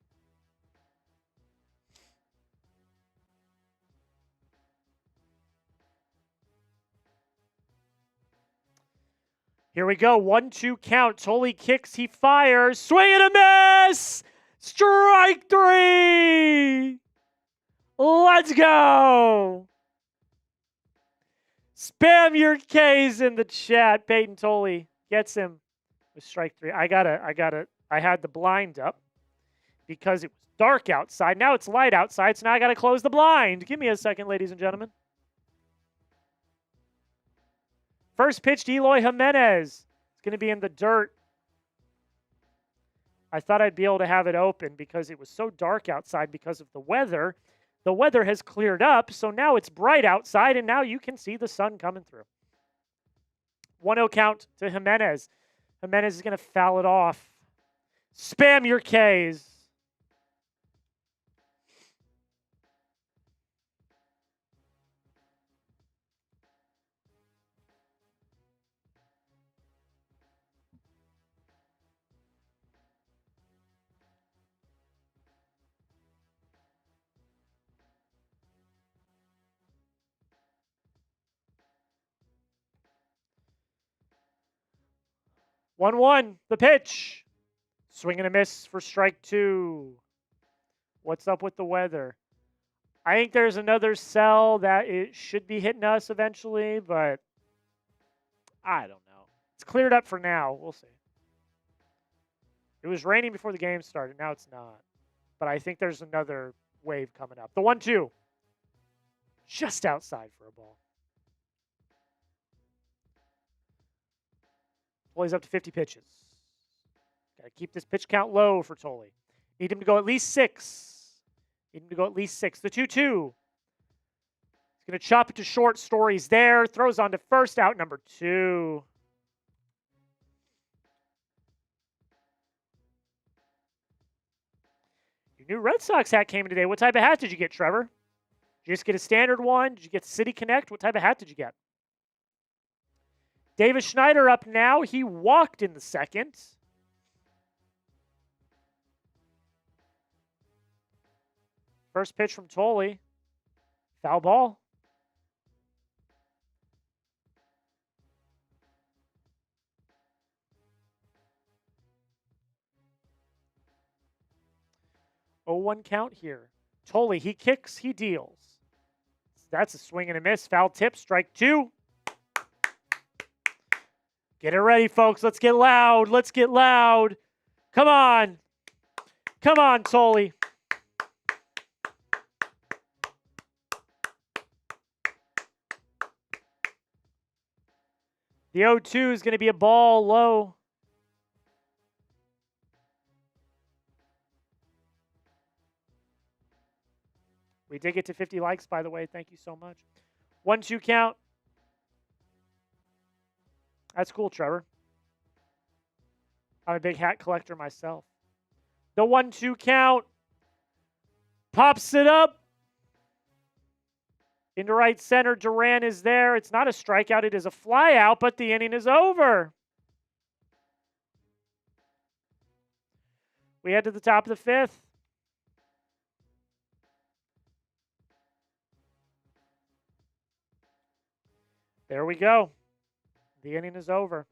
Here we go. 1-2 count. Tolle kicks. He fires. Swing and a miss. Strike 3. Let's go. Spam your K's in the chat. Payton Tolle gets him with strike 3. I had the blind up because it was dark outside. Now it's light outside, so now I got to close the blind. Give me a second, ladies and gentlemen. First pitch to Eloy Jimenez. It's going to be in the dirt. I thought I'd be able to have it open because it was so dark outside because of the weather. The weather has cleared up, so now it's bright outside, and now you can see the sun coming through. 1-0 count to Jimenez. Jimenez is going to foul it off. Spam your Ks. One, the pitch. Swing and a miss for strike 2. What's up with the weather? I think there's another cell that it should be hitting us eventually, but I don't know. It's cleared up for now. We'll see. It was raining before the game started. Now it's not. But I think there's another wave coming up. The 1-2. Just outside for a ball. Tolle's up to 50 pitches. Got to keep this pitch count low for Tolle. Need him to go at least 6. Need him to go at least 6. The 2-2. He's going to chop it to short. Story's there. Throws on to first, out number 2. Your new Red Sox hat came in today. What type of hat did you get, Trevor? Did you just get a standard one? Did you get City Connect? What type of hat did you get? Davis Schneider up now. He walked in the second. First pitch from Tolle. Foul ball. Oh, 1 count here. Tolle, he kicks, he deals. That's a swing and a miss. Foul tip, strike 2. Get it ready, folks. Let's get loud. Let's get loud. Come on. Come on, Tolle. The 0-2 is going to be a ball low. We did get to 50 likes, by the way. Thank you so much. 1-2 count. That's cool, Trevor. I'm a big hat collector myself. The 1-2 count. Pops it up. Into right center, Duran is there. It's not a strikeout, it is a flyout, but the inning is over. We head to the top of the fifth. There we go. The inning is over.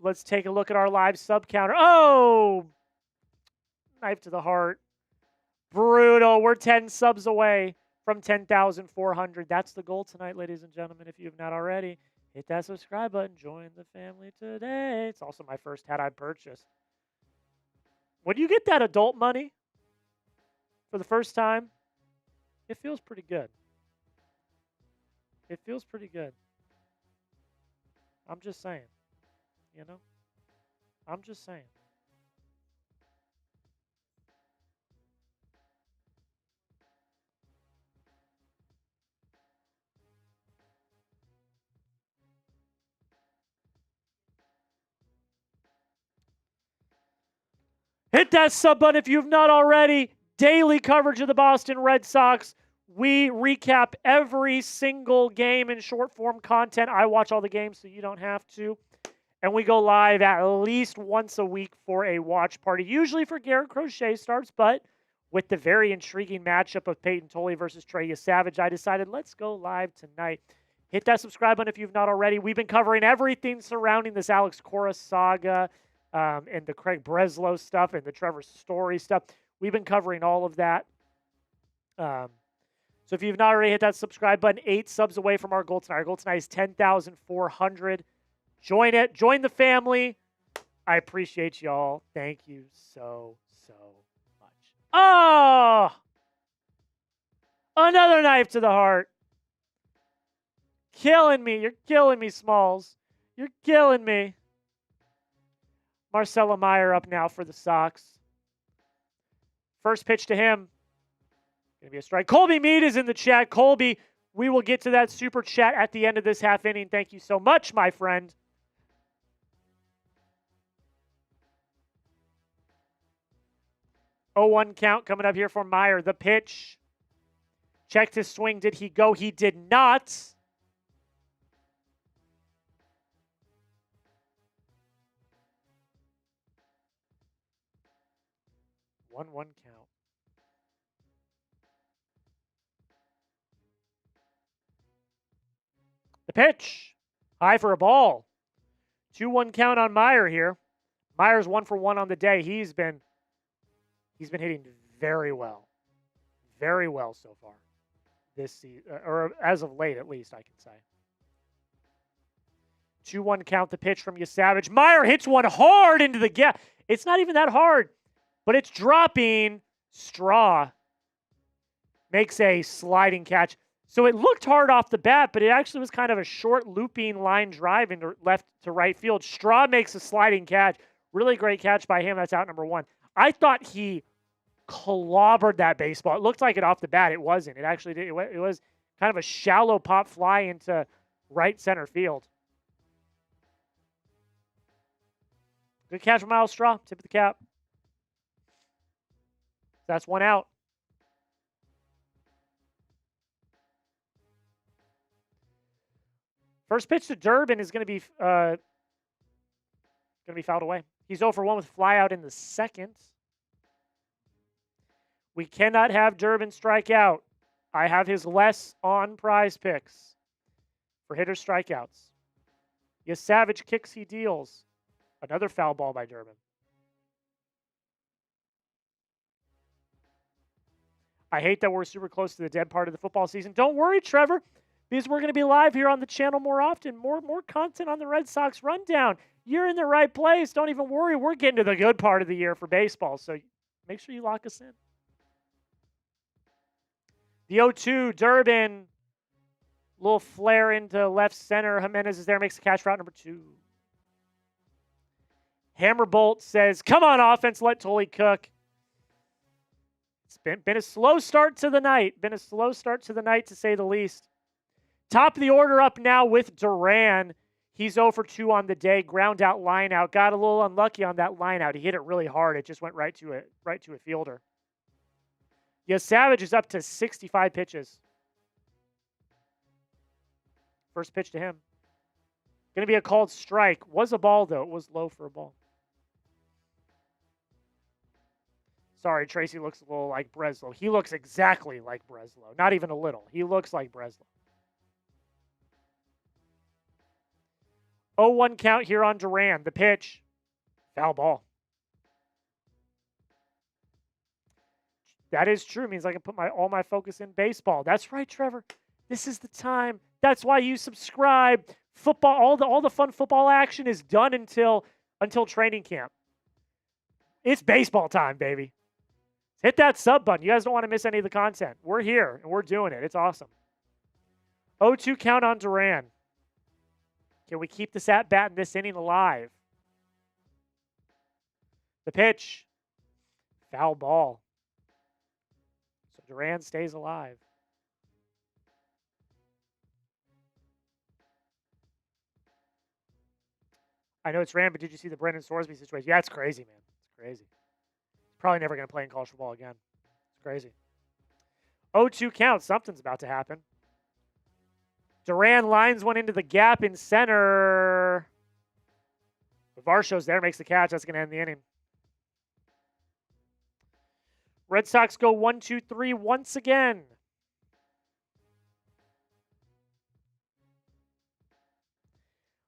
Let's take a look at our live sub counter. Oh! Knife to the heart. Brutal. We're 10 subs away from 10,400. That's the goal tonight, ladies and gentlemen. If you have not already, hit that subscribe button. Join the family today. It's also my first hat I purchased. When you get that adult money for the first time, it feels pretty good. It feels pretty good. I'm just saying. You know? I'm just saying. Hit that sub button if you've not already. Daily coverage of the Boston Red Sox. We recap every single game in short form content. I watch all the games so you don't have to. And we go live at least once a week for a watch party, usually for Garrett Crochet starts, but with the very intriguing matchup of Payton Tolle versus Trey Yesavage, I decided let's go live tonight. Hit that subscribe button if you've not already. We've been covering everything surrounding this Alex Cora saga and the Craig Breslow stuff and the Trevor Story stuff. We've been covering all of that. So if you've not already hit that subscribe button, 8 subs away from our goal tonight. Our goal tonight is 10,400. Join it. Join the family. I appreciate y'all. Thank you so much. Oh! Another knife to the heart. Killing me. You're killing me, Smalls. You're killing me. Marcelo Mayer up now for the Sox. First pitch to him. Going to be a strike. Colby Mead is in the chat. Colby, we will get to that super chat at the end of this half inning. Thank you so much, my friend. Oh, 1 count coming up here for Mayer. The pitch. Checked his swing. Did he go? He did not. 1-1 count. The pitch. High for a ball. 2-1 count on Mayer here. Meyer's 1 for 1 on the day. He's been hitting very well. Very well so far this season, or as of late at least, I can say. 2-1 count, the pitch from Yesavage. Mayer hits one hard into the gap. It's not even that hard, but it's dropping. Straw makes a sliding catch. So it looked hard off the bat, but it actually was kind of a short looping line drive into left to right field. Straw makes a sliding catch. Really great catch by him. That's out number 1. I thought he clobbered that baseball. It looked like it off the bat. It wasn't. It actually did. It was kind of a shallow pop fly into right center field. Good catch from Miles Straw. Tip of the cap. That's 1 out. First pitch to Durbin is going to be fouled away. He's 0 for 1 with fly out in the second. We cannot have Durbin strike out. I have his less on Prize Picks for hitter strikeouts. Yesavage kicks, he deals. Another foul ball by Durbin. I hate that we're super close to the dead part of the football season. Don't worry, Trevor, because we're going to be live here on the channel more often. More content on the Red Sox rundown. You're in the right place. Don't even worry. We're getting to the good part of the year for baseball, so make sure you lock us in. The 0-2, Durbin. Little flare into left center. Jimenez is there, makes the catch for out number 2. Hammerbolt says, come on, offense, let Tolle cook. It's been a slow start to the night. Been a slow start to the night, to say the least. Top of the order up now with Duran. He's 0 for 2 on the day. Ground out, line out. Got a little unlucky on that line out. He hit it really hard. It just went right to a fielder. Yesavage is up to 65 pitches. First pitch to him. Going to be a called strike. Was a ball, though. It was low for a ball. Sorry, Tracy looks a little like Breslow. He looks exactly like Breslow. Not even a little. He looks like Breslow. 0-1 count here on Duran. The pitch. Foul ball. That is true. It means I can put all my focus in baseball. That's right, Trevor. This is the time. That's why you subscribe. Football, all the fun football action is done until training camp. It's baseball time, baby. Hit that sub button. You guys don't want to miss any of the content. We're here, and we're doing it. It's awesome. 0-2 count on Duran. Can we keep this at-bat in this inning alive? The pitch. Foul ball. So Duran stays alive. I know it's random, but did you see the Brendan Sorsby situation? Yeah, it's crazy, man. It's crazy. He's probably never going to play in college football again. It's crazy. 0-2 count. Something's about to happen. Duran lines one into the gap in center. Varsho's there, makes the catch. That's going to end the inning. Red Sox go 1-2-3 once again.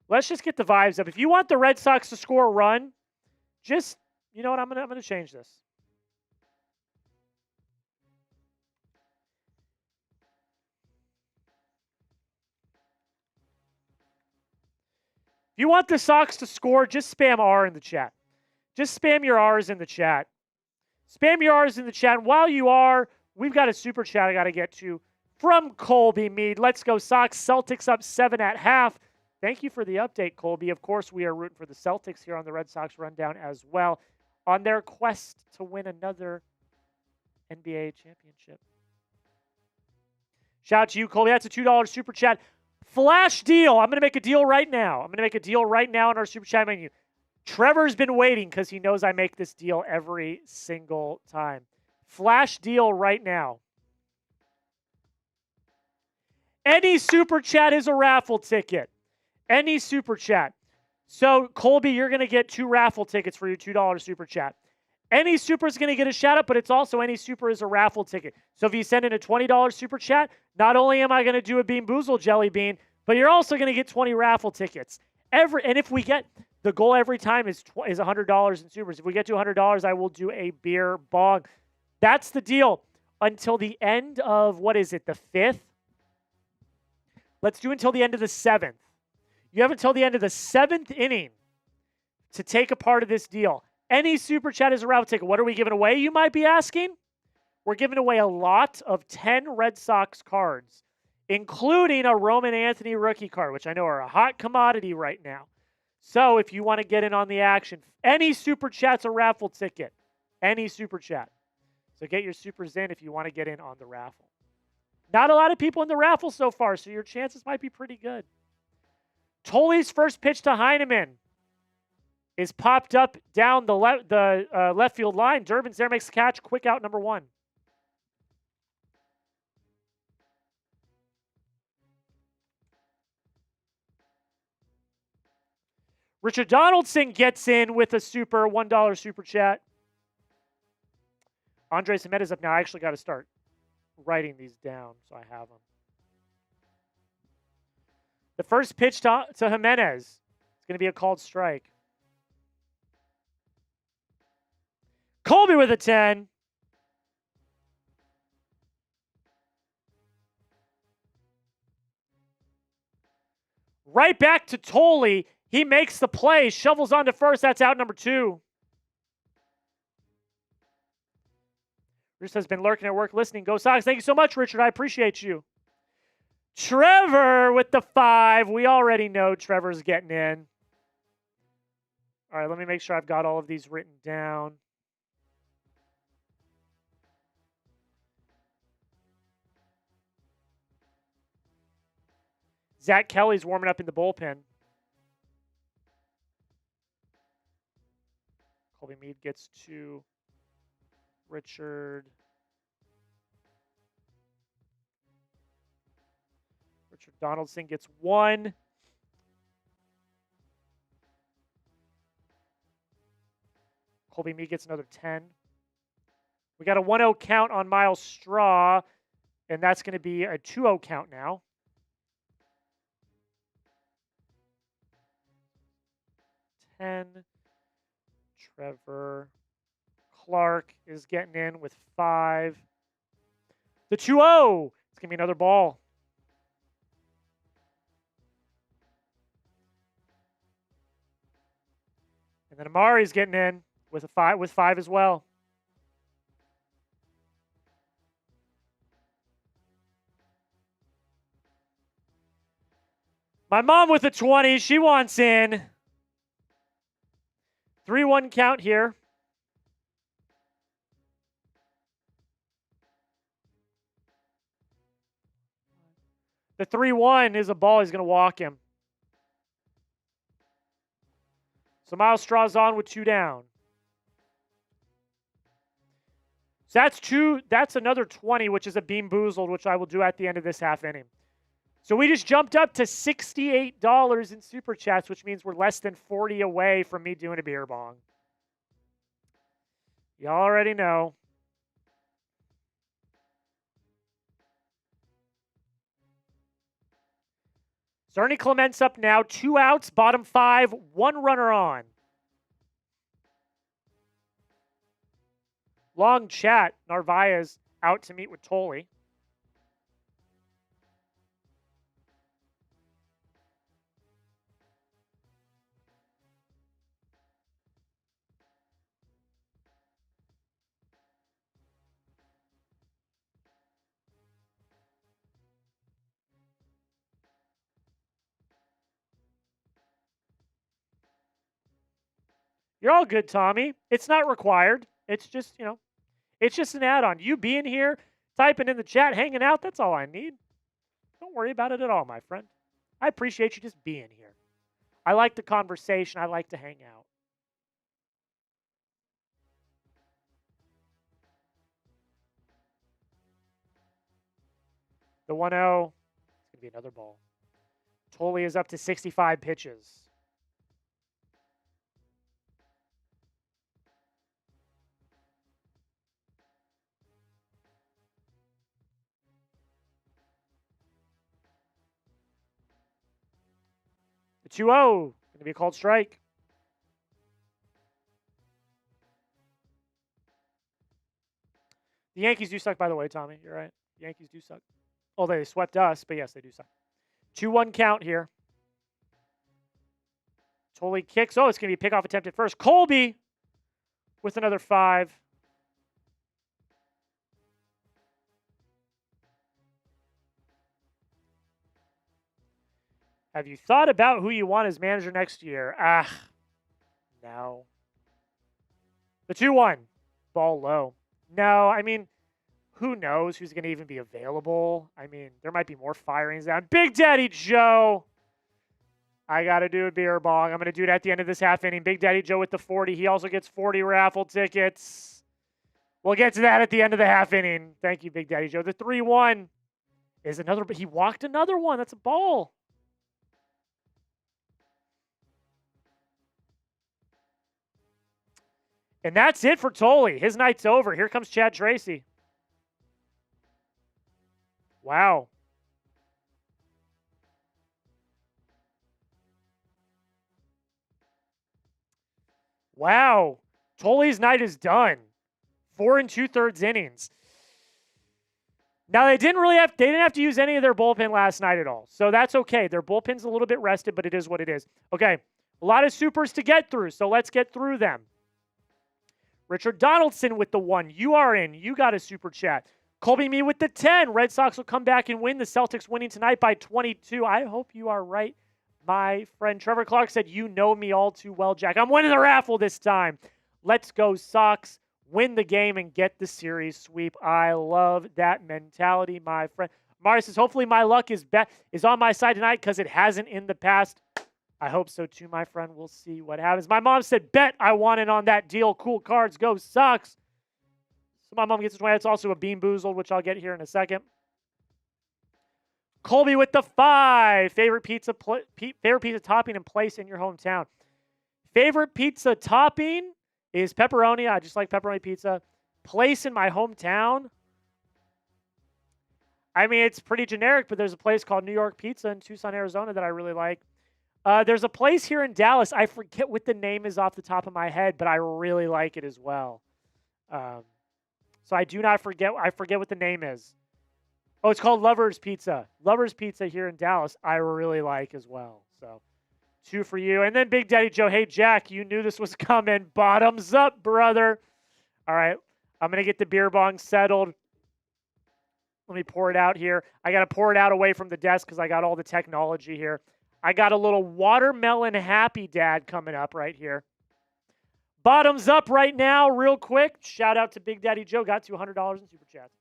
Let's just get the vibes up. If you want the Red Sox to score a run, just, you know what, I'm gonna change this. If you want the Sox to score, just spam R in the chat. Just spam your R's in the chat. Spam your R's in the chat. And while you are, we've got a super chat I got to get to from Colby Mead. Let's go Sox. Celtics up 7 at half. Thank you for the update, Colby. Of course, we are rooting for the Celtics here on the Red Sox Rundown as well on their quest to win another NBA championship. Shout out to you, Colby. That's a $2 super chat. Flash deal. I'm going to make a deal right now. I'm going to make a deal right now on our super chat menu. Trevor's been waiting because he knows I make this deal every single time. Flash deal right now. Any super chat is a raffle ticket. Any super chat. So, Colby, you're going to get 2 raffle tickets for your $2 super chat. Any super is going to get a shout out, but it's also any super is a raffle ticket. So if you send in a $20 super chat, not only am I going to do a Bean Boozle Jelly Bean, but you're also going to get 20 raffle tickets. And if we get, the goal every time is $100 in supers. If we get to $100, I will do a beer bong. That's the deal until the end of, what is it, the 5th? Let's do until the end of the 7th. You have until the end of the 7th inning to take a part of this deal. Any super chat is a raffle ticket. What are we giving away, you might be asking? We're giving away a lot of 10 Red Sox cards, including a Roman Anthony rookie card, which I know are a hot commodity right now. So if you want to get in on the action, any super chat's a raffle ticket. Any super chat. So get your supers in if you want to get in on the raffle. Not a lot of people in the raffle so far, so your chances might be pretty good. Tolle's first pitch to Heineman is popped up down the left field line. Durbin's there, makes the catch. Quick out number 1. Richard Donaldson gets in with a super $1 super chat. Andres Jimenez up now. I actually got to start writing these down so I have them. The first pitch to Jimenez is going to be a called strike. Colby with a 10. Right back to Tolle. He makes the play, shovels on to first. That's out number 2. Bruce has been lurking at work listening. Go Sox. Thank you so much, Richard. I appreciate you. Trevor with the 5. We already know Trevor's getting in. All right, let me make sure I've got all of these written down. Zach Kelly's warming up in the bullpen. Colby Mead gets 2. Richard Donaldson gets 1. Colby Mead gets another 10. We got a 1-0 count on Miles Straw, and that's going to be a 2-0 count now. Trevor Clark is getting in with 5. The 2-0. It's going to be another ball. And then Amari's getting in with 5 as well. My mom with a 20. She wants in. 3-1 count here. The 3-1 is a ball. He's going to walk him. So Miles Straw's on with 2 down. So that's another 20, which is a bean boozled, which I will do at the end of this half inning. So we just jumped up to $68 in Super Chats, which means we're less than 40 away from me doing a beer bong. You already know. Cerny Clement's up now. 2 outs, bottom 5, 1 runner on. Long chat. Narvaez out to meet with Tolle. You're all good, Tommy. It's not required. It's just, it's just an add-on. You being here, typing in the chat, hanging out, that's all I need. Don't worry about it at all, my friend. I appreciate you just being here. I like the conversation. I like to hang out. The 1-0. It's going to be another ball. Tolle is up to 65 pitches. The 2-0, going to be a called strike. The Yankees do suck, by the way, Tommy. You're right. The Yankees do suck. Oh, they swept us, but yes, they do suck. 2-1 count here. Tolle kicks. Oh, it's going to be a pickoff attempt at first. Colby with another 5. Have you thought about who you want as manager next year? No. The 2-1. Ball low. No, I mean, who knows who's going to even be available? I mean, there might be more firings down. Big Daddy Joe. I got to do a beer bong. I'm going to do it at the end of this half inning. Big Daddy Joe with the 40. He also gets 40 raffle tickets. We'll get to that at the end of the half inning. Thank you, Big Daddy Joe. The 3-1 is another, but he walked another one. That's a ball. And that's it for Tolle. His night's over. Here comes Chad Tracy. Wow. Wow. Tolle's night is done. 4 2/3 innings. Now they didn't have to use any of their bullpen last night at all. So that's okay. Their bullpen's a little bit rested, but it is what it is. Okay. A lot of supers to get through, so let's get through them. Richard Donaldson with the 1. You are in. You got a super chat. Colby Me with the 10. Red Sox will come back and win. The Celtics winning tonight by 22. I hope you are right, my friend. Trevor Clark said, you know me all too well, Jack. I'm winning the raffle this time. Let's go, Sox. Win the game and get the series sweep. I love that mentality, my friend. Mari says, hopefully my luck is on my side tonight because it hasn't in the past. I hope so too, my friend. We'll see what happens. My mom said, bet I want in on that deal. Cool cards. Go Sox. So my mom gets 20. It's also a bean boozled, which I'll get here in a second. Colby with the 5. Favorite pizza topping and place in your hometown. Favorite pizza topping Is pepperoni. I just like pepperoni pizza. Place in my hometown. I mean, it's pretty generic, but there's a place called New York Pizza in Tucson, Arizona that I really like. There's a place here in Dallas. I forget what the name is off the top of my head, but I really like it as well. So I do not forget. I forget what the name is. Oh, it's called Lover's Pizza. Lover's Pizza here in Dallas, I really like as well. So 2 for you. And then Big Daddy Joe. Hey, Jack, you knew this was coming. Bottoms up, brother. All right. I'm going to get the beer bong settled. Let me pour it out here. I got to pour it out away from the desk because I got all the technology here. I got a little watermelon happy dad coming up right here. Bottoms up right now, real quick. Shout out to Big Daddy Joe. Got $200 in Super Chats.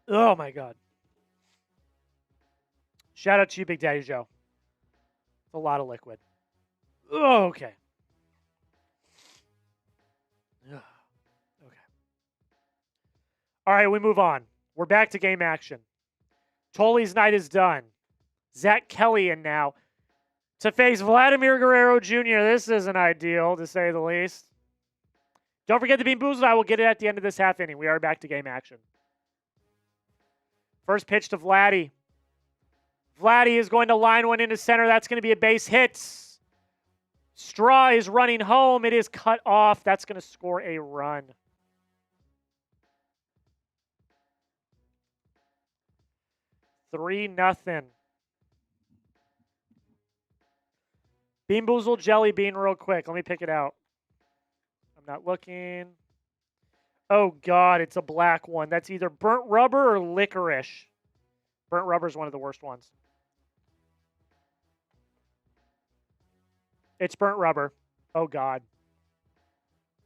Oh, my God. Shout out to you, Big Daddy Joe. It's a lot of liquid. Oh, okay. Okay. All right, we move on. We're back to game action. Tolle's night is done. Zach Kelly in now to face Vladimir Guerrero Jr. This isn't ideal, to say the least. Don't forget the Bean Boozled. I will get it at the end of this half inning. We are back to game action. First pitch to Vladdy. Vladdy is going to line one into center. That's going to be a base hit. Straw is running home. It is cut off. That's going to score a run. Three nothing. Bean Boozled Jelly Bean real quick. Let me pick it out. I'm not looking. Oh, God, it's a black one. That's either burnt rubber or licorice. Burnt rubber is one of the worst ones. It's burnt rubber. Oh, God.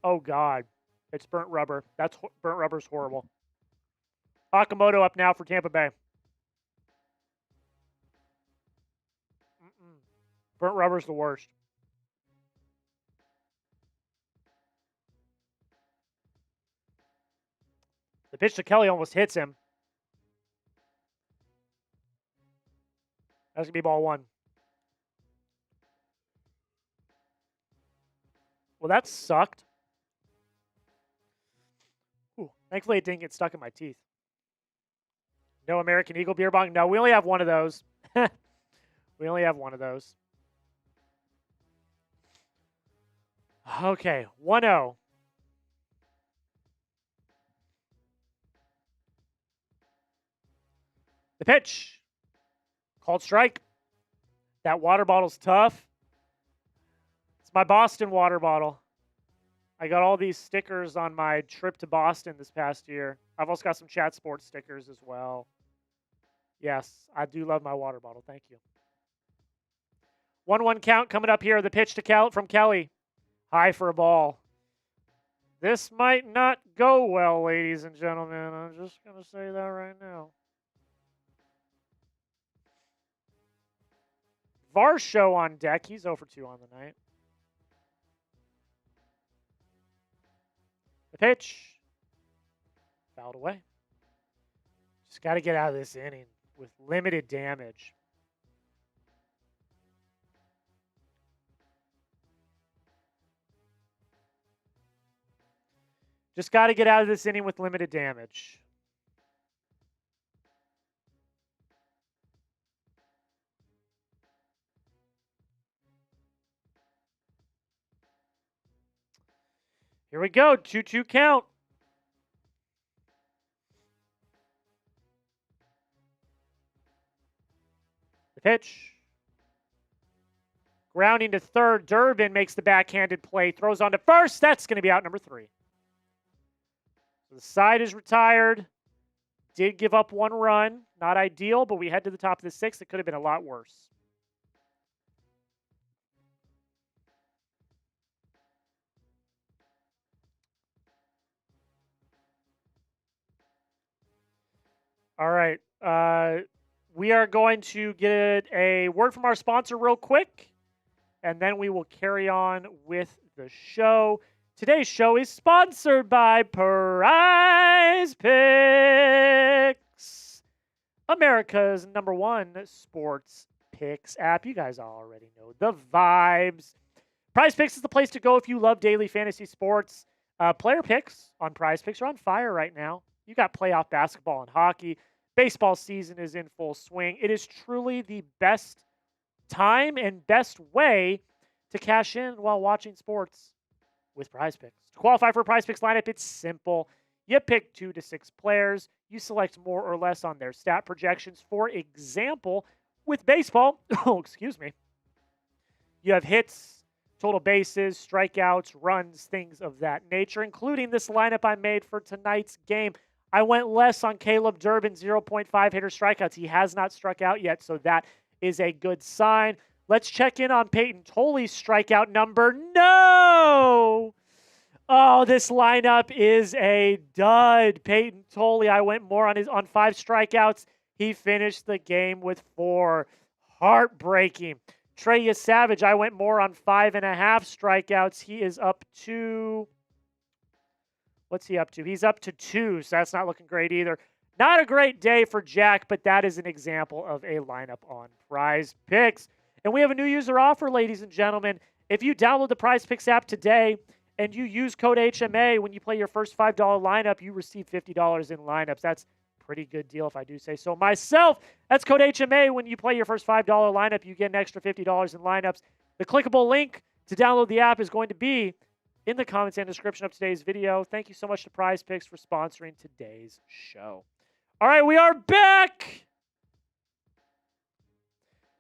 Oh, God. It's burnt rubber. Burnt rubber's horrible. Okamoto up now for Tampa Bay. Burnt rubber's the worst. The pitch to Kelly almost hits him. That's going to be ball one. Well, that sucked. Ooh, thankfully, it didn't get stuck in my teeth. No American Eagle beer bong? No, we only have one of those. We only have one of those. Okay, 1-0. The pitch. Called strike. That water bottle's tough. It's my Boston water bottle. I got all these stickers on my trip to Boston this past year. I've also got some Chat Sports stickers as well. Yes, I do love my water bottle. Thank you. 1-1 count coming up here. The pitch to from Kelly. High for a ball. This might not go well, ladies and gentlemen. I'm just going to say that right now. Varsho on deck. He's 0 for 2 on the night. The pitch. Fouled away. Just got to get out of this inning with limited damage. Just got to get out of this inning with limited damage. Here we go. 2-2 count. The pitch. Grounding to third. Durbin makes the backhanded play. Throws on to first. That's going to be out number 3. So the side is retired. Did give up 1 run. Not ideal, but we head to the top of the 6th. It could have been a lot worse. All right. We are going to get a word from our sponsor real quick, and then we will carry on with the show. Today's show is sponsored by Prize Picks. America's #1 sports picks app. You guys already know the vibes. Prize Picks is the place to go if you love daily fantasy sports. Player picks on Prize Picks are on fire right now. You got playoff basketball and hockey. Baseball season is in full swing. It is truly the best time and best way to cash in while watching sports with Prize Picks. To qualify for a Prize Picks lineup, it's simple. You pick 2 to 6 players. You select more or less on their stat projections. For example, with baseball, excuse me, you have hits, total bases, strikeouts, runs, things of that nature, including this lineup I made for tonight's game. I went less on Caleb Durbin, 0.5 hitter strikeouts. He has not struck out yet, so that is a good sign. Let's check in on Payton Tolle's strikeout number. No! Oh, this lineup is a dud. Payton Tolle, I went more on 5 strikeouts. He finished the game with 4. Heartbreaking. Trey Yesavage, I went more on 5.5 strikeouts. He is up to, what's he up to? He's up to 2, so that's not looking great either. Not a great day for Jack, but that is an example of a lineup on Prize Picks. And we have a new user offer, ladies and gentlemen. If you download the Prize Picks app today and you use code HMA when you play your first $5 lineup, you receive $50 in lineups. That's a pretty good deal if I do say so myself. That's code HMA. When you play your first $5 lineup, you get an extra $50 in lineups. The clickable link to download the app is going to be in the comments and description of today's video. Thank you so much to Prize Picks for sponsoring today's show. All right, we are back.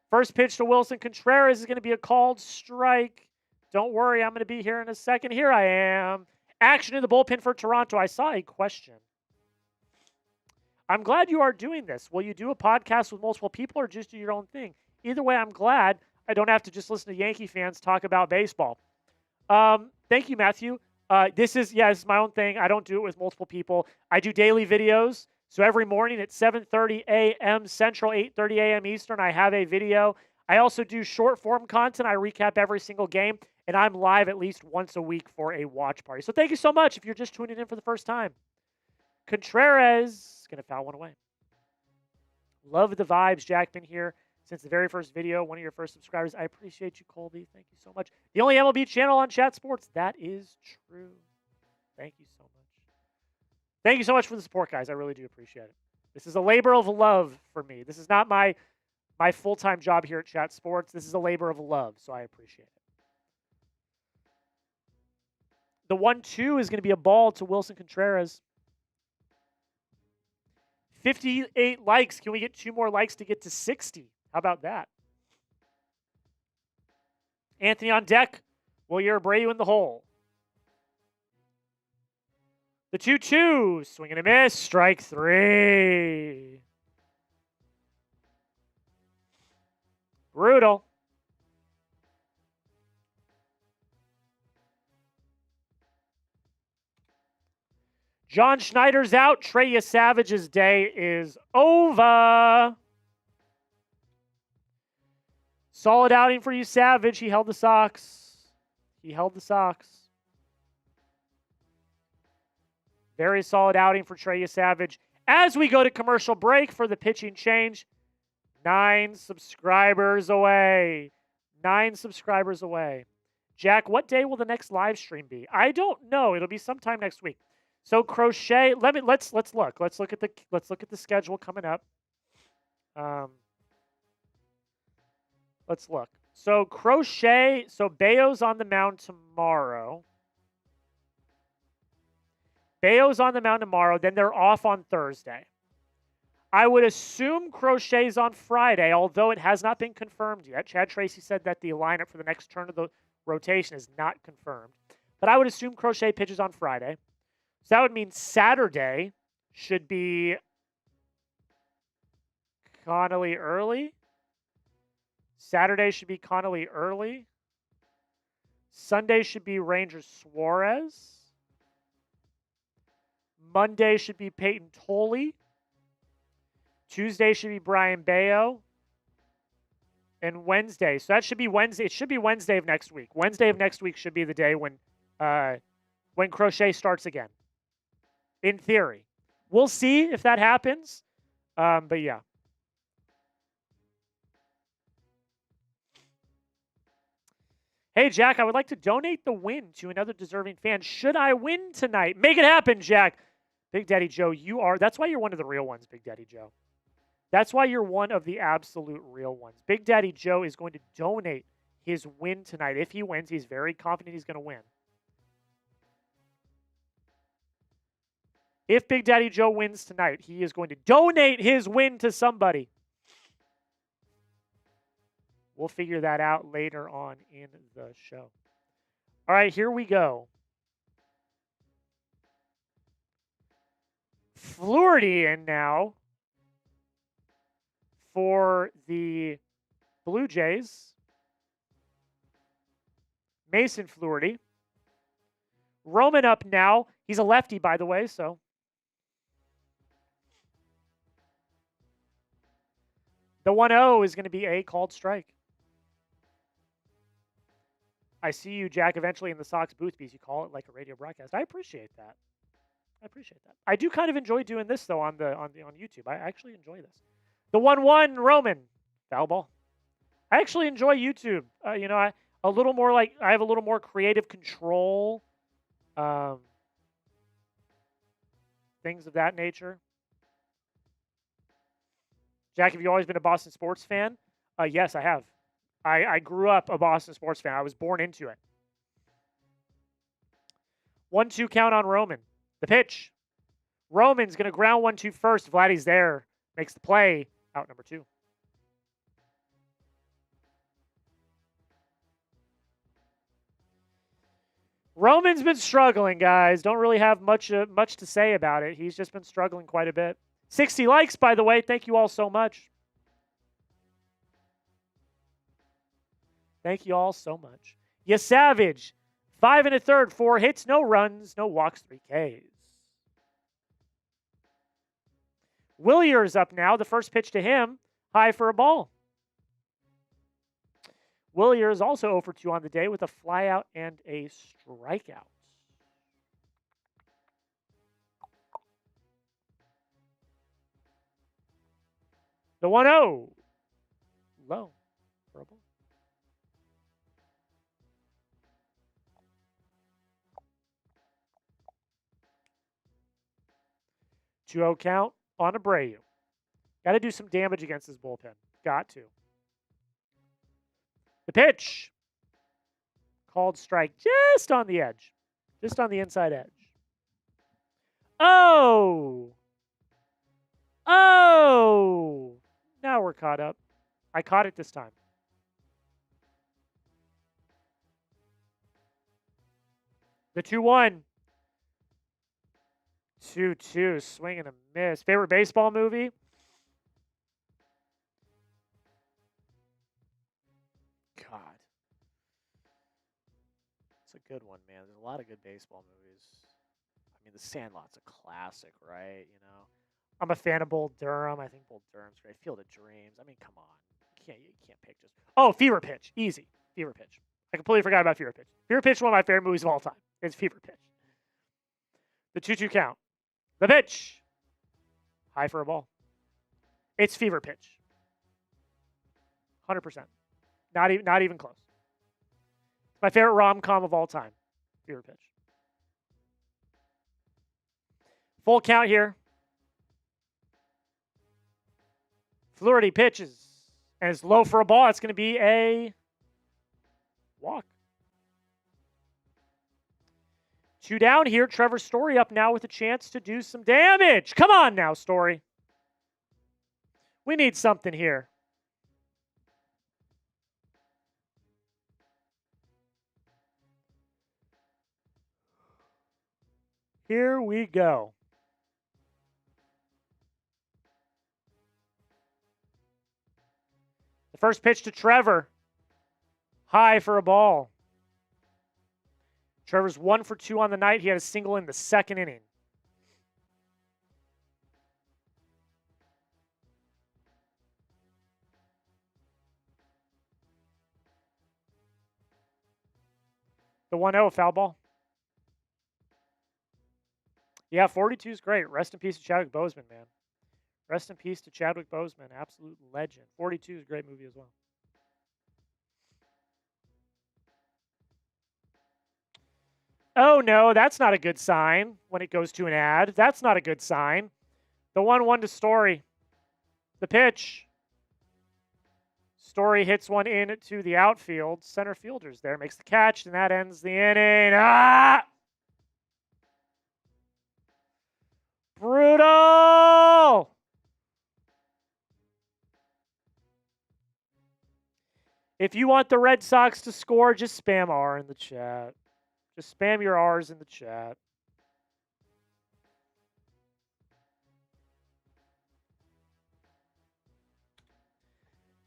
First pitch to Willson Contreras is going to be a called strike. Don't worry, I'm going to be here in a second. Here I am. Action in the bullpen for Toronto. I saw a question. I'm glad you are doing this. Will you do a podcast with multiple people or just do your own thing? Either way, I'm glad I don't have to just listen to Yankee fans talk about baseball. Thank you, Matthew. This is my own thing. I don't do it with multiple people. I do daily videos. So every morning at 7:30 a.m. Central, 8:30 a.m. Eastern, I have a video. I also do short form content. I recap every single game, and I'm live at least once a week for a watch party. So thank you so much if you're just tuning in for the first time. Contreras is going to foul one away. Love the vibes. Jack been here since the very first video. One of your first subscribers. I appreciate you, Colby. Thank you so much. The only MLB channel on Chat Sports. That is true. Thank you so much. Thank you so much for the support, guys. I really do appreciate it. This is a labor of love for me. This is not my full-time job here at Chat Sports. This is a labor of love, so I appreciate it. The 1-2 is going to be a ball to Willson Contreras. 58 likes. Can we get 2 more likes to get to 60? How about that? Anthony on deck. Wilyer Abreu in the hole. The 2-2. Swing and a miss. Strike 3. Brutal. John Schneider's out. Trey Yesavage's day is over. Solid outing for Yesavage. He held the Sox. Very solid outing for Trey Yesavage. As we go to commercial break for the pitching change, 9 subscribers away. 9 subscribers away. Jack, what day will the next live stream be? I don't know. It'll be sometime next week. So Crochet, let's look. Let's look at the schedule coming up. Let's look. So Crochet, Bello's on the mound tomorrow. Then they're off on Thursday. I would assume Crochet's on Friday, although it has not been confirmed yet. Chad Tracy said that the lineup for the next turn of the rotation is not confirmed. But I would assume Crochet pitches on Friday. So that would mean Saturday should be Connelly Early. Sunday should be Ranger Suarez. Monday should be Payton Tolle. Tuesday should be Brayan Bello. And Wednesday. So that should be Wednesday. It should be Wednesday of next week. Wednesday of next week should be the day when Crochet starts again. In theory. We'll see if that happens. But yeah. Hey, Jack, I would like to donate the win to another deserving fan. Should I win tonight? Make it happen, Jack. Big Daddy Joe, that's why you're one of the real ones, Big Daddy Joe. That's why you're one of the absolute real ones. Big Daddy Joe is going to donate his win tonight. If he wins, he's very confident he's going to win. If Big Daddy Joe wins tonight, he is going to donate his win to somebody. We'll figure that out later on in the show. All right, here we go. Flaherty in now for the Blue Jays. Mason Flaherty. Roman up now. He's a lefty, by the way, so. The 1-0 is going to be a called strike. I see you, Jack, eventually in the Sox booth because you call it like a radio broadcast. I appreciate that. I do kind of enjoy doing this though on YouTube. I actually enjoy this. The 1-1 Roman foul ball. I actually enjoy YouTube. I have a little more creative control. Things of that nature. Jack, have you always been a Boston sports fan? Yes, I have. I grew up a Boston sports fan. I was born into it. 1-2 count on Roman. The pitch. Roman's going to ground 1-2 first. Vladdy's there. Makes the play. Out number 2. Roman's been struggling, guys. Don't really have much to say about it. He's just been struggling quite a bit. 60 likes, by the way. Thank you all so much. Thank you all so much. Yesavage, 5 1/3, 4 hits, no runs, no walks, 3 Ks. Wilyer's up now. The first pitch to him, high for a ball. Wilyer is also 0 for 2 on the day with a flyout and a strikeout. The 1-0. Low for a ball. 2-0 count on Abreu. Got to do some damage against this bullpen. Got to. The pitch. Called strike just on the edge. Just on the inside edge. Oh! Oh! Now we're caught up. I caught it this time. The 2-1. 2-2. Swing and a miss. Favorite baseball movie? God. It's a good one, man. There's a lot of good baseball movies. I mean, The Sandlot's a classic, right? You know, I'm a fan of Bull Durham. I think Bull Durham's great. Field of Dreams. I mean, come on. You can't pick just. Oh, Fever Pitch. Easy. Fever Pitch. I completely forgot about Fever Pitch. Fever Pitch is one of my favorite movies of all time. It's Fever Pitch. The 2-2 count. The pitch. High for a ball. It's Fever Pitch. 100%. Not even close. It's my favorite rom-com of all time. Fever Pitch. Full count here. Flaherty pitches. And it's low for a ball. It's going to be a walk. 2 down here. Trevor Story up now with a chance to do some damage. Come on now, Story. We need something here. Here we go. The first pitch to Trevor. High for a ball. Trevor's 1 for 2 on the night. He had a single in the second inning. The 1-0 foul ball. Yeah, 42 is great. Rest in peace to Chadwick Boseman, man. Rest in peace to Chadwick Boseman. Absolute legend. 42 is a great movie as well. Oh, no, that's not a good sign when it goes to an ad. That's not a good sign. The 1-1 to Story. The pitch. Story hits one into the outfield. Center fielder's there. Makes the catch, and that ends the inning. Ah! Brutal! If you want the Red Sox to score, just spam R in the chat. Just spam your R's in the chat.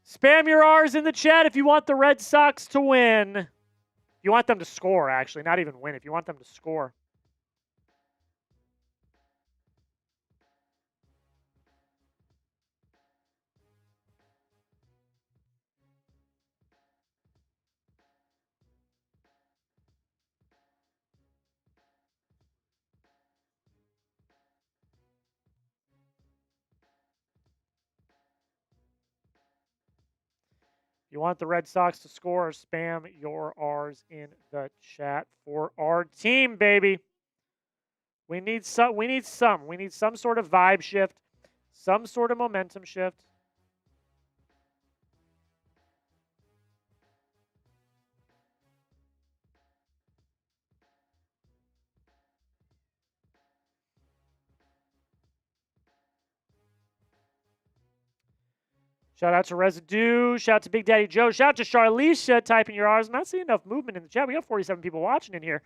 Spam your R's in the chat if you want the Red Sox to win. If you want them to score, actually, not even win. If you want them to score. You want the Red Sox to score, spam your R's in the chat for our team, baby. We need some. We need some sort of vibe shift, some sort of momentum shift. Shout out to Residue. Shout out to Big Daddy Joe. Shout out to Charlicia typing your R's. I'm not seeing enough movement in the chat. We got 47 people watching in here.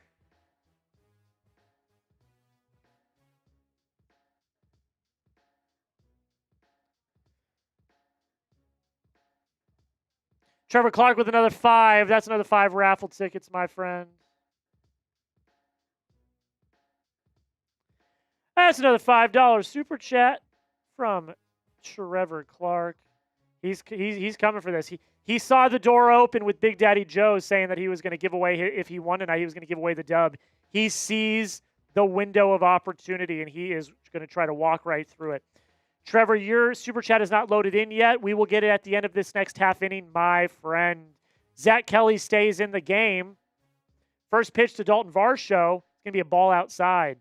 Trevor Clark with another 5. That's another 5 raffle tickets, my friend. That's another $5 super chat from Trevor Clark. He's coming for this. He saw the door open with Big Daddy Joe saying that he was going to give away, if he won tonight, he was going to give away the dub. He sees the window of opportunity, and he is going to try to walk right through it. Trevor, your super chat is not loaded in yet. We will get it at the end of this next half inning, my friend. Zach Kelly stays in the game. First pitch to Dalton Varsho. It's going to be a ball outside.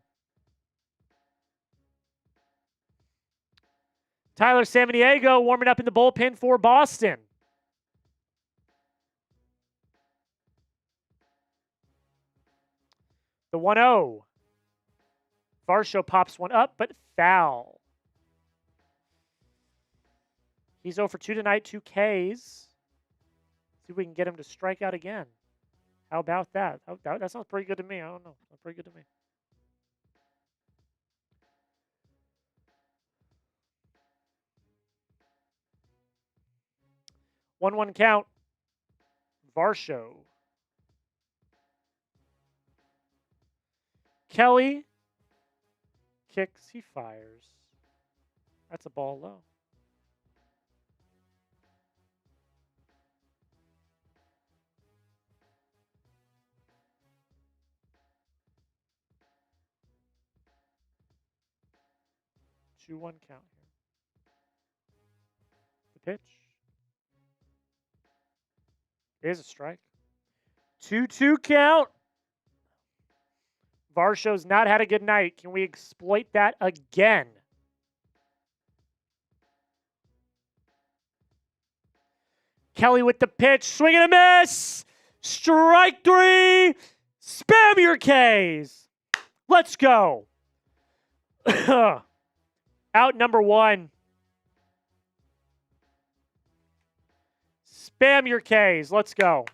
Tyler Samaniego warming up in the bullpen for Boston. The 1-0. Varsho pops one up, but foul. He's 0 for 2 tonight, 2 Ks. See if we can get him to strike out again. How about that? That sounds pretty good to me. I don't know. That's pretty good to me. 1-1 count. Varsho. Kelly kicks. He fires. That's a ball low. Two 1 count here. The pitch is a strike. 2-2 count. Varsho's not had a good night. Can we exploit that again? Kelly with the pitch. Swing and a miss. Strike 3. Spam your Ks. Let's go. Out number 1. Spam your Ks. Let's go.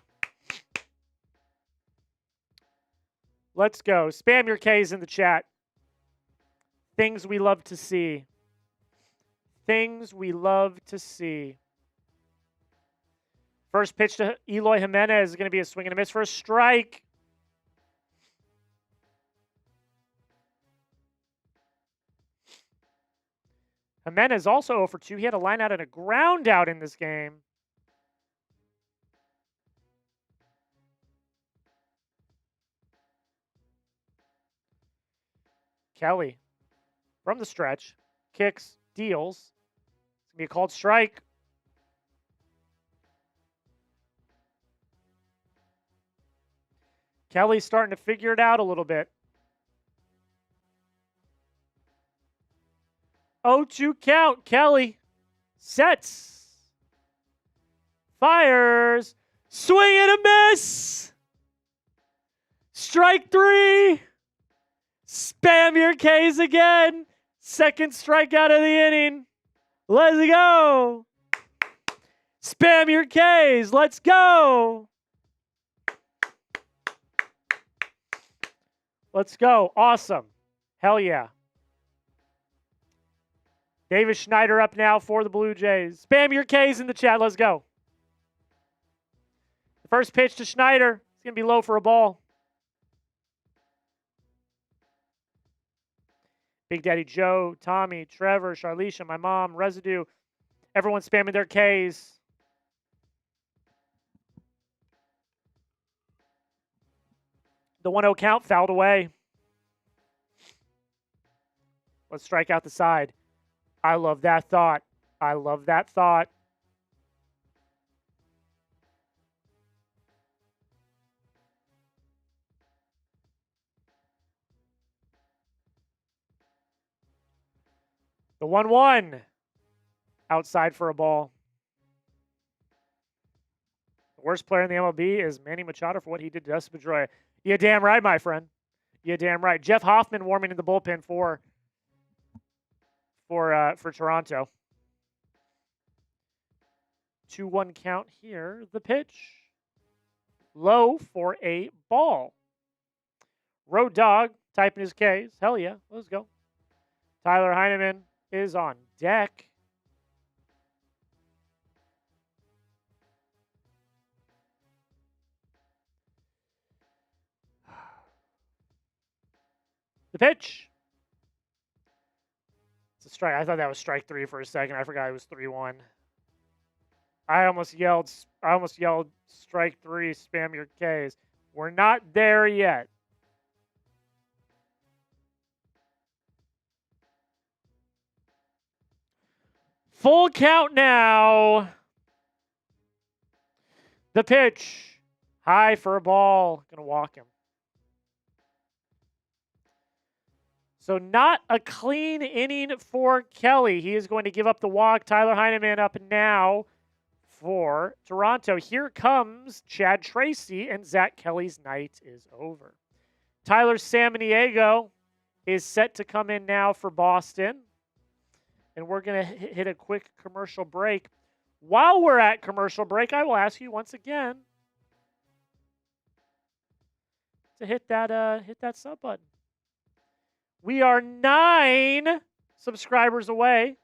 Let's go. Spam your Ks in the chat. Things we love to see. Things we love to see. First pitch to Eloy Jimenez is going to be a swing and a miss for a strike. Jimenez also 0 for 2. He had a line out and a ground out in this game. Kelly from the stretch. Kicks, deals. It's going to be a called strike. Kelly's starting to figure it out a little bit. 0-2 count. Kelly sets. Fires. Swing and a miss. Strike 3. Spam your Ks again. Second strikeout of the inning. Let's go. Spam your Ks. Let's go. Let's go. Awesome. Hell yeah. Davis Schneider up now for the Blue Jays. Spam your Ks in the chat. Let's go. The first pitch to Schneider. It's going to be low for a ball. Big Daddy Joe, Tommy, Trevor, Charlisha, my mom, Residue. Everyone spamming their Ks. The 1-0 count fouled away. Let's strike out the side. I love that thought. I love that thought. The 1-1. Outside for a ball. The worst player in the MLB is Manny Machado for what he did to Dustin Pedroia. You're damn right, my friend. You're damn right. Jeff Hoffman warming in the bullpen for Toronto. 2-1 count here. The pitch. Low for a ball. Road Dog typing his Ks. Hell yeah. Let's go. Tyler Heineman is on deck. The pitch. It's a strike. I thought that was strike 3 for a second. I forgot it was 3-1. I almost yelled strike 3, spam your Ks. We're not there yet. Full count now. The pitch. High for a ball. Gonna walk him. So not a clean inning for Kelly. He is going to give up the walk. Tyler Heineman up now for Toronto. Here comes Chad Tracy, and Zach Kelly's night is over. Tyler Samaniego is set to come in now for Boston. And we're going to hit a quick commercial break. While we're at commercial break, I will ask you once again to hit that sub button. We are 9 subscribers away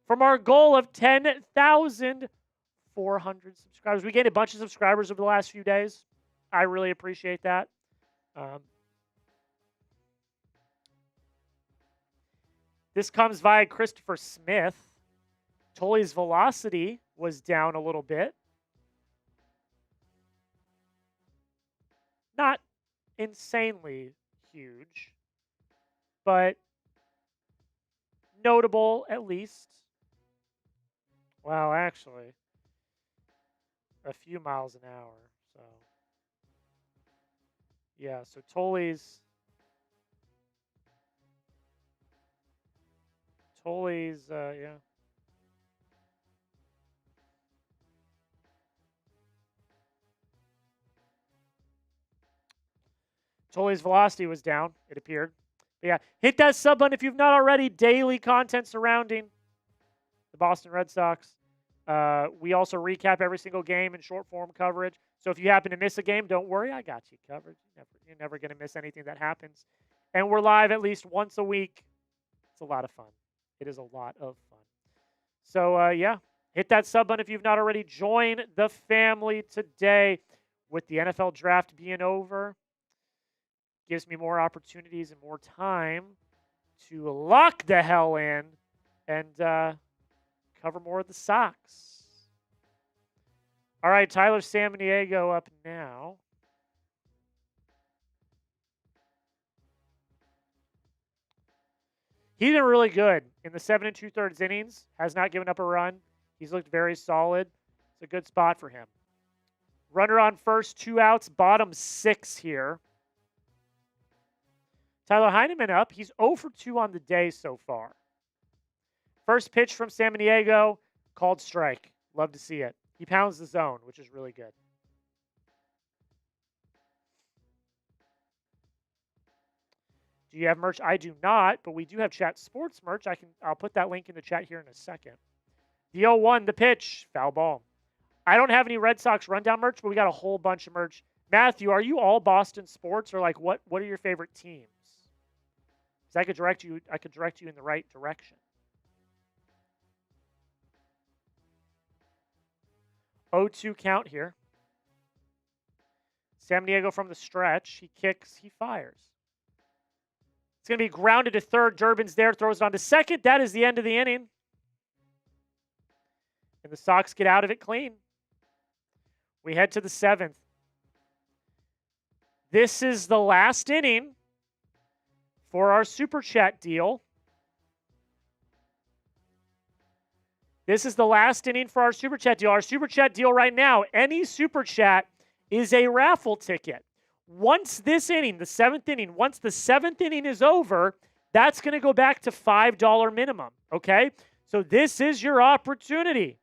from our goal of 10,400 subscribers. We gained a bunch of subscribers over the last few days. I really appreciate that. This comes via Christopher Smith. Tolle's velocity was down a little bit. Not insanely huge, but notable at least. Well, actually, a few miles an hour. So, yeah, so Tolle's yeah. Tolle's velocity was down, it appeared. But yeah, hit that sub button if you've not already. Daily content surrounding the Boston Red Sox. We also recap every single game in short form coverage. So if you happen to miss a game, don't worry, I got you covered. You're never going to miss anything that happens. And we're live at least once a week. It's a lot of fun. It is a lot of fun. So, yeah, hit that sub button if you've not already. Join the family today. With the NFL draft being over, gives me more opportunities and more time to lock the hell in and cover more of the Sox. All right, Tyler Samaniego up now. He's been really good in the 7 2/3 innings. Has not given up a run. He's looked very solid. It's a good spot for him. Runner on first, 2 outs, bottom 6 here. Tyler Heineman up. He's 0 for 2 on the day so far. First pitch from Samaniego, called strike. Love to see it. He pounds the zone, which is really good. Do you have merch? I do not, but we do have Chat Sports merch. I'll put that link in the chat here in a second. The 0-1, the pitch, foul ball. I don't have any Red Sox rundown merch, but we got a whole bunch of merch. Matthew, are you all Boston sports, or like what are your favorite teams? Because I could direct you in the right direction. 0-2 count here. Samaniego from the stretch. He kicks, he fires. It's going to be grounded to third. Durbin's there, throws it on to second. That is the end of the inning. And the Sox get out of it clean. We head to the 7th. This is the last inning for our Super Chat deal. This is the last inning for our Super Chat deal. Our Super Chat deal right now, any Super Chat is a raffle ticket. Once this inning, the 7th inning, once the 7th inning is over, that's going to go back to $5 minimum, okay? So this is your opportunity.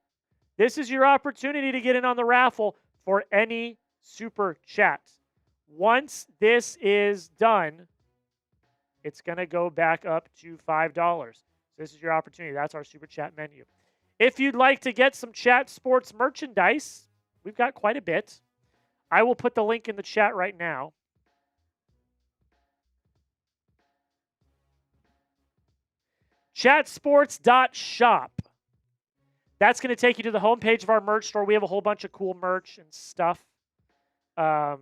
This is your opportunity to get in on the raffle for any Super Chat. Once this is done, it's going to go back up to $5. So this is your opportunity. That's our Super Chat menu. If you'd like to get some Chat Sports merchandise, we've got quite a bit. I will put the link in the chat right now. Chatsports.shop. That's going to take you to the homepage of our merch store. We have a whole bunch of cool merch and stuff. No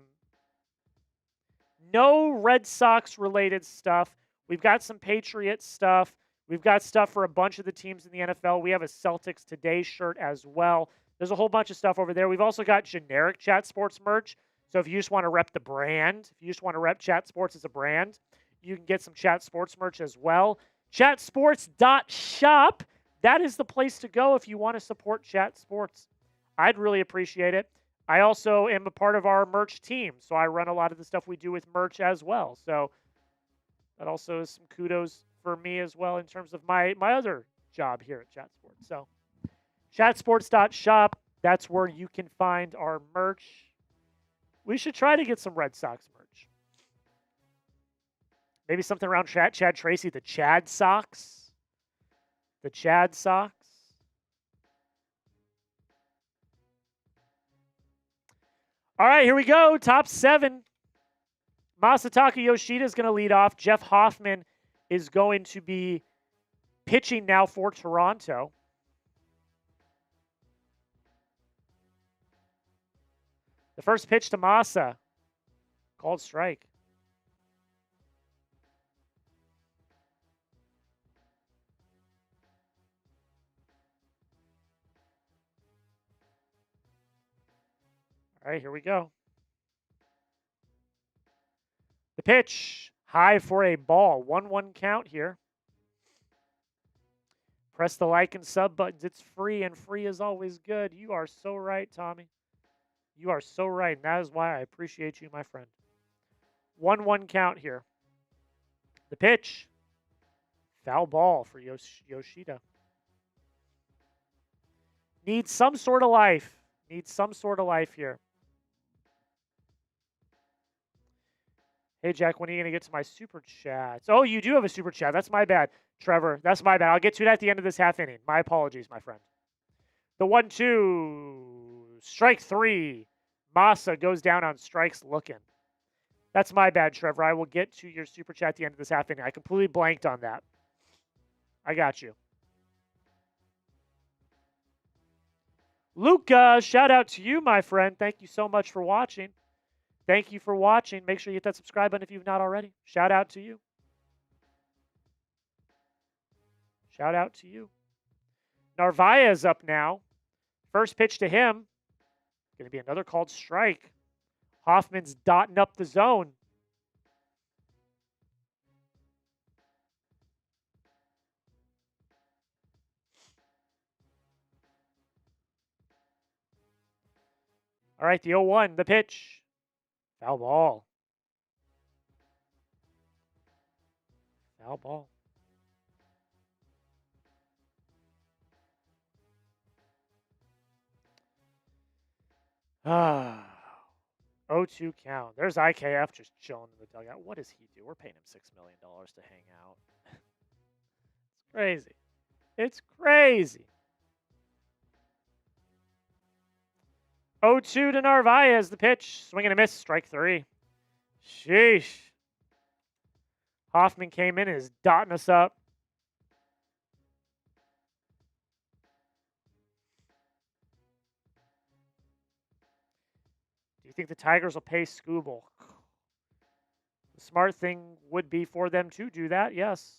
Red Sox related stuff. We've got some Patriots stuff. We've got stuff for a bunch of the teams in the NFL. We have a Celtics Today shirt as well. There's a whole bunch of stuff over there. We've also got generic Chat Sports merch. So if you just want to rep the brand, if you just want to rep Chat Sports as a brand, you can get some Chat Sports merch as well. Chatsports.shop. That is the place to go if you want to support Chat Sports. I'd really appreciate it. I also am a part of our merch team, so I run a lot of the stuff we do with merch as well. So that also is some kudos for me as well in terms of my other job here at Chat Sports. So chatsports.shop, that's where you can find our merch. We should try to get some Red Sox merch. Maybe something around Chad Tracy, the Chad Sox. The Chad Sox. All right, here we go. Top 7. Masataka Yoshida is going to lead off. Jeff Hoffman is going to be pitching now for Toronto. The first pitch to Masa. Called strike. All right, here we go. The pitch, high for a ball. 1-1 count here. Press the like and sub buttons. It's free, and free is always good. You are so right, Tommy. You are so right, and that is why I appreciate you, my friend. 1-1 count here. The pitch, foul ball for Yoshida. Needs some sort of life. Needs some sort of life here. Hey, Jack, when are you going to get to my super chats? Oh, you do have a super chat. That's my bad, Trevor. That's my bad. I'll get to it at the end of this half inning. My apologies, my friend. The 1-2. Strike 3. Masa goes down on strikes looking. That's my bad, Trevor. I will get to your super chat at the end of this half inning. I completely blanked on that. I got you. Luca, shout out to you, my friend. Thank you so much for watching. Thank you for watching. Make sure you hit that subscribe button if you've not already. Shout out to you. Shout out to you. Narvaez up now. First pitch to him. Going to be another called strike. Hoffman's dotting up the zone. All right, the 0-1, the pitch. Foul ball. Foul ball. Ah. 0-2 count. There's IKF just chilling in the dugout. What does he do? We're paying him $6 million to hang out. It's crazy. It's crazy. 0-2 to Narvaez. The pitch. Swing and a miss. Strike 3. Sheesh. Hoffman came in and is dotting us up. Do you think the Tigers will pay Skubal? The smart thing would be for them to do that, yes.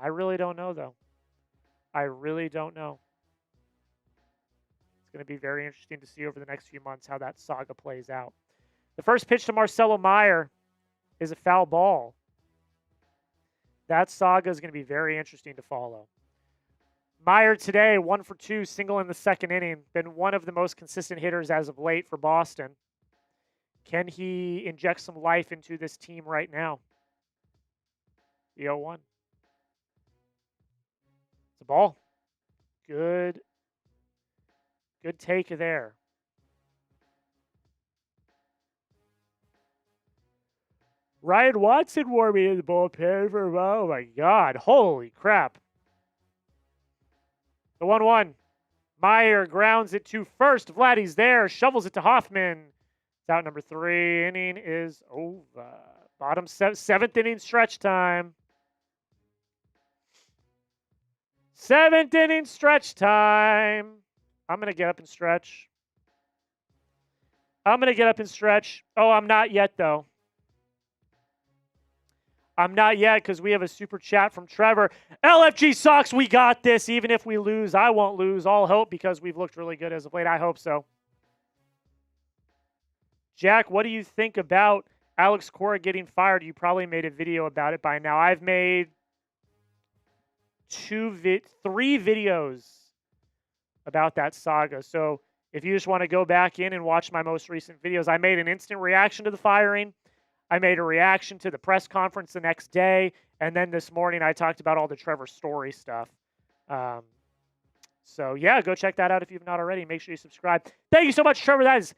I really don't know, though. I really don't know. It's going to be very interesting to see over the next few months how that saga plays out. The first pitch to Marcelo Mayer is a foul ball. That saga is going to be very interesting to follow. Mayer today, 1 for 2, single in the second inning. Been one of the most consistent hitters as of late for Boston. Can he inject some life into this team right now? The 0-1. It's a ball. Good take there. Ryan Watson wore me in the bullpen for, oh my God, holy crap. The 1-1. Mayer grounds it to first. Vladdy's there, shovels it to Hoffman. It's out number 3. Inning is over. Bottom 7th inning stretch time. 7th inning stretch time. I'm going to get up and stretch. I'm going to get up and stretch. Oh, I'm not yet, though. I'm not yet because we have a super chat from Trevor. LFG Sox, we got this. Even if we lose, I won't lose. All hope because we've looked really good as of late. I hope so. Jack, what do you think about Alex Cora getting fired? You probably made a video about it by now. I've made 3 videos about that saga. So if you just want to go back in and watch my most recent videos, I made an instant reaction to the firing. I made a reaction to the press conference the next day. And then this morning, I talked about all the Trevor Story stuff. So, yeah, go check that out if you've not already. Make sure you subscribe. Thank you so much, Trevor. That is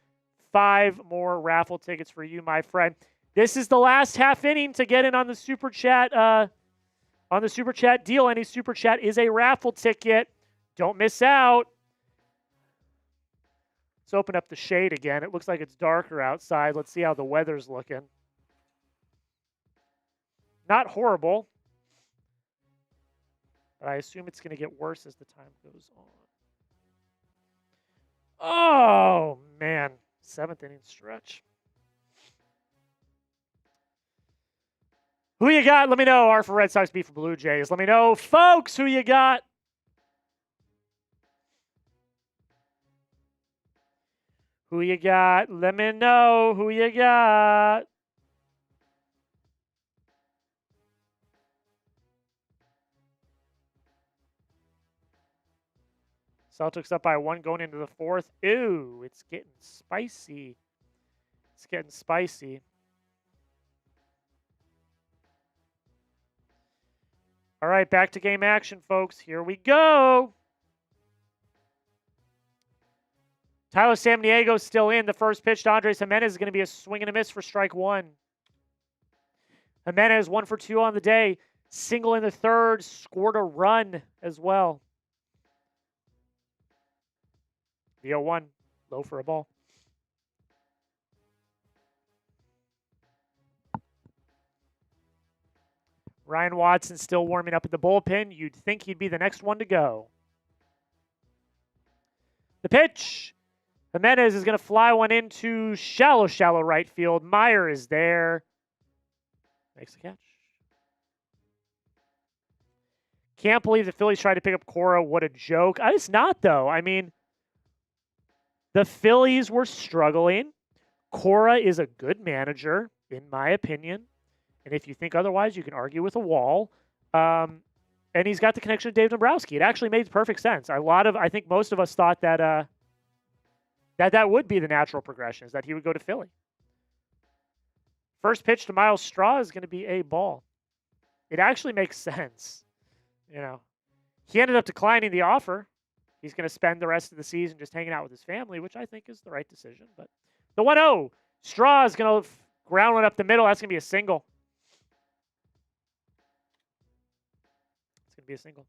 5 more raffle tickets for you, my friend. This is the last half inning to get in on the Super Chat deal. Any Super Chat is a raffle ticket. Don't miss out. Let's open up the shade again. It looks like it's darker outside. Let's see how the weather's looking. Not horrible, but I assume it's going to get worse as the time goes on. Oh, man. 7th inning stretch. Who you got? Let me know. R for Red Sox, B for Blue Jays. Let me know, folks, who you got. Who you got? Let me know who you got. Celtics up by 1 going into the 4th. Ew, it's getting spicy. It's getting spicy. All right, back to game action, folks. Here we go. Tyler Samniego's still in. The first pitch to Andres Jimenez is going to be a swing and a miss for strike 1. Jimenez 1 for 2 on the day. Single in the 3rd. Scored a run as well. The 0-1, low for a ball. Ryan Watson still warming up in the bullpen. You'd think he'd be the next one to go. The pitch. Jimenez is going to fly one into shallow right field. Mayer is there. Makes the catch. Can't believe the Phillies tried to pick up Cora. What a joke. It's not, though. I mean, the Phillies were struggling. Cora is a good manager, in my opinion. And if you think otherwise, you can argue with a wall. And he's got the connection to Dave Dombrowski. It actually made perfect sense. I think most of us thought that That would be the natural progression, is that he would go to Philly. First pitch to Miles Straw is going to be a ball. It actually makes sense. You know, he ended up declining the offer. He's going to spend the rest of the season just hanging out with his family, which I think is the right decision. But the 1-0, Straw is going to ground one up the middle. That's going to be a single. It's going to be a single.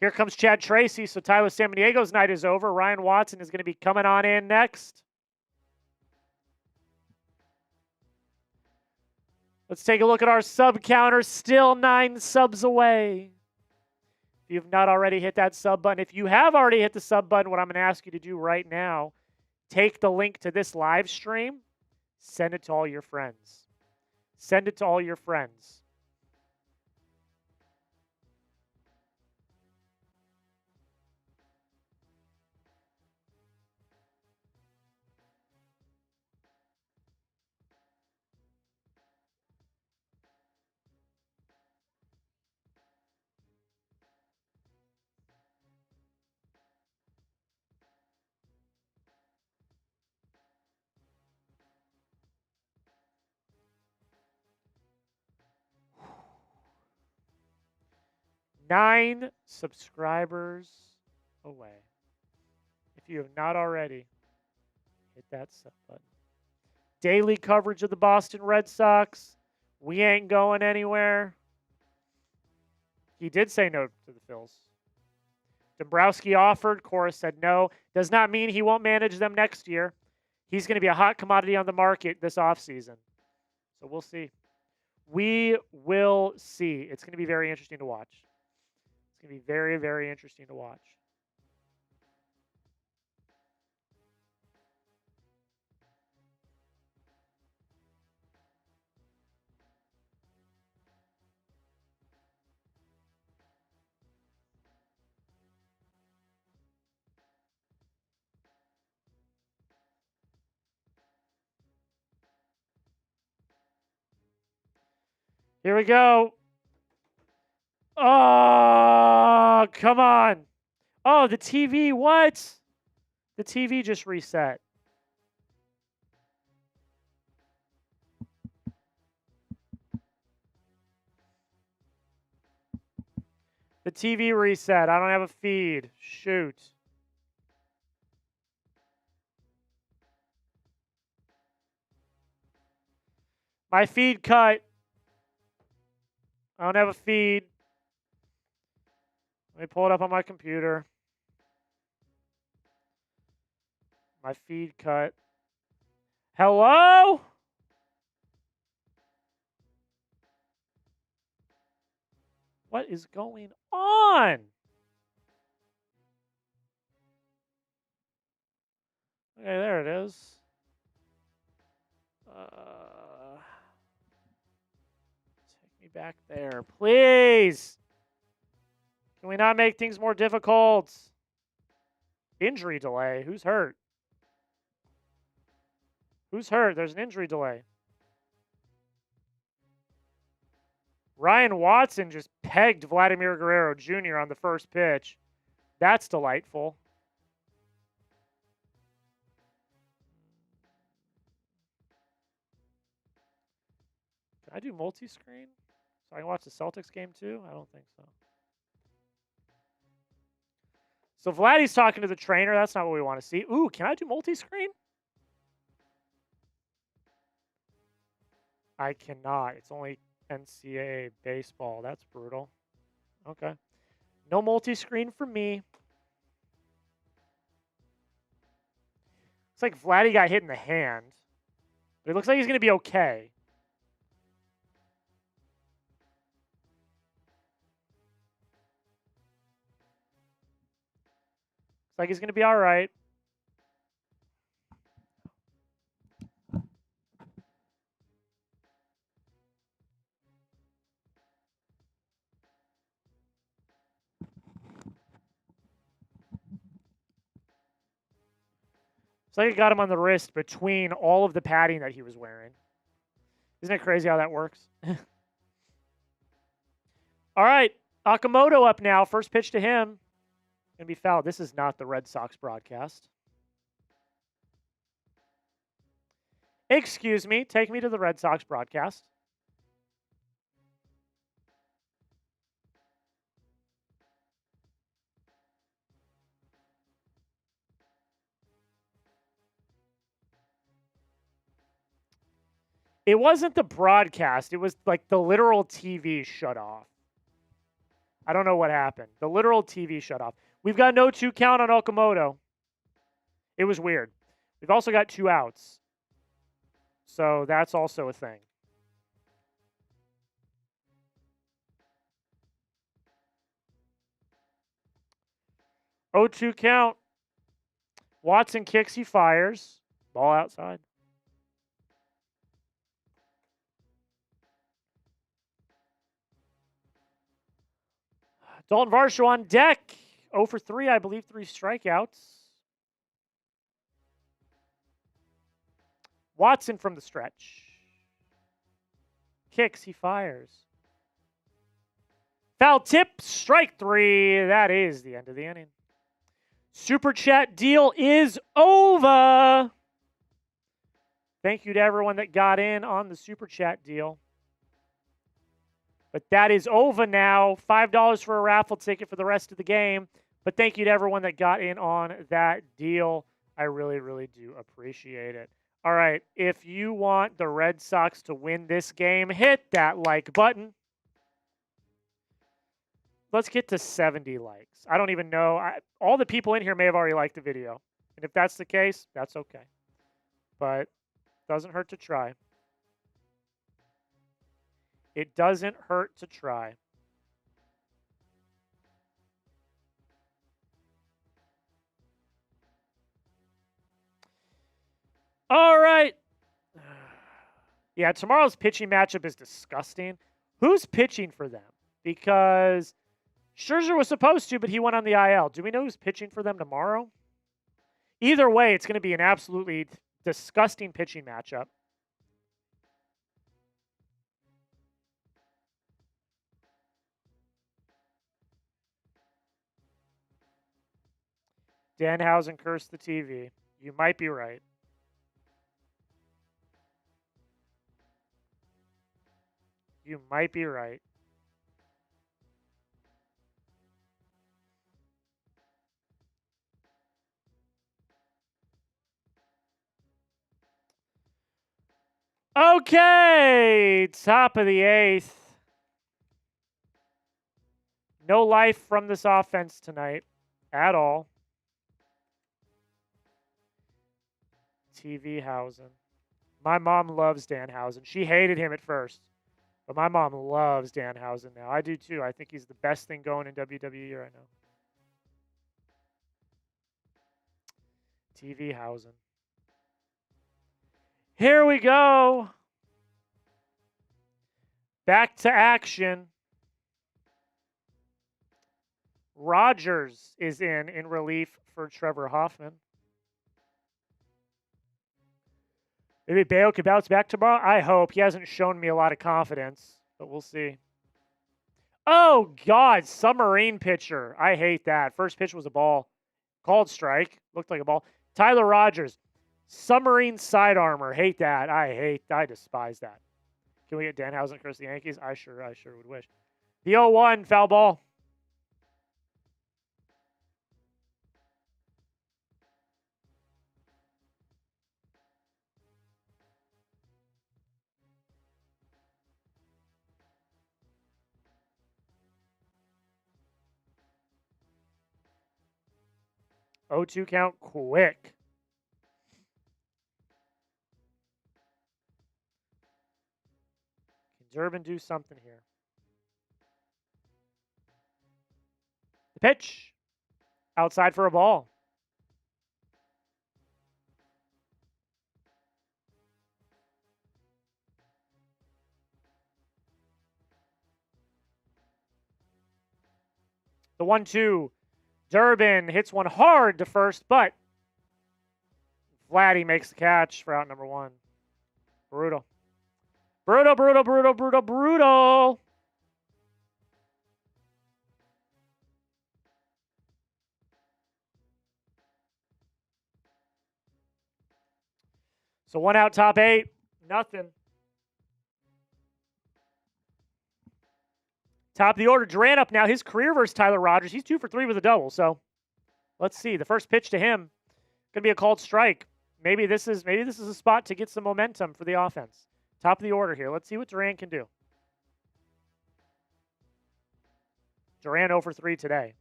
Here comes Chad Tracy. So Tyler Samaniegos' night is over. Ryan Watson is going to be coming on in next. Let's take a look at our sub counter. Still 9 subs away. If you have not already hit that sub button, if you have already hit the sub button, what I'm going to ask you to do right now, take the link to this live stream, send it to all your friends. Send it to all your friends. Nine subscribers away. If you have not already, hit that sub button. Daily coverage of the Boston Red Sox. We ain't going anywhere. He did say no to the Phils. Dombrowski offered. Cora said no. Does not mean he won't manage them next year. He's going to be a hot commodity on the market this offseason. So we'll see. We will see. It's going to be very interesting to watch. It's going to be very, very interesting to watch. Here we go. Oh, come on. Oh, the TV, what? The TV just reset. The TV reset. I don't have a feed. Shoot. My feed cut. I don't have a feed. Let me pull it up on my computer. My feed cut. Hello? What is going on? Okay, there it is. Take me back there, please. Can we not make things more difficult? Injury delay. Who's hurt? Who's hurt? There's an injury delay. Ryan Watson just pegged Vladimir Guerrero Jr. on the first pitch. That's delightful. Can I do multi-screen so I can watch the Celtics game too? I don't think so. So Vladdy's talking to the trainer. That's not what we want to see. Ooh, can I do multi-screen? I cannot. It's only NCAA baseball. That's brutal. Okay. No multi-screen for me. Looks like Vladdy got hit in the hand. But it looks like he's going to be okay. Looks like he's going to be all right. It's like it got him on the wrist between all of the padding that he was wearing. Isn't it crazy how that works? All right. Okamoto up now. First pitch to him. Gonna be fouled. This is not the Red Sox broadcast. Excuse me. Take me to the Red Sox broadcast. It wasn't the broadcast. It was like the literal TV shut off. I don't know what happened. The literal TV shut off. We've got no 2 count on Okamoto. It was weird. We've also got 2 outs. So that's also a thing. Oh, 2 count. Watson kicks, he fires. Ball outside. Dalton Varsho on deck. 0 for 3, I believe, 3 strikeouts. Watson from the stretch. Kicks, he fires. Foul tip, strike 3. That is the end of the inning. Super Chat deal is over. Thank you to everyone that got in on the Super Chat deal. But that is over now. $5 for a raffle ticket for the rest of the game. But thank you to everyone that got in on that deal. I really, really do appreciate it. All right, if you want the Red Sox to win this game, hit that like button. Let's get to 70 likes. I don't even know. All the people in here may have already liked the video. And if that's the case, that's okay. But doesn't hurt to try. It doesn't hurt to try. All right. Yeah, tomorrow's pitching matchup is disgusting. Who's pitching for them? Because Scherzer was supposed to, but he went on the IL. Do we know who's pitching for them tomorrow? Either way, it's going to be an absolutely disgusting pitching matchup. Danhausen cursed the TV. You might be right. You might be right. Okay, top of the 8th. No life from this offense tonight at all. TV Hausen. My mom loves Danhausen. She hated him at first, but my mom loves Danhausen now. I do too. I think he's the best thing going in WWE right now. TV Hausen. Here we go. Back to action. Rogers is in relief for Trevor Hoffman. Maybe Bello could bounce back tomorrow. I hope. He hasn't shown me a lot of confidence, but we'll see. Oh, God. Submarine pitcher. I hate that. First pitch was a ball. Called strike. Looked like a ball. Tyler Rogers. Submarine side armor. Hate that. I despise that. Can we get Danhausen curse the Yankees? I sure would wish. The 0-1, foul ball. Oh, 2 count quick. Can Durbin do something here? The pitch. Outside for a ball. The 1-2. Durbin hits one hard to first, but Vladdy makes the catch for out number 1. Brutal. Brutal, brutal, brutal, brutal, brutal. So 1 out, top 8. Nothing. Top of the order, Duran up now. His career versus Tyler Rogers. He's 2 for 3 with a double. So let's see. The first pitch to him going to be a called strike. Maybe this is a spot to get some momentum for the offense. Top of the order here. Let's see what Duran can do. Duran 0 for 3 today.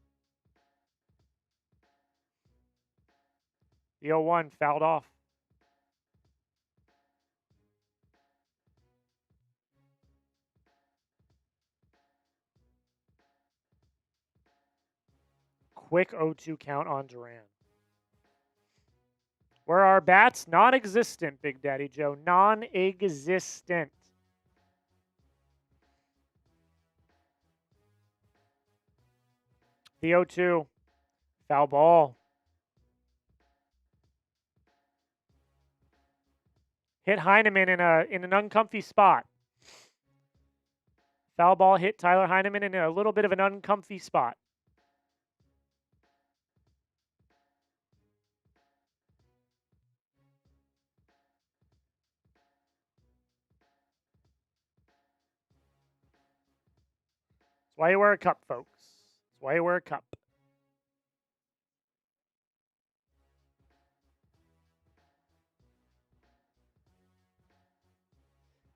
The 0-1 fouled off. Quick 0-2 count on Duran. Where are our bats? Non-existent, Big Daddy Joe. Non-existent. The 0-2. Foul ball. Hit Heineman in an uncomfy spot. Foul ball hit Tyler Heineman in a little bit of an uncomfy spot. That's why you wear a cup, folks. That's why you wear a cup.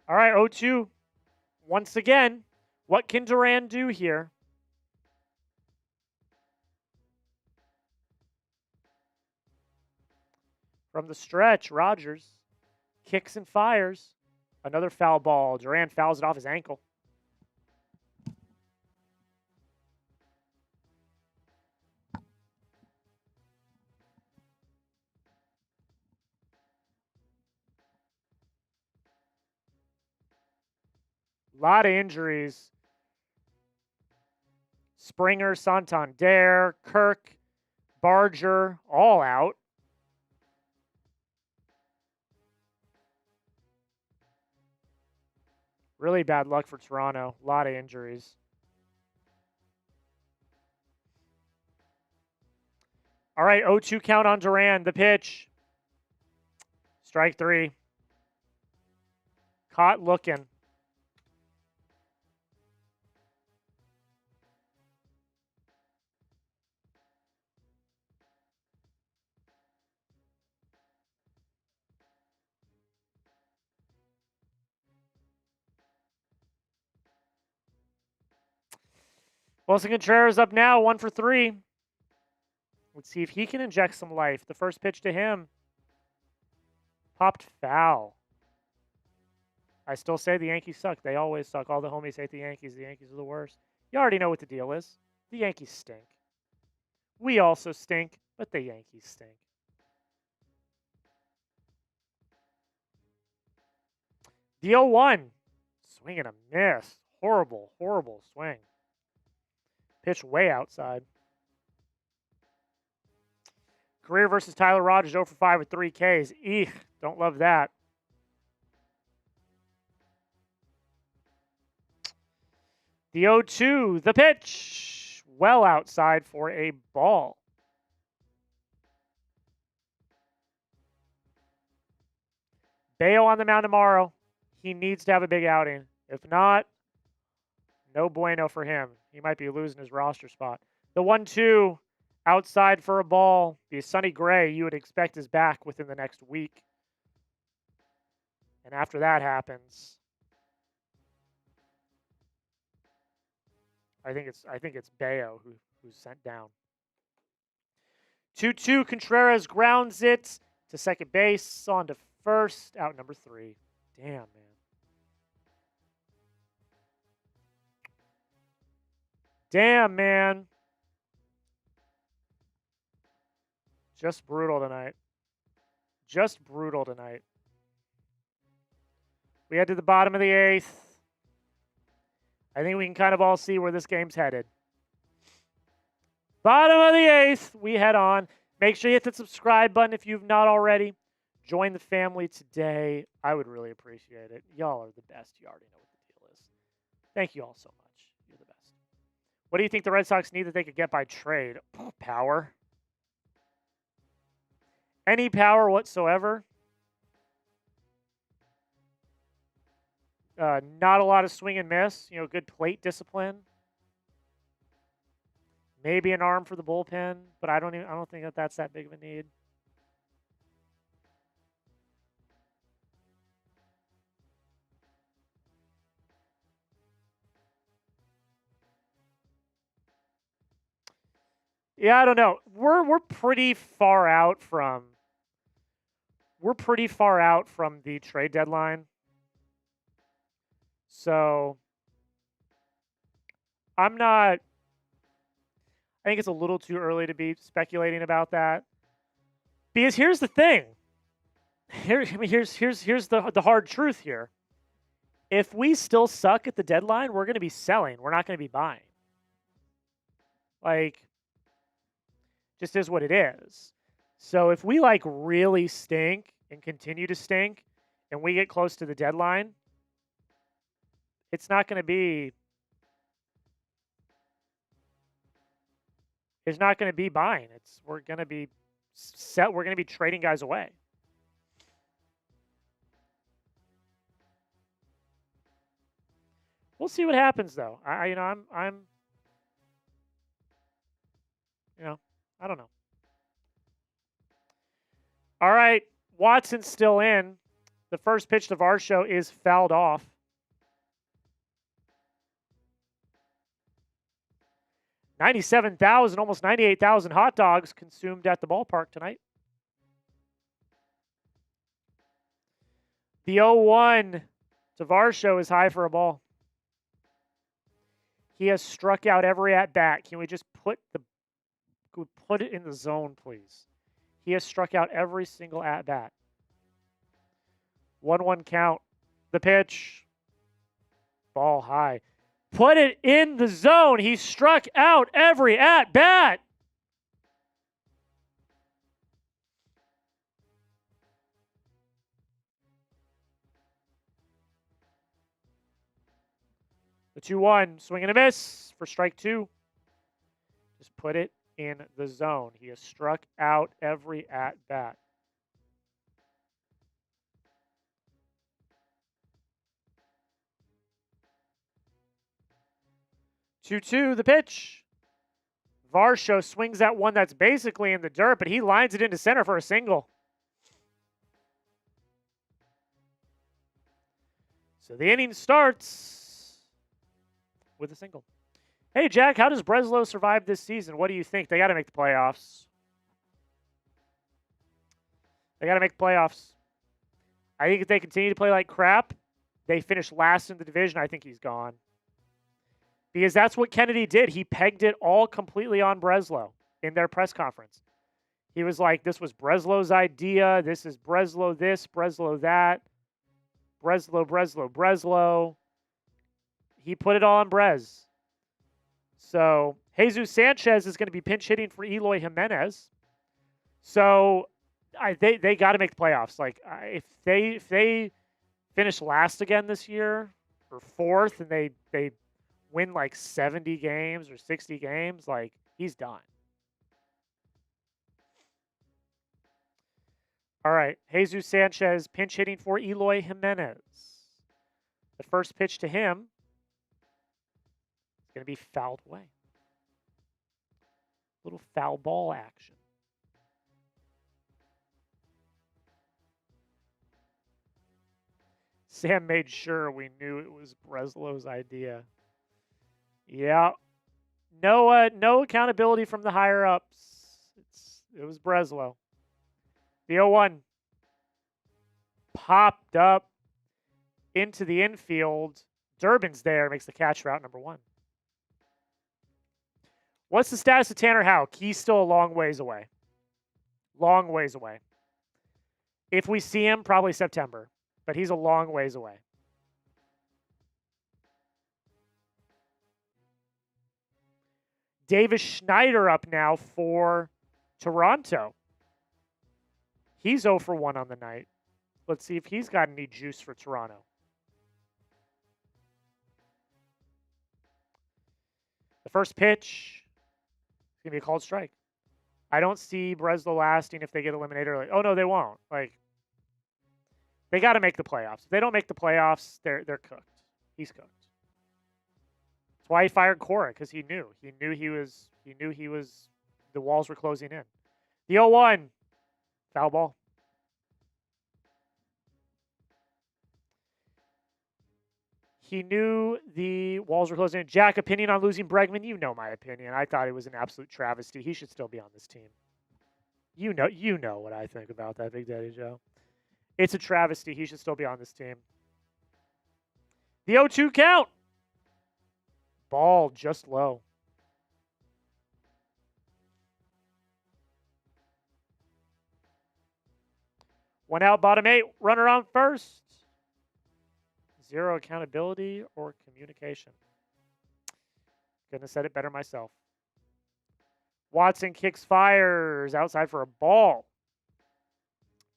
All right, 0-2. Once again, what can Duran do here? From the stretch, Rogers kicks and fires. Another foul ball. Duran fouls it off his ankle. A lot of injuries. Springer, Santander, Kirk, Barger, all out. Really bad luck for Toronto. A lot of injuries. All right, 0-2 count on Duran. The pitch. Strike 3. Caught looking. Willson Contreras up now, 1 for 3. Let's see if he can inject some life. The first pitch to him. Popped foul. I still say the Yankees suck. They always suck. All the homies hate the Yankees. The Yankees are the worst. You already know what the deal is. The Yankees stink. We also stink, but the Yankees stink. The 0-1. Swing and a miss. Horrible, horrible swing. Pitch way outside. Career versus Tyler Rogers, 0 for 5 with 3 Ks. Eek, don't love that. The 0-2, the pitch. Well outside for a ball. Bello on the mound tomorrow. He needs to have a big outing. If not, no bueno for him. He might be losing his roster spot. The 1-2 outside for a ball. The Sonny Gray you would expect is back within the next week. And after that happens, I think it's Bello who's sent down. 2-2, Contreras grounds it to second base, on to first, out number 3. Damn, man. Damn, man. Just brutal tonight. Just brutal tonight. We head to the bottom of the 8th. I think we can kind of all see where this game's headed. Bottom of the 8th, we head on. Make sure you hit the subscribe button if you've not already. Join the family today. I would really appreciate it. Y'all are the best. You already know what the deal is. Thank you all so much. You're the best. What do you think the Red Sox need that they could get by trade? Power. Any power whatsoever. Not a lot of swing and miss. You know, good plate discipline. Maybe an arm for the bullpen, but I don't think that that's that big of a need. Yeah, I don't know. We're pretty far out from the trade deadline. So I think it's a little too early to be speculating about that. Because here's the thing. Here's the hard truth here. If we still suck at the deadline, we're going to be selling. We're not going to be buying. Like, just is what it is. So if we like really stink and continue to stink and we get close to the deadline, it's not going to be buying. We're going to be trading guys away. We'll see what happens though. I don't know. All right, Watson's still in. The first pitch to Varsho is fouled off. 97,000, almost 98,000 hot dogs consumed at the ballpark tonight. The 0-1 to Varsho is high for a ball. He has struck out every at-bat. Can we just put it in the zone, please? He has struck out every single at-bat. 1-1 count. The pitch. Ball high. Put it in the zone. He struck out every at-bat. The 2-1. Swing and a miss for strike two. Just put it in the zone. He has struck out every at-bat. Two, the pitch. Varsho swings at one that's basically in the dirt, but he lines it into center for a single. So the inning starts with a single. Hey, Jack, how does Breslow survive this season? What do you think? They got to make the playoffs. They got to make the playoffs. I think if they continue to play like crap, they finish last in the division, I think he's gone. Because that's what Kennedy did. He pegged it all completely on Breslow in their press conference. He was like, this was Breslow's idea. This is Breslow this, Breslow that. Breslow. He put it all on Brez. So Jesus Sanchez is going to be pinch hitting for Eloy Jimenez. So they got to make the playoffs. Like if they finish last again this year or fourth and they win like 70 games or 60 games, like he's done. All right, Jesus Sanchez pinch hitting for Eloy Jimenez. The first pitch to him going to be fouled away. Little foul ball action. Sam made sure we knew it was Breslow's idea. Yeah. No accountability from the higher ups. It was Breslow. The 0-1 popped up into the infield. Durbin's there, makes the catch route number one. What's the status of Tanner Houck? He's still a long ways away. Long ways away. If we see him, probably September. But he's a long ways away. Davis Schneider up now for Toronto. He's 0 for 1 on the night. Let's see if he's got any juice for Toronto. The first pitch is going to be a called strike. I don't see Breslow lasting if they get eliminated early. Oh, no, they won't. Like, They got to make the playoffs. If they don't make the playoffs, they're cooked. He's cooked. That's why he fired Cora, because he knew the walls were closing in. The 0-1, foul ball. He knew the walls were closing in. Jack, opinion on losing Bregman? You know my opinion. I thought it was an absolute travesty. He should still be on this team. You know what I think about that, Big Daddy Joe. It's a travesty. He should still be on this team. The 0-2 count. Ball just low. One out, bottom 8. Runner on first. Zero accountability or communication. Couldn't have said it better myself. Watson kicks, fires outside for a ball.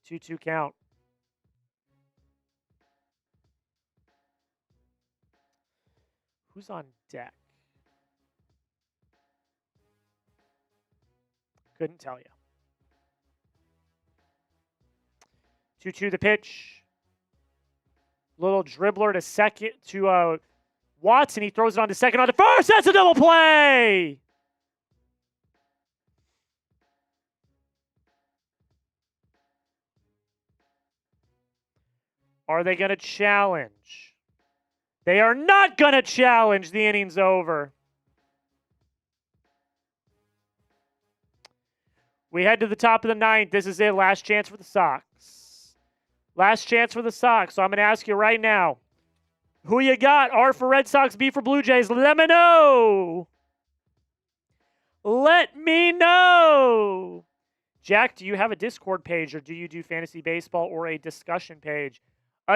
2-2 count. Who's on deck? Couldn't tell you. 2-2 the pitch. Little dribbler to second to Watson. He throws it on to second, on to first. That's a double play. Are they going to challenge? They are not going to challenge. The inning's over. We head to the top of the 9th. This is it. Last chance for the Sox. Last chance for the Sox. So I'm going to ask you right now, who you got? R for Red Sox, B for Blue Jays. Let me know. Let me know. Jack, do you have a Discord page, or do you do fantasy baseball or a discussion page?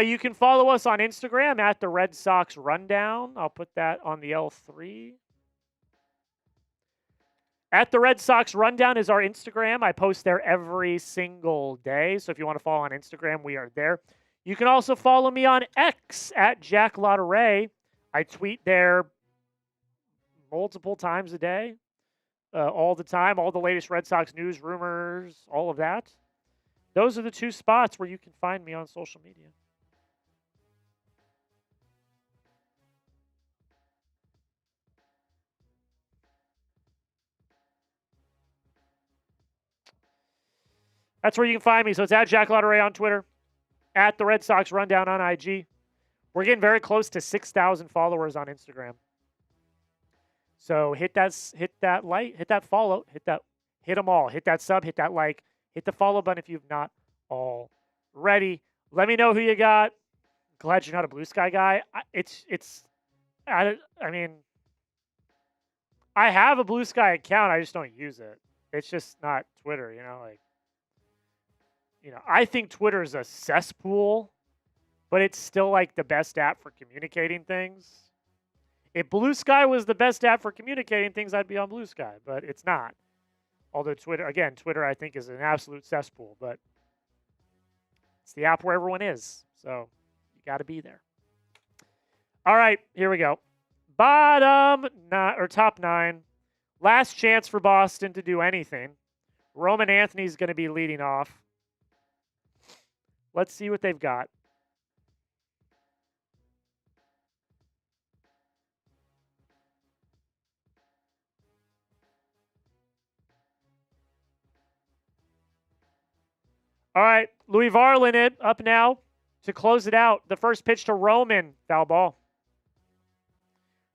You can follow us on Instagram at the Red Sox Rundown. I'll put that on the L3. At the Red Sox Rundown is our Instagram. I post there every single day. So if you want to follow on Instagram, we are there. You can also follow me on X at Jack Lotteray. I tweet there multiple times a day, all the time, all the latest Red Sox news, rumors, all of that. Those are the 2 spots where you can find me on social media. That's where you can find me. So it's at Jack Lotteray on Twitter, at the Red Sox Rundown on IG. We're getting very close to 6,000 followers on Instagram. So hit that like, hit that follow, hit them all. Hit that sub, hit that like, hit the follow button if you've not already. Let me know who you got. Glad you're not a Blue Sky guy. I mean, I have a Blue Sky account. I just don't use it. It's just not Twitter, I think Twitter is a cesspool, but it's still like the best app for communicating things. If Blue Sky was the best app for communicating things, I'd be on Blue Sky, but it's not. Although Twitter I think is an absolute cesspool, but it's the app where everyone is. So you got to be there. All right, here we go. Top 9. Last chance for Boston to do anything. Roman Anthony's going to be leading off. Let's see what they've got. All right, Louis Varland up now to close it out. The first pitch to Roman, foul ball.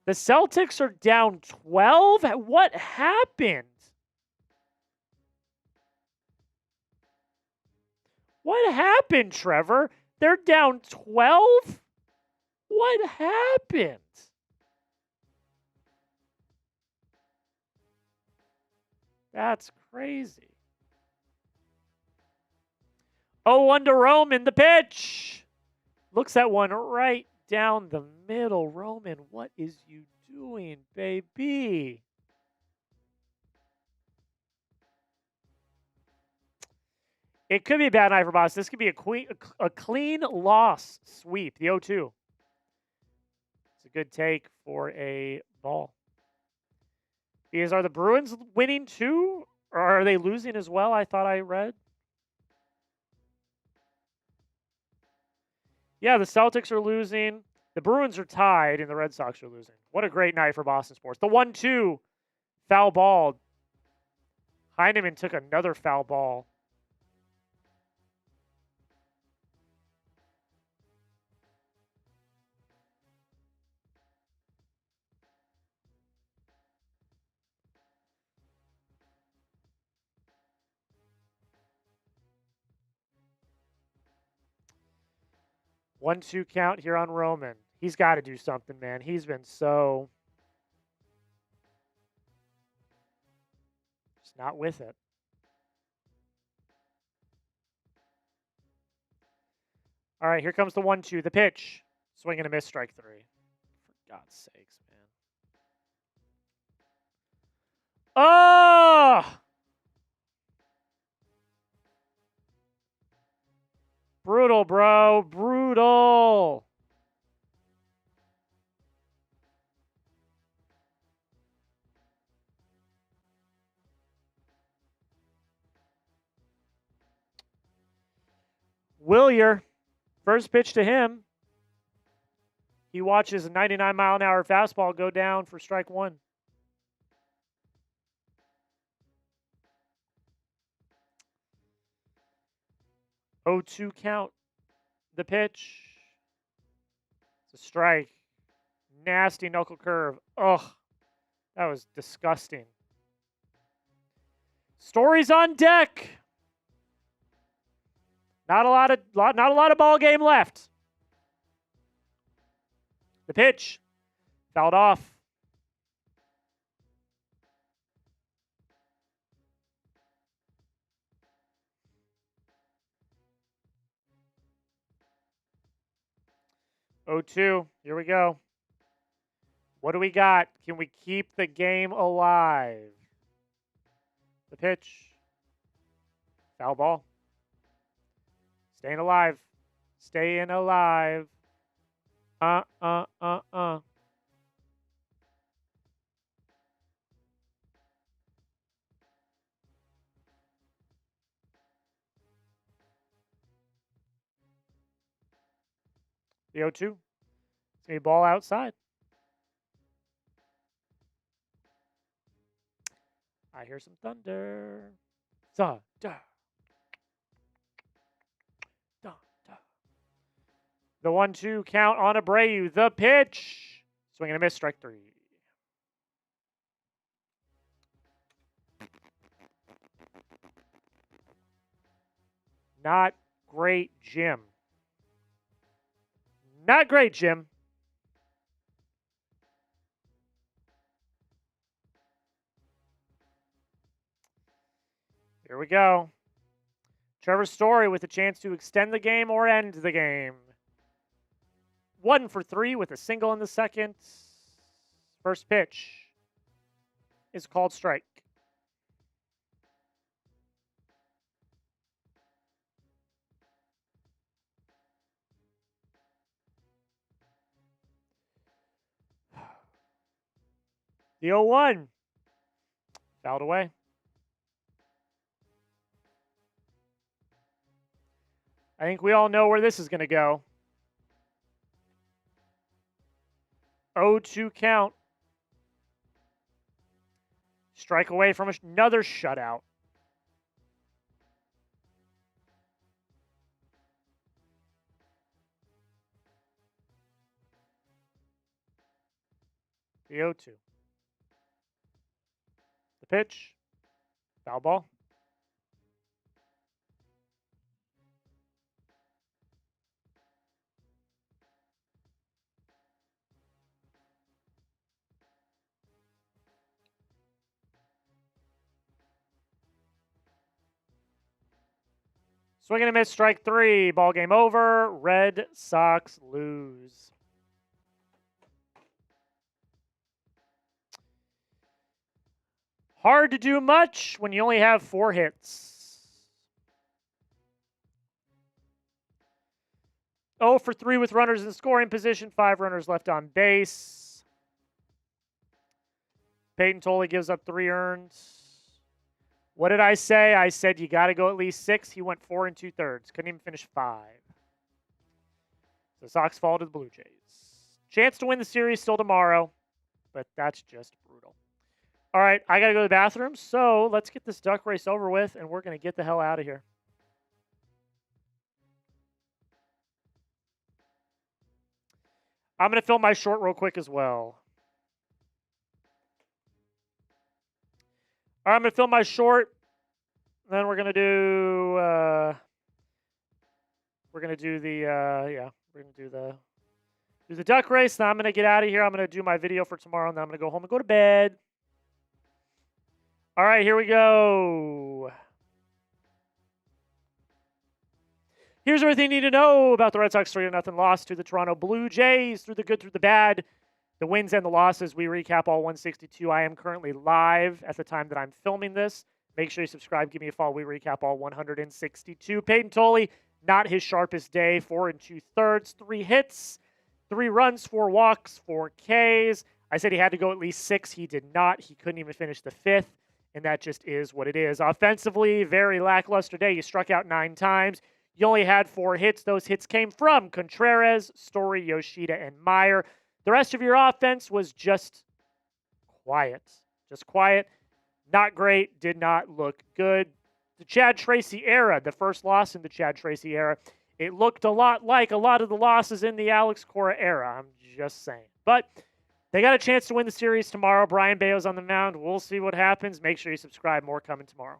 The Celtics are down 12? What happened? What happened, Trevor? They're down 12? What happened? That's crazy. 0-1 to Roman, the pitch. Looks at one right down the middle. Roman, what is you doing, baby? It could be a bad night for Boston. This could be a clean loss sweep, the 0-2. It's a good take for a ball. Are the Bruins winning too? Or are they losing as well? I thought I read. Yeah, the Celtics are losing. The Bruins are tied, and the Red Sox are losing. What a great night for Boston sports. The 1-2 foul ball. Heineman took another foul ball. One-two count here on Roman. He's got to do something, man. He's been so just not with it. All right, here comes the 1-2. The pitch. Swing and a miss, strike 3. For God's sakes, man. Oh! Brutal, bro. Brutal. Wilyer, first pitch to him. He watches a 99-mile-an-hour fastball go down for strike 1. Oh, 2 count. The pitch. It's a strike. Nasty knuckle curve. Ugh. That was disgusting. Story's on deck. Not a lot of ball game left. The pitch. Fouled off. Oh, 2. Here we go. What do we got? Can we keep the game alive? The pitch. Foul ball. Staying alive. Staying alive. The 0-2. It's going to be ball outside. I hear some thunder. Thunder. The 1-2 count on Abreu. The pitch. Swing and a miss, strike 3. Not great, Jim. Not great, Jim. Here we go. Trevor Story with a chance to extend the game or end the game. 1 for 3 with a single in the second. First pitch is called strike. The 0-1. Fouled away. I think we all know where this is going to go. 0-2 count. Strike away from another shutout. The 0-2. The pitch. Foul ball. Swing and a miss, strike 3. Ball game over. Red Sox lose. Hard to do much when you only have 4 hits. 0 for 3 with runners in scoring position. 5 runners left on base. Payton Tolle gives up 3 earned. What did I say? I said you got to go at least 6. He went 4 2/3. Couldn't even finish 5. The Sox fall to the Blue Jays. Chance to win the series still tomorrow, but that's just brutal. All right, I got to go to the bathroom, so let's get this duck race over with, and we're going to get the hell out of here. I'm going to film my short real quick as well. All right, I'm going to film my short. Then we're going to do the duck race. Then I'm going to get out of here. I'm going to do my video for tomorrow, and then I'm going to go home and go to bed. All right, here we go. Here's everything you need to know about the Red Sox 3-0 loss to the Toronto Blue Jays. Through the good, through the bad, the wins and the losses. We recap all 162. I am currently live at the time that I'm filming this. Make sure you subscribe. Give me a follow. We recap all 162. Payton Tolle, not his sharpest day. 4 2/3, 3 hits, 3 runs, 4 walks, 4 Ks. I said he had to go at least 6. He did not. He couldn't even finish the 5th, and that just is what it is. Offensively, very lackluster day. You struck out 9 times. You only had 4 hits. Those hits came from Contreras, Story, Yoshida, and Mayer. The rest of your offense was just quiet. Just quiet. Not great. Did not look good. The Chad Tracy era, the first loss in the Chad Tracy era, it looked a lot like a lot of the losses in the Alex Cora era. I'm just saying. But they got a chance to win the series tomorrow. Brayan Bello's on the mound. We'll see what happens. Make sure you subscribe. More coming tomorrow.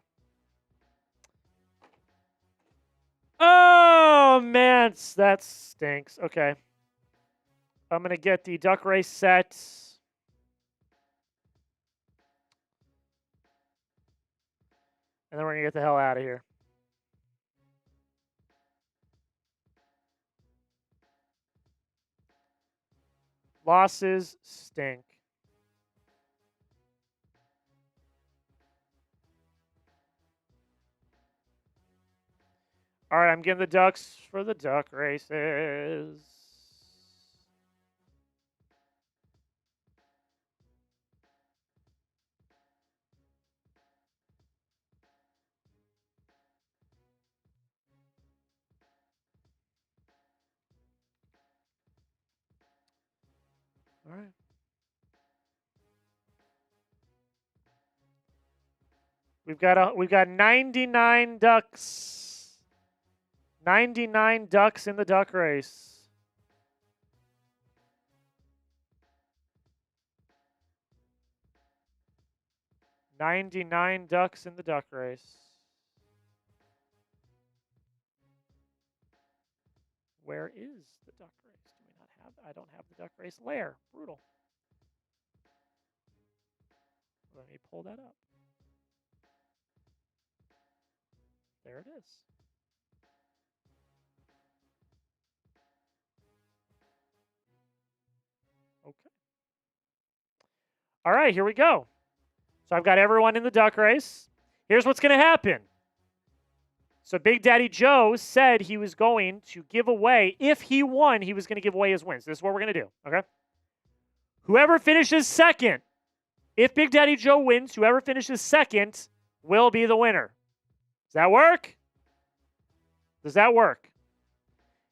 Oh, man, that stinks. Okay. I'm going to get the duck race set. And then we're going to get the hell out of here. Losses stink. All right, I'm getting the ducks for the duck races. All right. We've got 99 ducks. 99 ducks in the duck race. $99 ducks in the duck race. Where is the duck race? Do we not have? I don't have the duck race lair. Brutal. Let me pull that up. There it is. Okay. All right, here we go. So I've got everyone in the duck race. Here's what's going to happen. So Big Daddy Joe said he was going to give away, if he won, he was going to give away his wins. This is what we're going to do, okay? Whoever finishes second, if Big Daddy Joe wins, whoever finishes second will be the winner. Does that work? Does that work?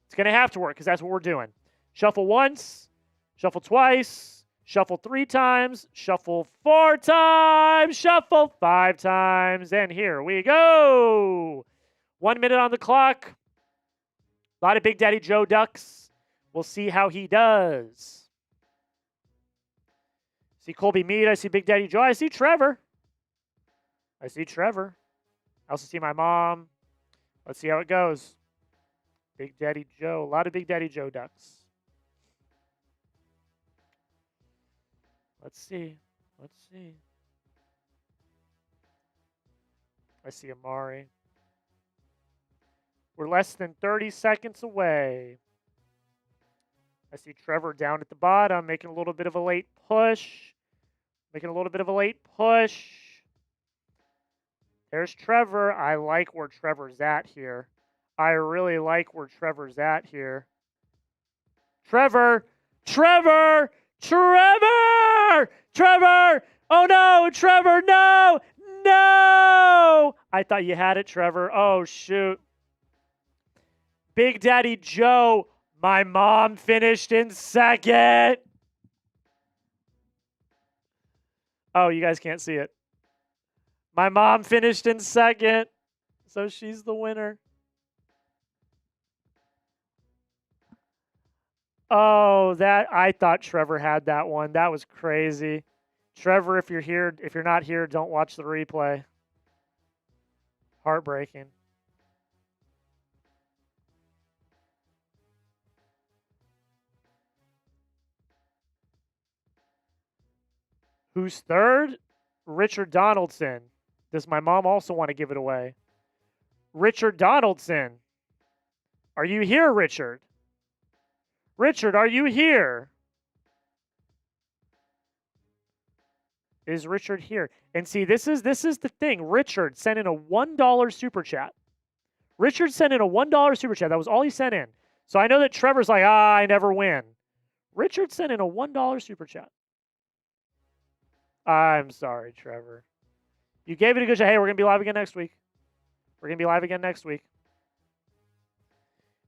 It's going to have to work because that's what we're doing. Shuffle once, shuffle twice, shuffle 3 times, shuffle 4 times, shuffle 5 times, and here we go. 1 minute on the clock. A lot of Big Daddy Joe ducks. We'll see how he does. See Colby Mead. I see Big Daddy Joe. I see Trevor. I also see my mom. Let's see how it goes. Big Daddy Joe. A lot of Big Daddy Joe ducks. Let's see. I see Amari. We're less than 30 seconds away. I see Trevor down at the bottom, making a little bit of a late push. There's Trevor. I like where Trevor's at here. I really like where Trevor's at here. Trevor! Oh no, Trevor, no! I thought you had it, Trevor. Oh, shoot. Big Daddy Joe My mom finished in second. Oh, you guys can't see it. My mom finished in second, so she's the winner. Oh, I thought Trevor had that one. That was crazy. Trevor, if you're not here, don't watch the replay. Heartbreaking. Who's third? Richard Donaldson. Does my mom also want to give it away? Richard Donaldson. Are you here, Richard? Richard, are you here? Is Richard here? And see, this is the thing. Richard sent in a $1 super chat. Richard sent in a $1 super chat. That was all he sent in. So I know that Trevor's like, I never win. Richard sent in a $1 super chat. I'm sorry, Trevor. You gave it a good shot. Hey, we're going to be live again next week. We're going to be live again next week.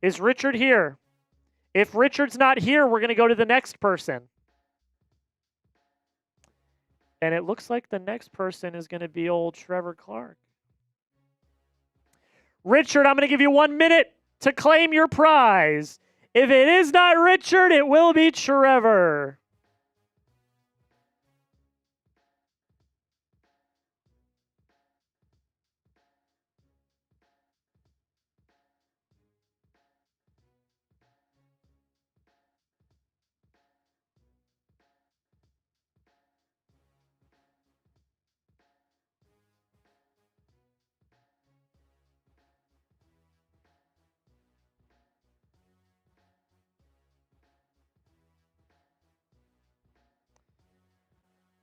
Is Richard here? If Richard's not here, we're going to go to the next person. And it looks like the next person is going to be old Trevor Clark. Richard, I'm going to give you 1 minute to claim your prize. If it is not Richard, it will be Trevor.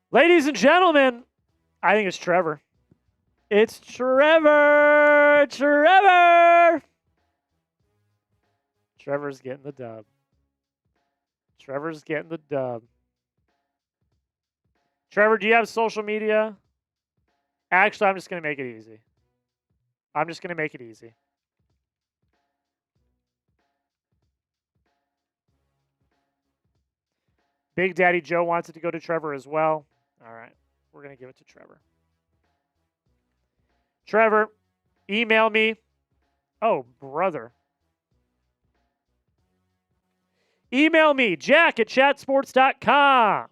Ladies and gentlemen, I think it's Trevor. It's Trevor! Trevor! Trevor's getting the dub. Trevor's getting the dub. Trevor, do you have social media? Actually, I'm just going to make it easy. I'm just going to make it easy. Big Daddy Joe wants it to go to Trevor as well. All right. We're going to give it to Trevor. Trevor, email me. Oh, brother. Email me, jack@chatsports.com.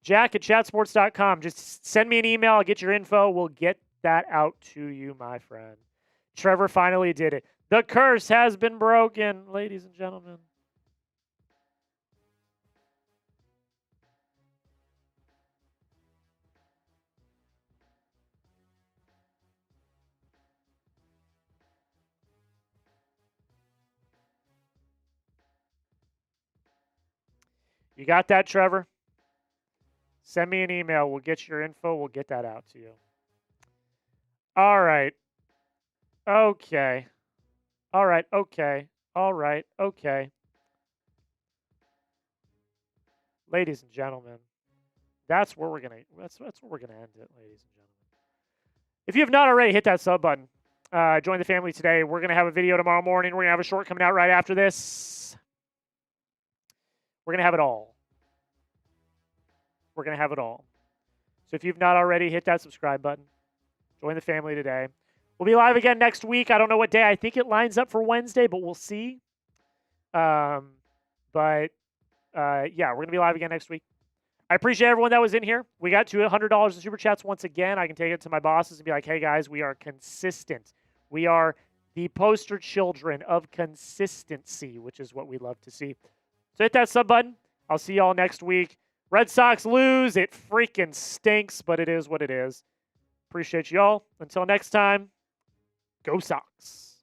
jack@chatsports.com. Just send me an email. I'll get your info. We'll get that out to you, my friend. Trevor finally did it. The curse has been broken, ladies and gentlemen. You got that, Trevor? Send me an email. We'll get your info. We'll get that out to you. All right. Okay. All right. Okay. All right. Okay. Ladies and gentlemen, that's where we're gonna end it, ladies and gentlemen. If you have not already, hit that sub button. Join the family today. We're gonna have a video tomorrow morning. We're gonna have a short coming out right after this. We're going to have it all. We're going to have it all. So if you've not already, hit that subscribe button. Join the family today. We'll be live again next week. I don't know what day. I think it lines up for Wednesday, but we'll see. Yeah, we're going to be live again next week. I appreciate everyone that was in here. We got to $100 in Super Chats once again. I can take it to my bosses and be like, hey, guys, we are consistent. We are the poster children of consistency, which is what we love to see. So hit that sub button. I'll see y'all next week. Red Sox lose. It freaking stinks, but it is what it is. Appreciate y'all. Until next time, go Sox.